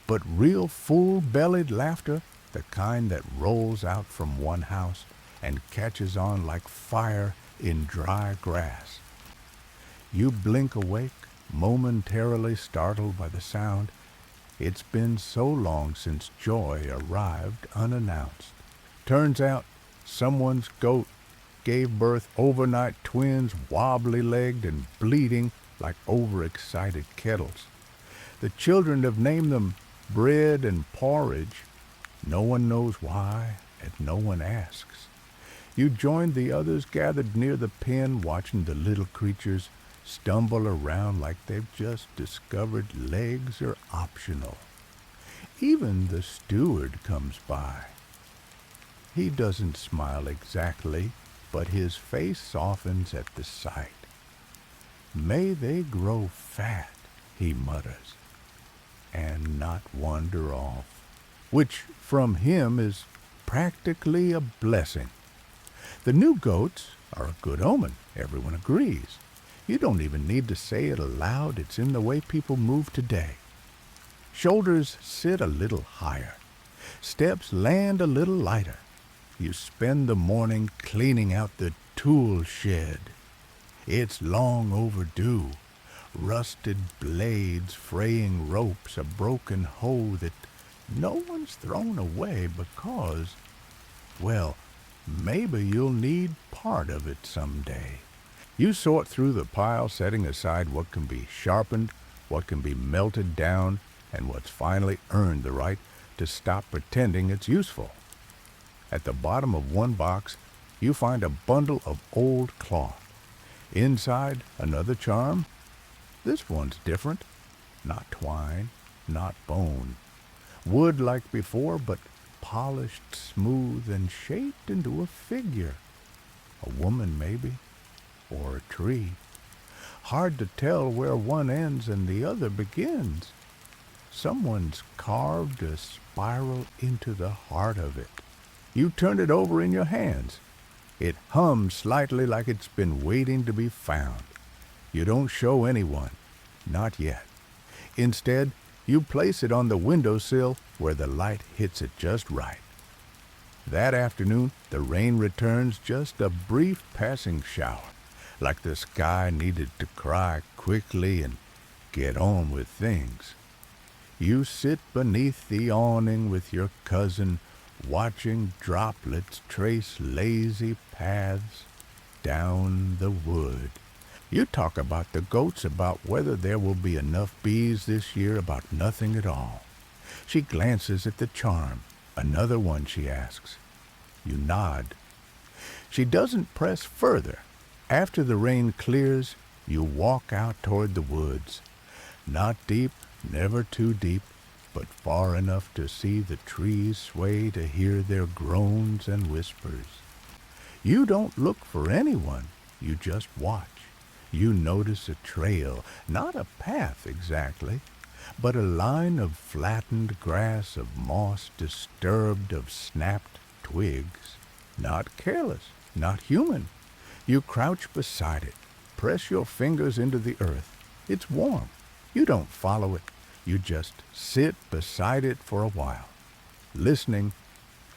Speaker 1: But real full-bellied laughter, the kind that rolls out from one house and catches on like fire in dry grass. You blink awake, momentarily startled by the sound. It's been so long since joy arrived unannounced. Turns out someone's goat gave birth overnight twins, wobbly-legged and bleeding like overexcited kettles. The children have named them bread and porridge. No one knows why, and no one asks. You join the others gathered near the pen, watching the little creatures stumble around like they've just discovered legs are optional. Even the steward comes by. He doesn't smile exactly, but his face softens at the sight. May they grow fat, he mutters, and not wander off, which from him is practically a blessing. The new goats are a good omen, everyone agrees. You don't even need to say it aloud, it's in the way people move today. Shoulders sit a little higher, steps land a little lighter. You spend the morning cleaning out the tool shed. It's long overdue. Rusted blades, fraying ropes, a broken hoe that no one's thrown away because, well, maybe you'll need part of it someday. You sort through the pile, setting aside what can be sharpened, what can be melted down, and what's finally earned the right to stop pretending it's useful. At the bottom of one box, you find a bundle of old cloth. Inside, another charm. This one's different. Not twine, not bone. Wood like before, but polished, smooth, and shaped into a figure. A woman, maybe, or a tree. Hard to tell where one ends and the other begins. Someone's carved a spiral into the heart of it. You turn it over in your hands. It hums slightly like it's been waiting to be found. You don't show anyone, not yet. Instead, you place it on the windowsill where the light hits it just right. That afternoon, the rain returns, just a brief passing shower, like the sky needed to cry quickly and get on with things. You sit beneath the awning with your cousin, watching droplets trace lazy paths down the wood. You talk about the goats, about whether there will be enough bees this year, about nothing at all. She glances at the charm. Another one, she asks. You nod. She doesn't press further. After the rain clears, you walk out toward the woods. Not deep, never too deep, but far enough to see the trees sway, to hear their groans and whispers. You don't look for anyone, you just watch. You notice a trail, not a path exactly, but a line of flattened grass, of moss disturbed, of snapped twigs. Not careless, not human. You crouch beside it, press your fingers into the earth. It's warm. You don't follow it. You just sit beside it for a while, listening.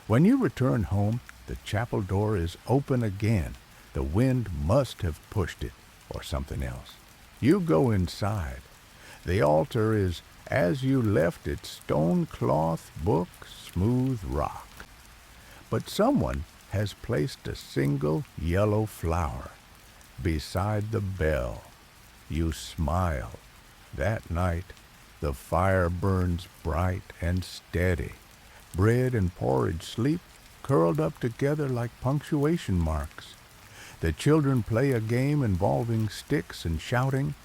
Speaker 1: When you return home, the chapel door is open again. The wind must have pushed it, or something else. You go inside. The altar is as you left it, stone cloth, book, smooth rock. But someone has placed a single yellow flower beside the bell. You smile. That night, the fire burns bright and steady. Bread and porridge sleep, curled up together like punctuation marks. The children play a game involving sticks and shouting.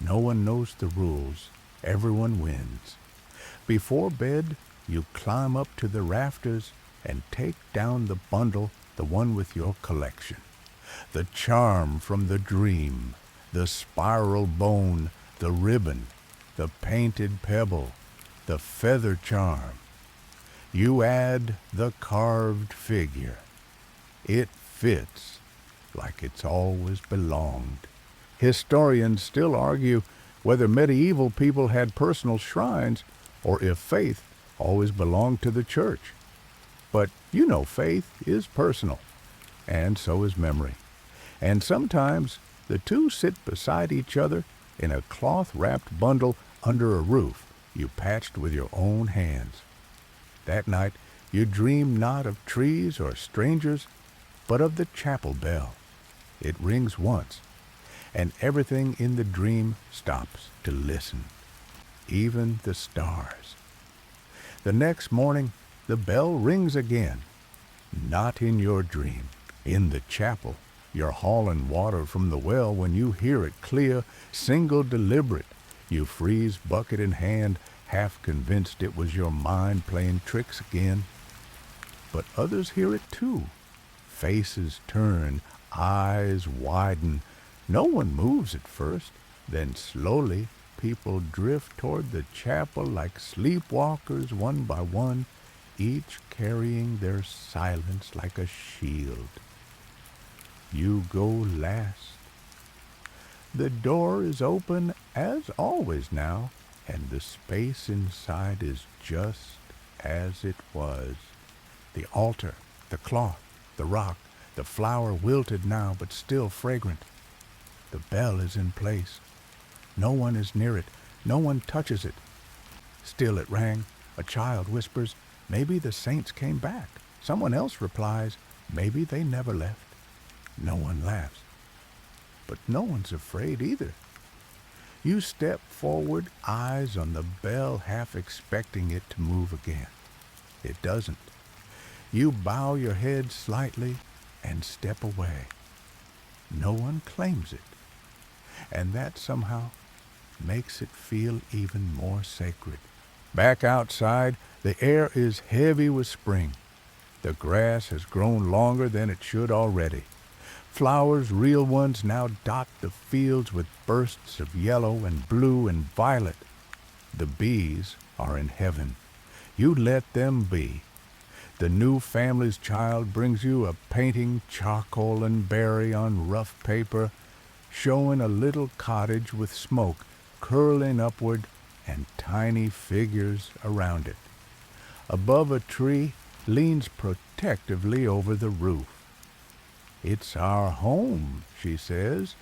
Speaker 1: No one knows the rules. Everyone wins. Before bed, you climb up to the rafters and take down the bundle, the one with your collection. The charm from the dream, the spiral bone, the ribbon, the painted pebble, the feather charm. You add the carved figure. It fits like it's always belonged. Historians still argue whether medieval people had personal shrines or if faith always belonged to the church. But you know faith is personal, and so is memory. And sometimes the two sit beside each other in a cloth-wrapped bundle under a roof you patched with your own hands. That night you dream not of trees or strangers, but of the chapel bell. It rings once, and everything in the dream stops to listen, even the stars. The next morning, the bell rings again. Not in your dream, in the chapel. You're hauling water from the well when you hear it clear, single deliberate. You freeze bucket in hand, half convinced it was your mind playing tricks again. But others hear it too. Faces turn, eyes widen. No one moves at first. Then slowly people drift toward the chapel like sleepwalkers, one by one, each carrying their silence like a shield. You go last. The door is open as always now, and the space inside is just as it was. The altar, the cloth, the rock, the flower wilted now but still fragrant. The bell is in place. No one is near it. No one touches it. Still it rang. A child whispers, "Maybe the saints came back." Someone else replies, "Maybe they never left." No one laughs. But no one's afraid either. You step forward, eyes on the bell, half expecting it to move again. It doesn't. You bow your head slightly and step away. No one claims it. And that somehow makes it feel even more sacred. Back outside, the air is heavy with spring. The grass has grown longer than it should already. Flowers, real ones, now dot the fields with bursts of yellow and blue and violet. The bees are in heaven. You let them be. The new family's child brings you a painting, charcoal and berry on rough paper, showing a little cottage with smoke curling upward and tiny figures around it. Above a tree leans protectively over the roof. "It's our home," she says,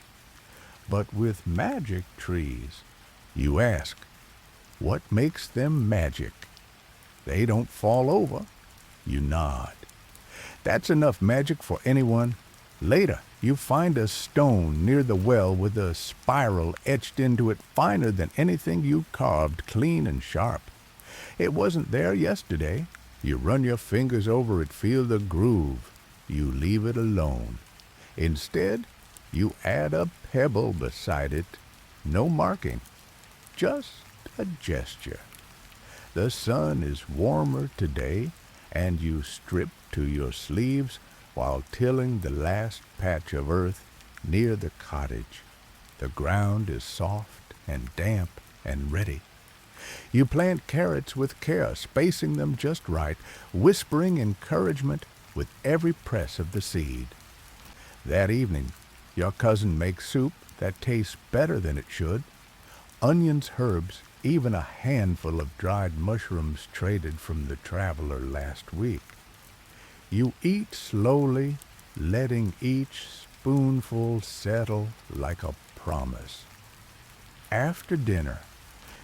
Speaker 1: "but with magic trees." You ask, what makes them magic? They don't fall over. You nod. That's enough magic for anyone, Later, you find a stone near the well with a spiral etched into it finer than anything you carved clean and sharp. It wasn't there yesterday. You run your fingers over it, feel the groove. You leave it alone. Instead, you add a pebble beside it. No marking, just a gesture. The sun is warmer today, and you strip to your sleeves while tilling the last patch of earth near the cottage. The ground is soft and damp and ready. You plant carrots with care, spacing them just right, whispering encouragement with every press of the seed. That evening, your cousin makes soup that tastes better than it should. Onions, herbs, even a handful of dried mushrooms traded from the traveler last week. You eat slowly, letting each spoonful settle like a promise. After dinner,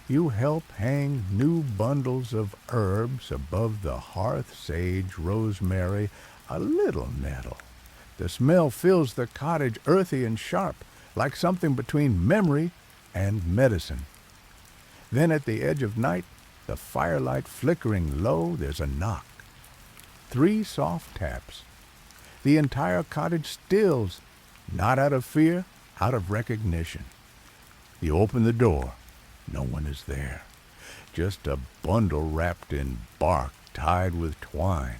Speaker 1: you help hang new bundles of herbs above the hearth, sage, rosemary, a little nettle. The smell fills the cottage earthy and sharp, like something between memory and medicine. Then at the edge of night, the firelight flickering low, there's a knock. 3 soft taps. The entire cottage stills, not out of fear, out of recognition. You open the door. No one is there. Just a bundle wrapped in bark tied with twine.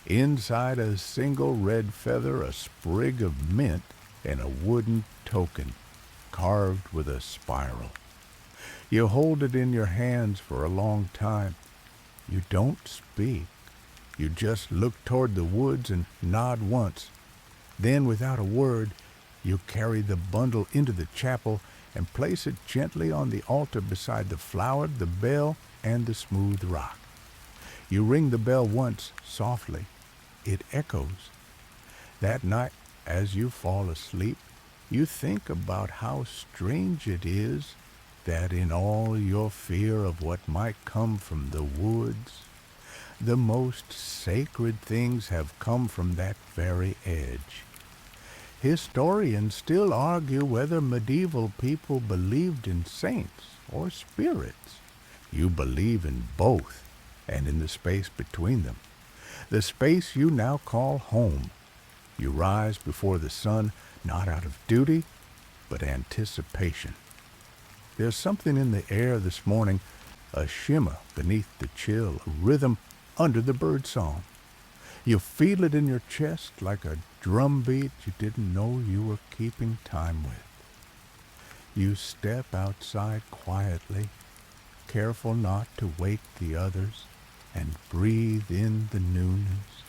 Speaker 1: Inside a single red feather, a sprig of mint, and a wooden token carved with a spiral. You hold it in your hands for a long time. You don't speak. You just look toward the woods and nod once. Then, without a word, you carry the bundle into the chapel and place it gently on the altar beside the flower, the bell, and the smooth rock. You ring the bell once, softly. It echoes. That night, as you fall asleep, you think about how strange it is that in all your fear of what might come from the woods, the most sacred things have come from that very edge. Historians still argue whether medieval people believed in saints or spirits. You believe in both, and in the space between them, the space you now call home. You rise before the sun, not out of duty, but anticipation. There's something in the air this morning, a shimmer beneath the chill, a rhythm under the birdsong. You feel it in your chest like a drumbeat you didn't know you were keeping time with. You step outside quietly, careful not to wake the others, and breathe in the newness.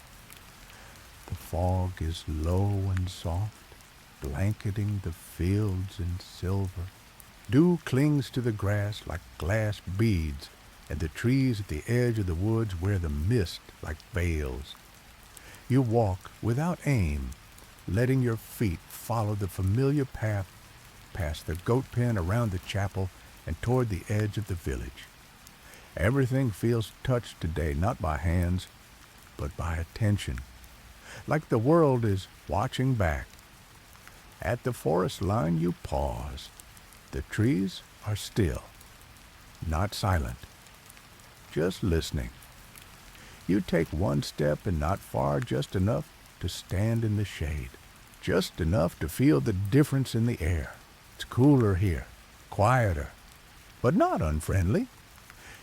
Speaker 1: The fog is low and soft, blanketing the fields in silver. Dew clings to the grass like glass beads, and the trees at the edge of the woods wear the mist like veils. You walk without aim, letting your feet follow the familiar path past the goat pen, around the chapel, and toward the edge of the village. Everything feels touched today, not by hands, but by attention, like the world is watching back. At the forest line you pause. The trees are still, not silent, just listening. You take one step and not far, just enough to stand in the shade, just enough to feel the difference in the air. It's cooler here, quieter, but not unfriendly.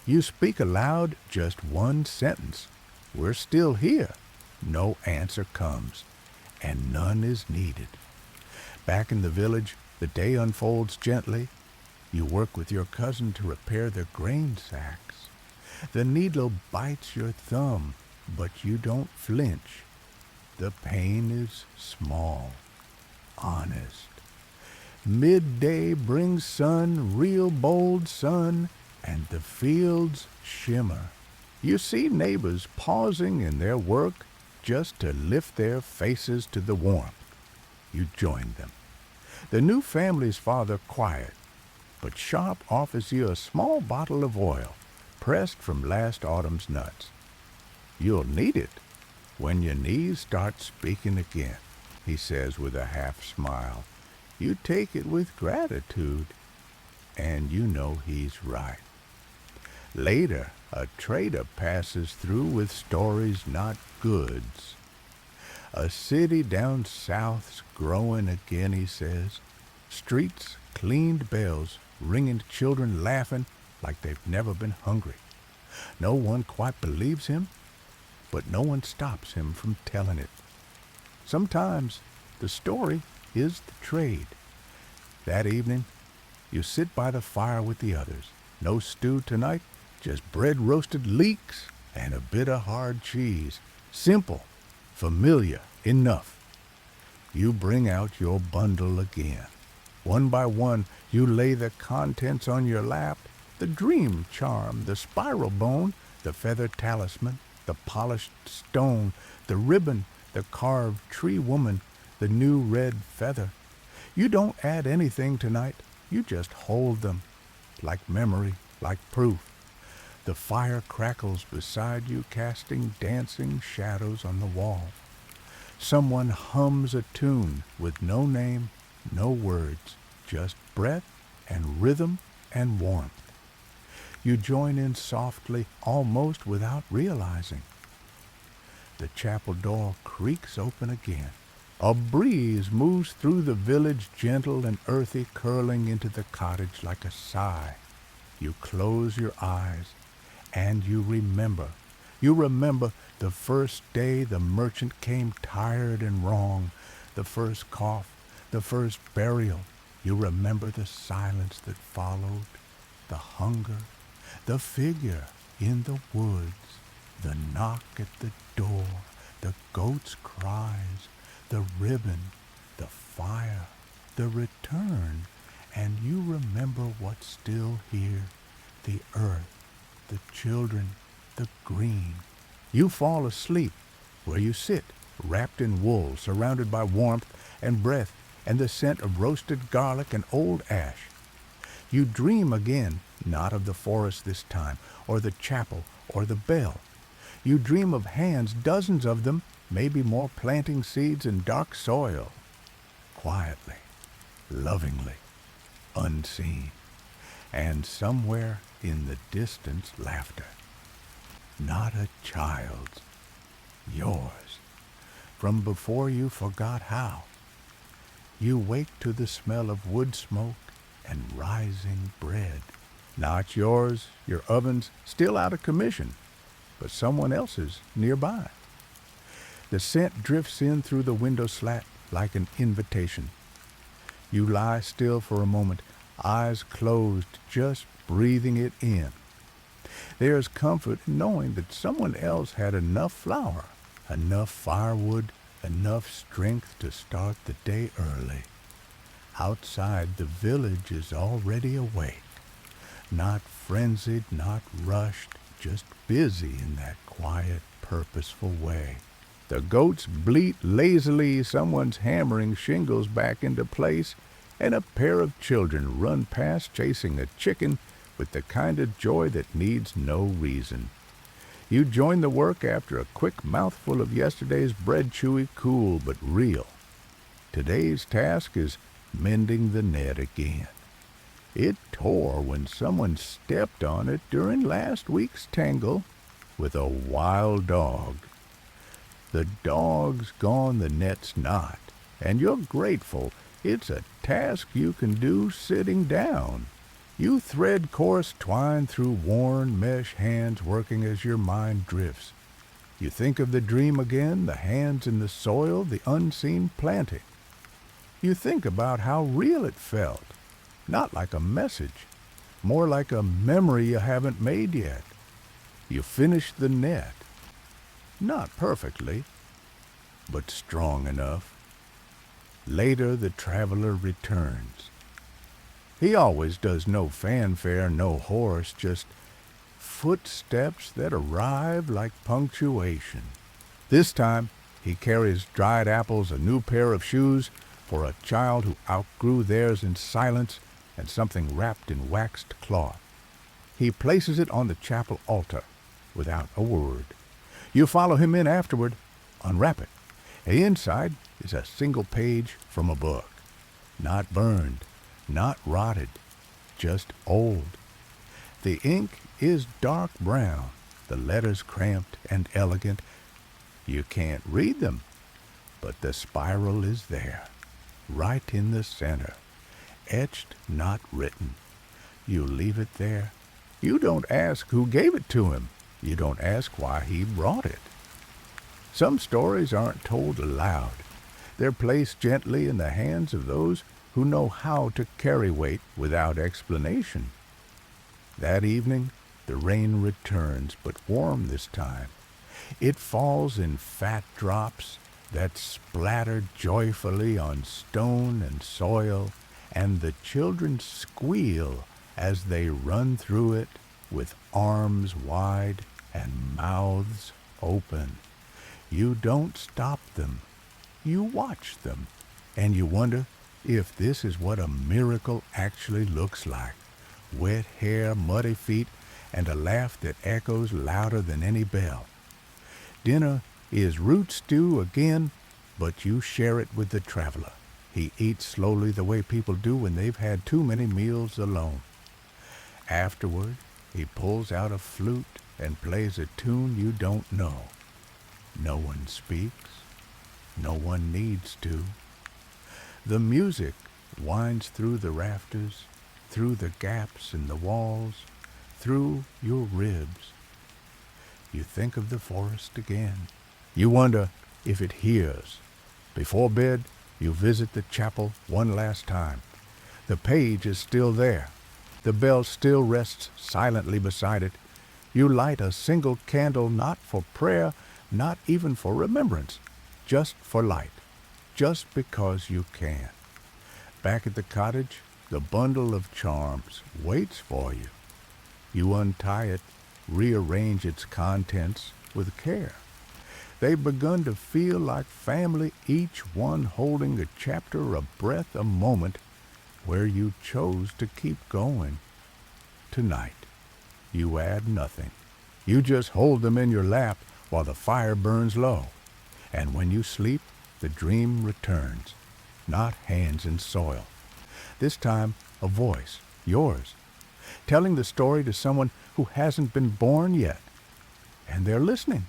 Speaker 1: You speak aloud just one sentence. We're still here. No answer comes, and none is needed. Back in the village, the day unfolds gently. You work with your cousin to repair the grain sacks. The needle bites your thumb, but you don't flinch. The pain is small, honest. Midday brings sun, real bold sun, and the fields shimmer. You see neighbors pausing in their work just to lift their faces to the warmth. You join them. The new family's father quiet, but sharp, offers you a small bottle of oil, pressed from last autumn's nuts. You'll need it when your knees start speaking again. he says with a half-smile. You take it with gratitude. And you know he's right. Later, a trader passes through with stories, not goods. A city down south's growing again, he says. Streets cleaned, bells ringing, children laughing like they've never been hungry. No one quite believes him, but no one stops him from telling it. Sometimes the story is the trade. That evening, you sit by the fire with the others. No stew tonight, just bread roasted leeks and a bit of hard cheese. Simple, familiar, enough. You bring out your bundle again. One by one, you lay the contents on your lap. The dream charm, the spiral bone, the feather talisman, the polished stone, the ribbon, the carved tree woman, the new red feather. You don't add anything tonight. You just hold them, like memory, like proof. The fire crackles beside you, casting dancing shadows on the wall. Someone hums a tune with no name, no words, just breath and rhythm and warmth. You join in softly, almost without realizing. The chapel door creaks open again. A breeze moves through the village, gentle and earthy, curling into the cottage like a sigh. You close your eyes, and you remember. You remember the first day the merchant came tired and wrong, the first cough, the first burial. You remember the silence that followed, the hunger, the figure in the woods, the knock at the door, the goat's cries, the ribbon, the fire, the return, and you remember what's still here, the earth, the children, the green. You fall asleep where you sit, wrapped in wool, surrounded by warmth and breath and the scent of roasted garlic and old ash. You dream again, not of the forest this time, or the chapel, or the bell. You dream of hands, dozens of them, maybe more, planting seeds in dark soil, quietly, lovingly, unseen, and somewhere in the distance laughter. Not a child's, yours, from before you forgot how. You wake to the smell of wood smoke and rising bread. Not yours, your oven's still out of commission, but someone else's nearby. The scent drifts in through the window slat like an invitation. You lie still for a moment, eyes closed, just breathing it in. There is comfort in knowing that someone else had enough flour, enough firewood, enough strength to start the day early. Outside, the village is already awake, not frenzied, not rushed, just busy in that quiet, purposeful way. The goats bleat lazily, someone's hammering shingles back into place, and a pair of children run past chasing a chicken with the kind of joy that needs no reason. You join the work after a quick mouthful of yesterday's bread, chewy, cool, but real. Today's task is mending the net again. It tore when someone stepped on it during last week's tangle with a wild dog. The dog's gone, the net's not, and you're grateful. It's a task you can do sitting down. You thread coarse twine through worn mesh hands, working as your mind drifts. You think of the dream again, the hands in the soil, the unseen planting. You think about how real it felt, not like a message, more like a memory you haven't made yet. You finish the net, not perfectly, but strong enough. Later the traveler returns. He always does no fanfare, no horse, just footsteps that arrive like punctuation. This time he carries dried apples, a new pair of shoes for a child who outgrew theirs in silence, and something wrapped in waxed cloth. He places it on the chapel altar without a word. You follow him in afterward, unwrap it, The inside is a single page from a book. Not burned, not rotted, just old. The ink is dark brown, the letters cramped and elegant. You can't read them, but the spiral is there, right in the center, etched, not written. You leave it there. You don't ask who gave it to him. You don't ask why he brought it. Some stories aren't told aloud. They're placed gently in the hands of those who know how to carry weight without explanation. That evening, the rain returns, but warm this time. It falls in fat drops that splatter joyfully on stone and soil, and the children squeal as they run through it with arms wide and mouths open. You don't stop them. You watch them, and you wonder if this is what a miracle actually looks like. Wet hair, muddy feet, and a laugh that echoes louder than any bell. Dinner is root stew again, but you share it with the traveler. He eats slowly the way people do when they've had too many meals alone. Afterward, he pulls out a flute and plays a tune you don't know. No one speaks. No one needs to. The music winds through the rafters, through the gaps in the walls, through your ribs. You think of the forest again. You wonder if it hears. Before bed, you visit the chapel one last time. The page is still there. The bell still rests silently beside it. You light a single candle, not for prayer, not even for remembrance, just for light, just because you can. Back at the cottage, the bundle of charms waits for you. You untie it, rearrange its contents with care. They've begun to feel like family, each one holding a chapter, a breath, a moment where you chose to keep going. Tonight, you add nothing. You just hold them in your lap while the fire burns low. And when you sleep, the dream returns, not hands in soil. This time, a voice, yours, telling the story to someone who hasn't been born yet. And they're listening,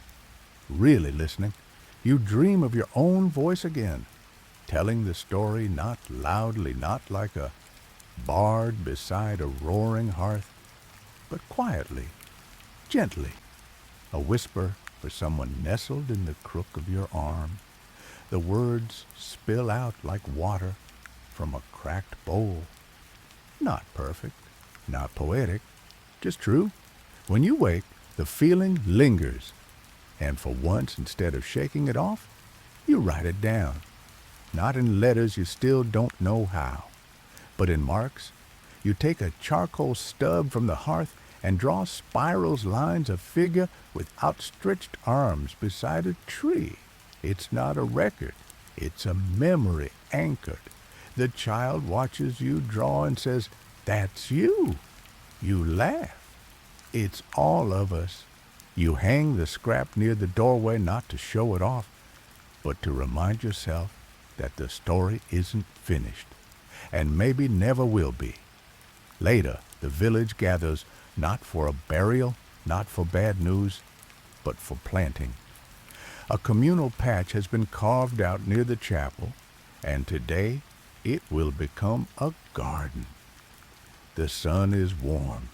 Speaker 1: really listening. You dream of your own voice again, telling the story not loudly, not like a bard beside a roaring hearth, but quietly, gently, a whisper for someone nestled in the crook of your arm. The words spill out like water from a cracked bowl. Not perfect, not poetic, just true. When you wake, the feeling lingers, and for once, instead of shaking it off, you write it down. Not in letters you still don't know how, but in marks. You take a charcoal stub from the hearth and draw spirals, lines, a figure with outstretched arms beside a tree. It's not a record. It's a memory anchored. The child watches you draw and says, "That's you." You laugh. It's all of us. You hang the scrap near the doorway not to show it off, but to remind yourself that the story isn't finished, and maybe never will be. Later, the village gathers not for a burial, not for bad news, but for planting. A communal patch has been carved out near the chapel, and today it will become a garden. The sun is warm.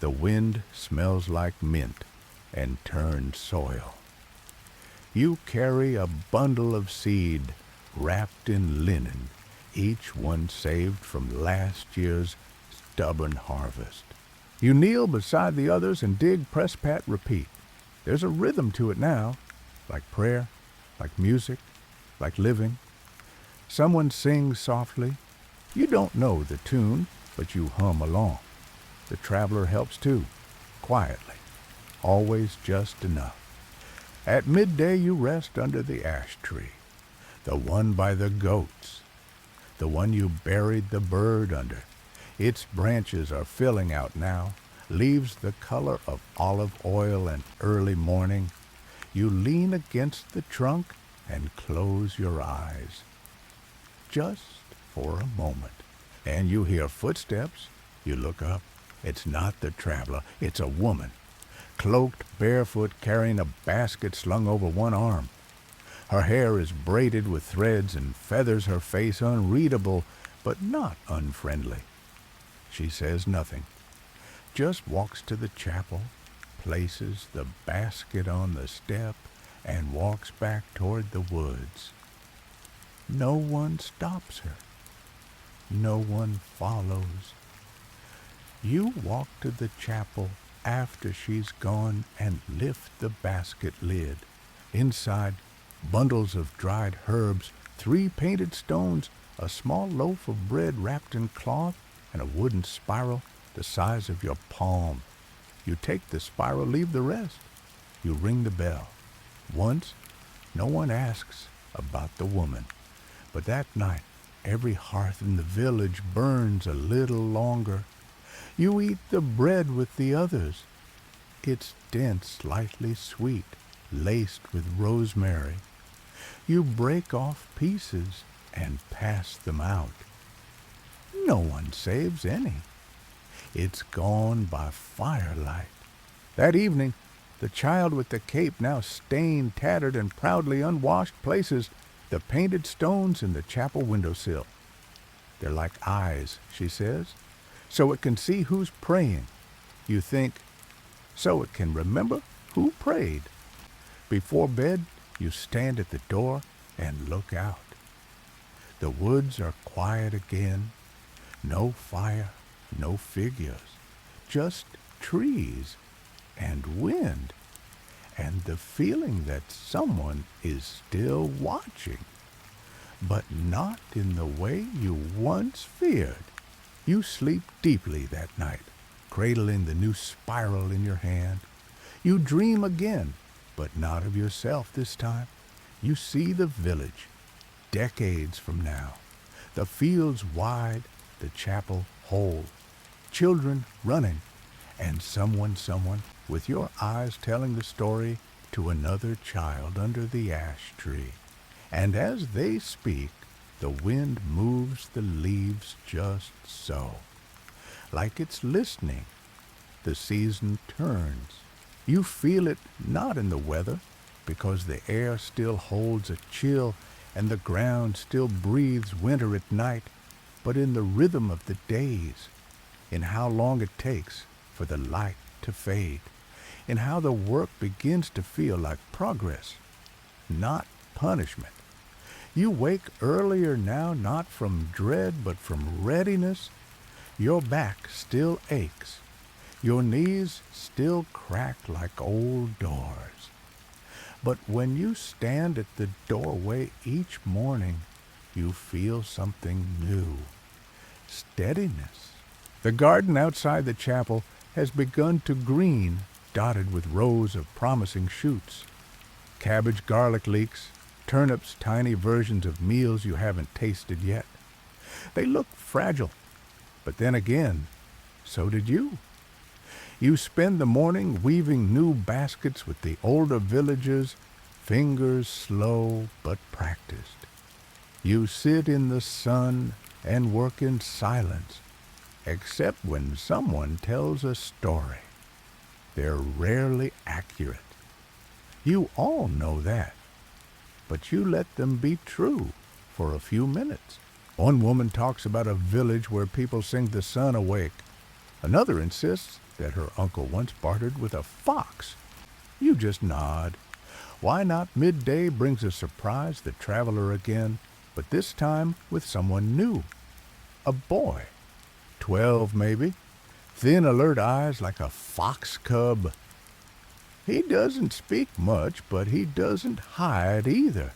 Speaker 1: The wind smells like mint and turned soil. You carry a bundle of seed wrapped in linen, each one saved from last year's stubborn harvest. You kneel beside the others and dig, press, pat, repeat. There's a rhythm to it now, like prayer, like music, like living. Someone sings softly. You don't know the tune, but you hum along. The traveler helps too, quietly, always just enough. At midday you rest under the ash tree, the one by the goats, the one you buried the bird under. Its branches are filling out now, leaves the color of olive oil and early morning. You lean against the trunk and close your eyes. Just for a moment. And you hear footsteps. You look up. It's not the traveler. It's a woman, cloaked, barefoot, carrying a basket slung over one arm. Her hair is braided with threads and feathers her face unreadable, but not unfriendly. She says nothing, just walks to the chapel, places the basket on the step, and walks back toward the woods. No one stops her. No one follows. You walk to the chapel after she's gone and lift the basket lid. Inside, bundles of dried herbs, 3 painted stones, a small loaf of bread wrapped in cloth, and a wooden spiral the size of your palm. You take the spiral, leave the rest. You ring the bell. Once, no one asks about the woman. But that night, every hearth in the village burns a little longer. You eat the bread with the others. It's dense, slightly sweet, laced with rosemary. You break off pieces and pass them out. No one saves any. It's gone by firelight. That evening, the child with the cape, now stained, tattered, and proudly unwashed, places the painted stones in the chapel windowsill. They're like eyes, she says, so it can see who's praying. You think, so it can remember who prayed. Before bed, you stand at the door and look out. The woods are quiet again. No fire, no figures, just trees and wind, and the feeling that someone is still watching, but not in the way you once feared. You sleep deeply that night, cradling the new spiral in your hand. You dream again, but not of yourself this time. You see the village, decades from now, the fields wide, the chapel whole, children running, and someone with your eyes telling the story to another child under the ash tree. And as they speak, the wind moves the leaves just so, like it's listening. The season turns. You feel it not in the weather, because the air still holds a chill and the ground still breathes winter at night, but in the rhythm of the days, in how long it takes for the light to fade, in how the work begins to feel like progress, not punishment. You wake earlier now, not from dread, but from readiness. Your back still aches. Your knees still crack like old doors. But when you stand at the doorway each morning, you feel something new. Steadiness. The garden outside the chapel has begun to green, dotted with rows of promising shoots. Cabbage, garlic leeks, turnips, tiny versions of meals you haven't tasted yet. They look fragile, but then again, so did you. You spend the morning weaving new baskets with the older villagers, fingers slow but practiced. You sit in the sun and work in silence, except when someone tells a story. They're rarely accurate. You all know that, but you let them be true for a few minutes. One woman talks about a village where people sing the sun awake. Another insists that her uncle once bartered with a fox. You just nod. Why not midday brings a surprise the traveler again, but this time with someone new. A boy, 12 maybe, thin alert eyes like a fox cub. He doesn't speak much, but he doesn't hide either.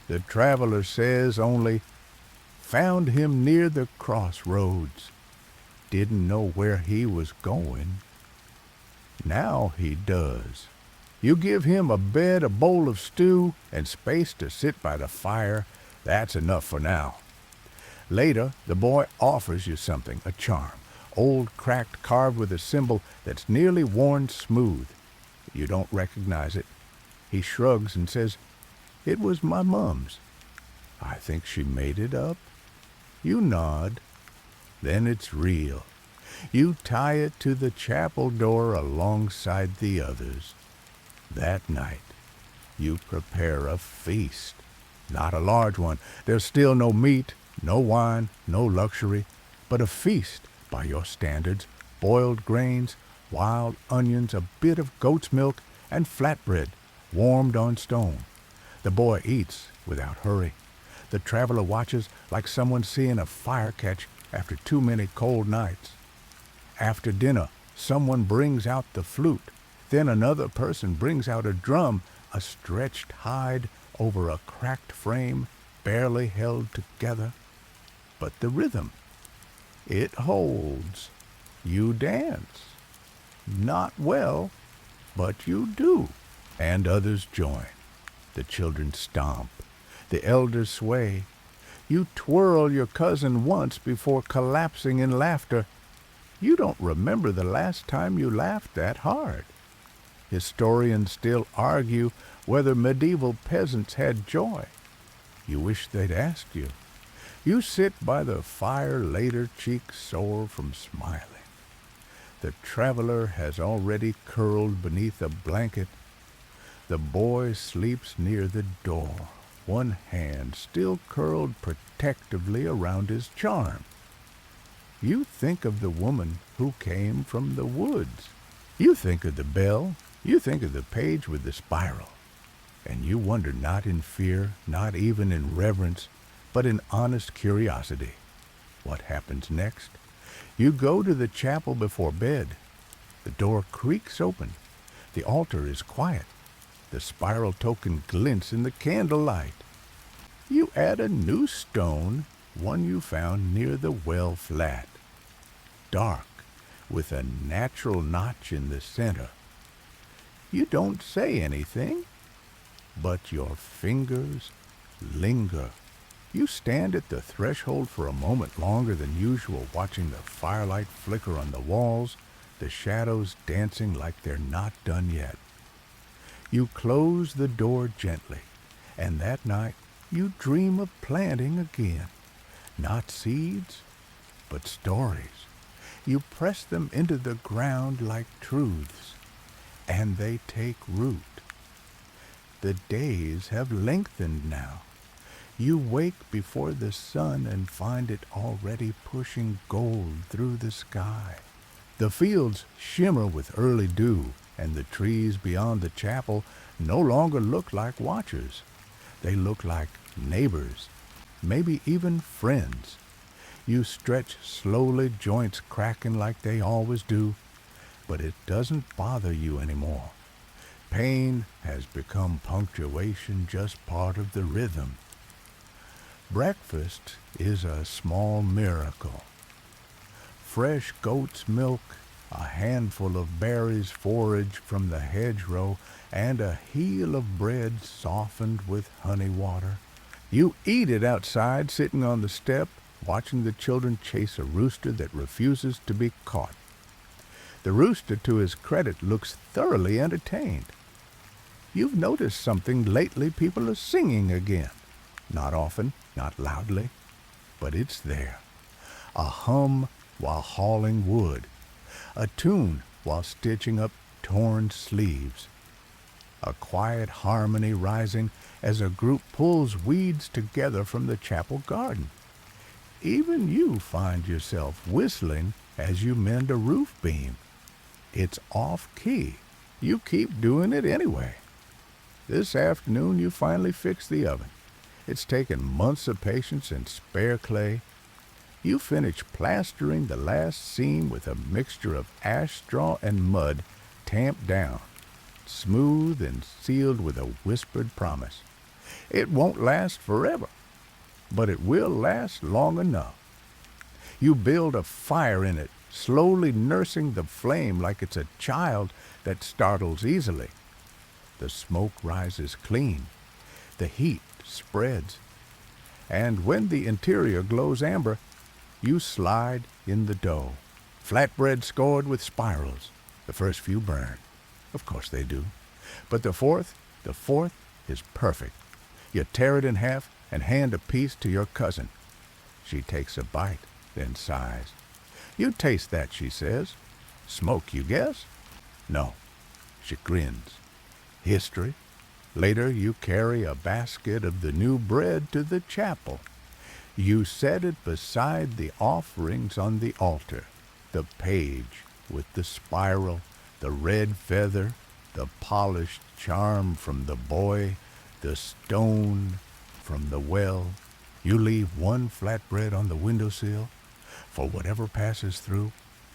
Speaker 1: The traveler says only, found him near the crossroads. Didn't know where he was going. Now he does. You give him a bed, a bowl of stew, and space to sit by the fire. That's enough for now. Later, the boy offers you something, a charm, old cracked, carved with a symbol that's nearly worn smooth. You don't recognize it. He shrugs and says, It was my mum's. I think she made it up. You nod. Then it's real. You tie it to the chapel door alongside the others. That night, you prepare a feast. Not a large one. There's still no meat, no wine, no luxury, but a feast by your standards. Boiled grains, wild onions, a bit of goat's milk, and flatbread warmed on stone. The boy eats without hurry. The traveler watches like someone seeing a fire catch after too many cold nights. After dinner, someone brings out the flute. Then another person brings out a drum, a stretched hide over a cracked frame, barely held together. But the rhythm, it holds. You dance. Not well, but you do. And others join. The children stomp. The elders sway. You twirl your cousin once before collapsing in laughter. You don't remember the last time you laughed that hard. Historians still argue whether medieval peasants had joy. You wish they'd asked you. You sit by the fire later, cheeks sore from smiling. The traveler has already curled beneath a blanket. The boy sleeps near the door, one hand still curled protectively around his charm. You think of the woman who came from the woods. You think of the bell. You think of the page with the spiral. And you wonder not in fear, not even in reverence, but in honest curiosity. What happens next? You go to the chapel before bed. The door creaks open. The altar is quiet. The spiral token glints in the candlelight. You add a new stone, one you found near the well flat. Dark, with a natural notch in the center. You don't say anything, but your fingers linger. You stand at the threshold for a moment longer than usual, watching the firelight flicker on the walls, the shadows dancing like they're not done yet. You close the door gently, and that night you dream of planting again. Not seeds, but stories. You press them into the ground like truths, and they take root. The days have lengthened now. You wake before the sun and find it already pushing gold through the sky. The fields shimmer with early dew, and the trees beyond the chapel no longer look like watchers. They look like neighbors, maybe even friends. You stretch slowly, joints cracking like they always do, but it doesn't bother you anymore. Pain has become punctuation, just part of the rhythm. Breakfast is a small miracle. Fresh goat's milk, a handful of berries foraged from the hedgerow, and a heel of bread softened with honey water. You eat it outside, sitting on the step, watching the children chase a rooster that refuses to be caught. The rooster, to his credit, looks thoroughly entertained. You've noticed something lately. People are singing again. Not often, not loudly, but it's there. A hum while hauling wood. A tune while stitching up torn sleeves. A quiet harmony rising as a group pulls weeds together from the chapel garden. Even you find yourself whistling as you mend a roof beam. It's off-key. You keep doing it anyway. This afternoon you finally fix the oven. It's taken months of patience and spare clay. You finish plastering the last seam with a mixture of ash straw and mud tamped down, smooth and sealed with a whispered promise. It won't last forever, but it will last long enough. You build a fire in it, slowly nursing the flame like it's a child that startles easily. The smoke rises clean. The heat spreads. And when the interior glows amber, you slide in the dough. Flatbread scored with spirals. The first few burn. Of course they do. But the fourth is perfect. You tear it in half and hand a piece to your cousin. She takes a bite, then sighs. You taste that, she says. Smoke, you guess? No. She grins. History. Later you carry a basket of the new bread to the chapel. You set it beside the offerings on the altar, the page with the spiral, the red feather, the polished charm from the boy, the stone from the well. You leave one flatbread on the windowsill for whatever passes through.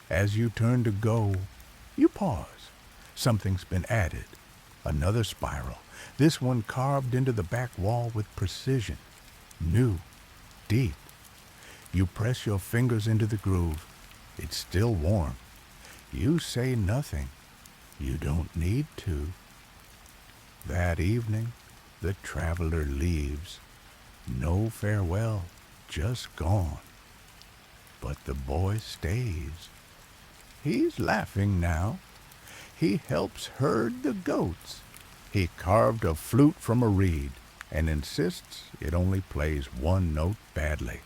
Speaker 1: As you turn to go, you pause. Something's been added. Another spiral, this one carved into the back wall with precision. New, deep. You press your fingers into the groove. It's still warm. You say nothing. You don't need to. That evening, the traveler leaves. No farewell, just gone. But the boy stays. He's laughing now. He helps herd the goats. He carved a flute from a reed and insists it only plays one note badly.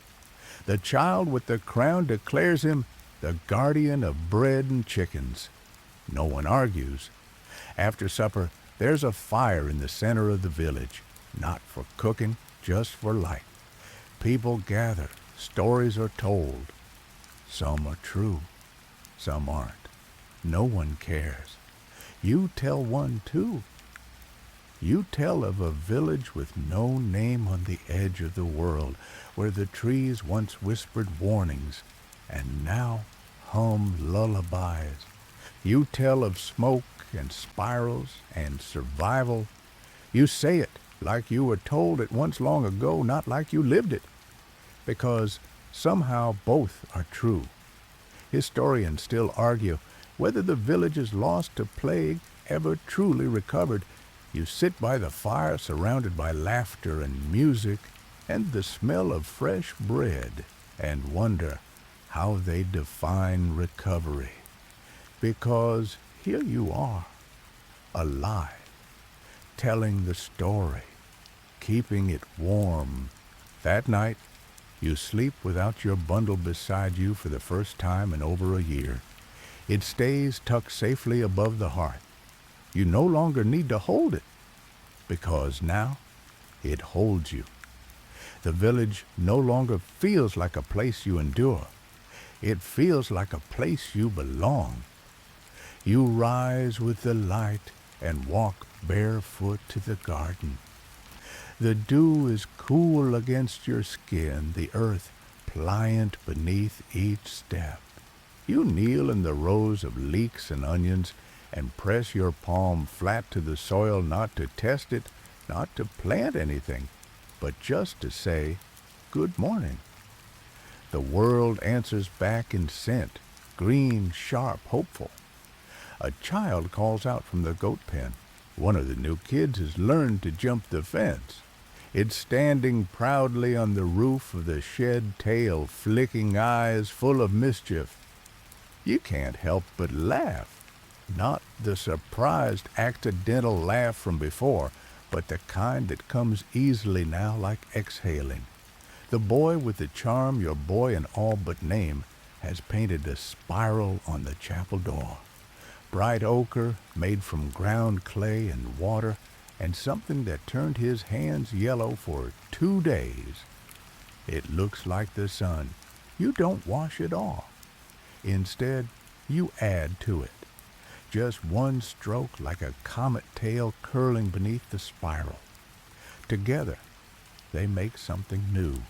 Speaker 1: The child with the crown declares him the guardian of bread and chickens. No one argues. After supper, there's a fire in the center of the village, not for cooking, just for light. People gather, stories are told. Some are true, some aren't. No one cares. You tell one too. You tell of a village with no name on the edge of the world, where the trees once whispered warnings and now hum lullabies. You tell of smoke and spirals and survival. You say it like you were told it once long ago, not like you lived it, because somehow both are true. Historians still argue whether the villages lost to plague ever truly recovered. You sit by the fire surrounded by laughter and music and the smell of fresh bread and wonder how they define recovery. Because here you are, alive, telling the story, keeping it warm. That night, you sleep without your bundle beside you for the first time in over a year. It stays tucked safely above the hearth. You no longer need to hold it, because now it holds you. The village no longer feels like a place you endure. It feels like a place you belong. You rise with the light and walk barefoot to the garden. The dew is cool against your skin, the earth pliant beneath each step. You kneel in the rows of leeks and onions and press your palm flat to the soil, not to test it, not to plant anything, but just to say, "Good morning." The world answers back in scent, green, sharp, hopeful. A child calls out from the goat pen. One of the new kids has learned to jump the fence. It's standing proudly on the roof of the shed tail, flicking eyes full of mischief. You can't help but laugh. Not the surprised, accidental laugh from before, but the kind that comes easily now like exhaling. The boy with the charm your boy and all but name has painted a spiral on the chapel door. Bright ochre made from ground clay and water, and something that turned his hands yellow for 2 days. It looks like the sun. You don't wash it off. Instead, you add to it. Just one stroke like a comet tail curling beneath the spiral. Together, they make something new.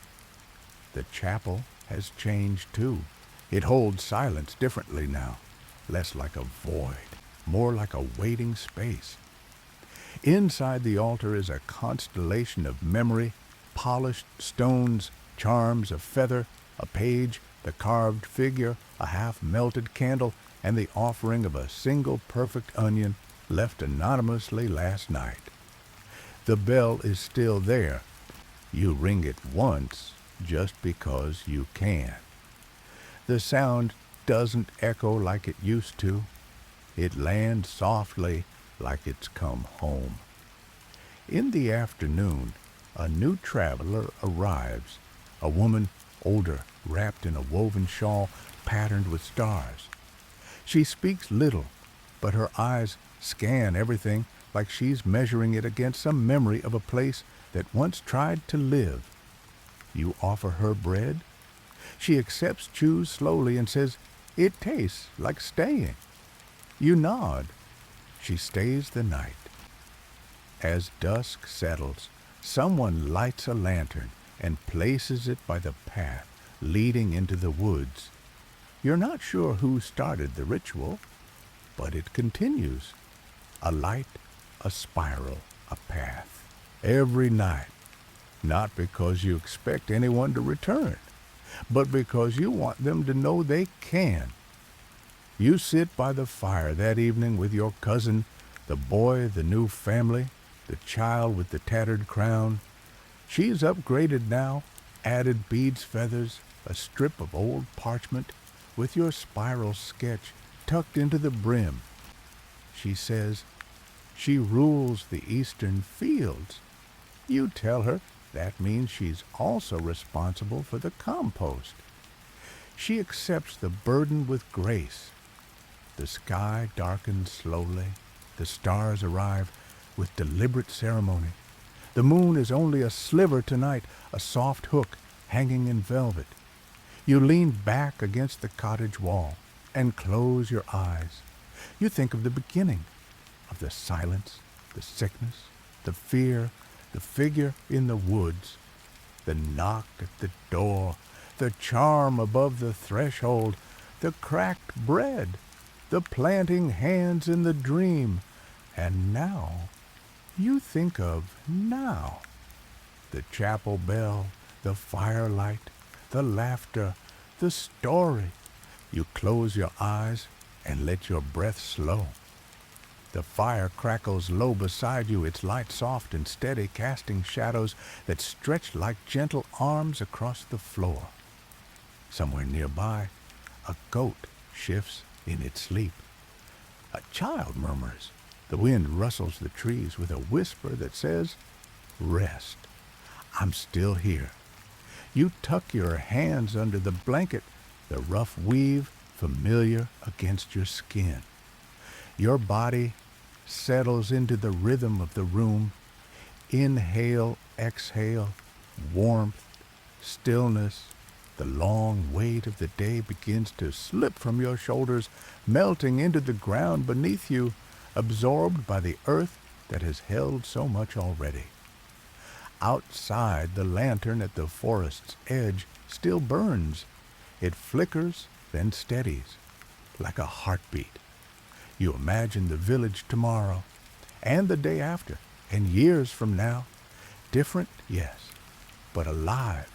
Speaker 1: The chapel has changed too. It holds silence differently now, less like a void, more like a waiting space. Inside the altar is a constellation of memory, polished stones, charms of feather, a page, the carved figure, a half-melted candle, and the offering of a single perfect onion left anonymously last night. The bell is still there. You ring it once just because you can. The sound doesn't echo like it used to. It lands softly like it's come home. In the afternoon, A new traveler arrives, a woman older, wrapped in a woven shawl patterned with stars. She speaks little, but her eyes scan everything like she's measuring it against some memory of a place that once tried to live. You offer her bread. She accepts, chews slowly, and says, "It tastes like staying." You nod. She stays the night. As dusk settles, someone lights a lantern and places it by the path leading into the woods. You're not sure who started the ritual, but it continues. A light, a spiral, a path. Every night. Not because you expect anyone to return, but because you want them to know they can. You sit by the fire that evening with your cousin, the boy, the new family, the child with the tattered crown. She's upgraded now, added beads, feathers, a strip of old parchment, with your spiral sketch tucked into the brim. She says, she rules the eastern fields. You tell her that means she's also responsible for the compost. She accepts the burden with grace. The sky darkens slowly. The stars arrive with deliberate ceremony. The moon is only a sliver tonight, a soft hook hanging in velvet. You lean back against the cottage wall and close your eyes. You think of the beginning, of the silence, the sickness, the fear, the figure in the woods, the knock at the door, the charm above the threshold, the cracked bread, the planting hands in the dream. And now, you think of now. The chapel bell, the firelight, the laughter, the story. You close your eyes and let your breath slow. The fire crackles low beside you, its light soft and steady, casting shadows that stretch like gentle arms across the floor. Somewhere nearby, a goat shifts in its sleep. A child murmurs. The wind rustles the trees with a whisper that says, "Rest. I'm still here." You tuck your hands under the blanket, the rough weave familiar against your skin. Your body settles into the rhythm of the room. Inhale, exhale, warmth, stillness. The long weight of the day begins to slip from your shoulders, melting into the ground beneath you, absorbed by the earth that has held so much already. Outside, the lantern at the forest's edge still burns. It flickers, then steadies, like a heartbeat. You imagine the village tomorrow, and the day after, and years from now. Different, yes, but alive.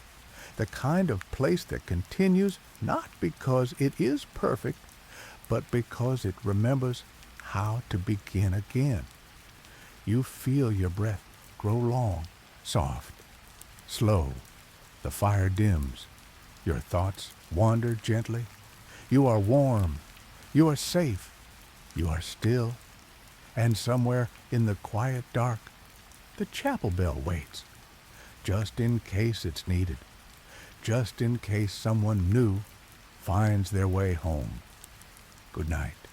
Speaker 1: The kind of place that continues not because it is perfect, but because it remembers how to begin again. You feel your breath grow long, soft, slow. The fire dims. Your thoughts wander gently. You are warm. You are safe. You are still. And somewhere in the quiet dark, the chapel bell waits, just in case it's needed, just in case someone new finds their way home. Good night.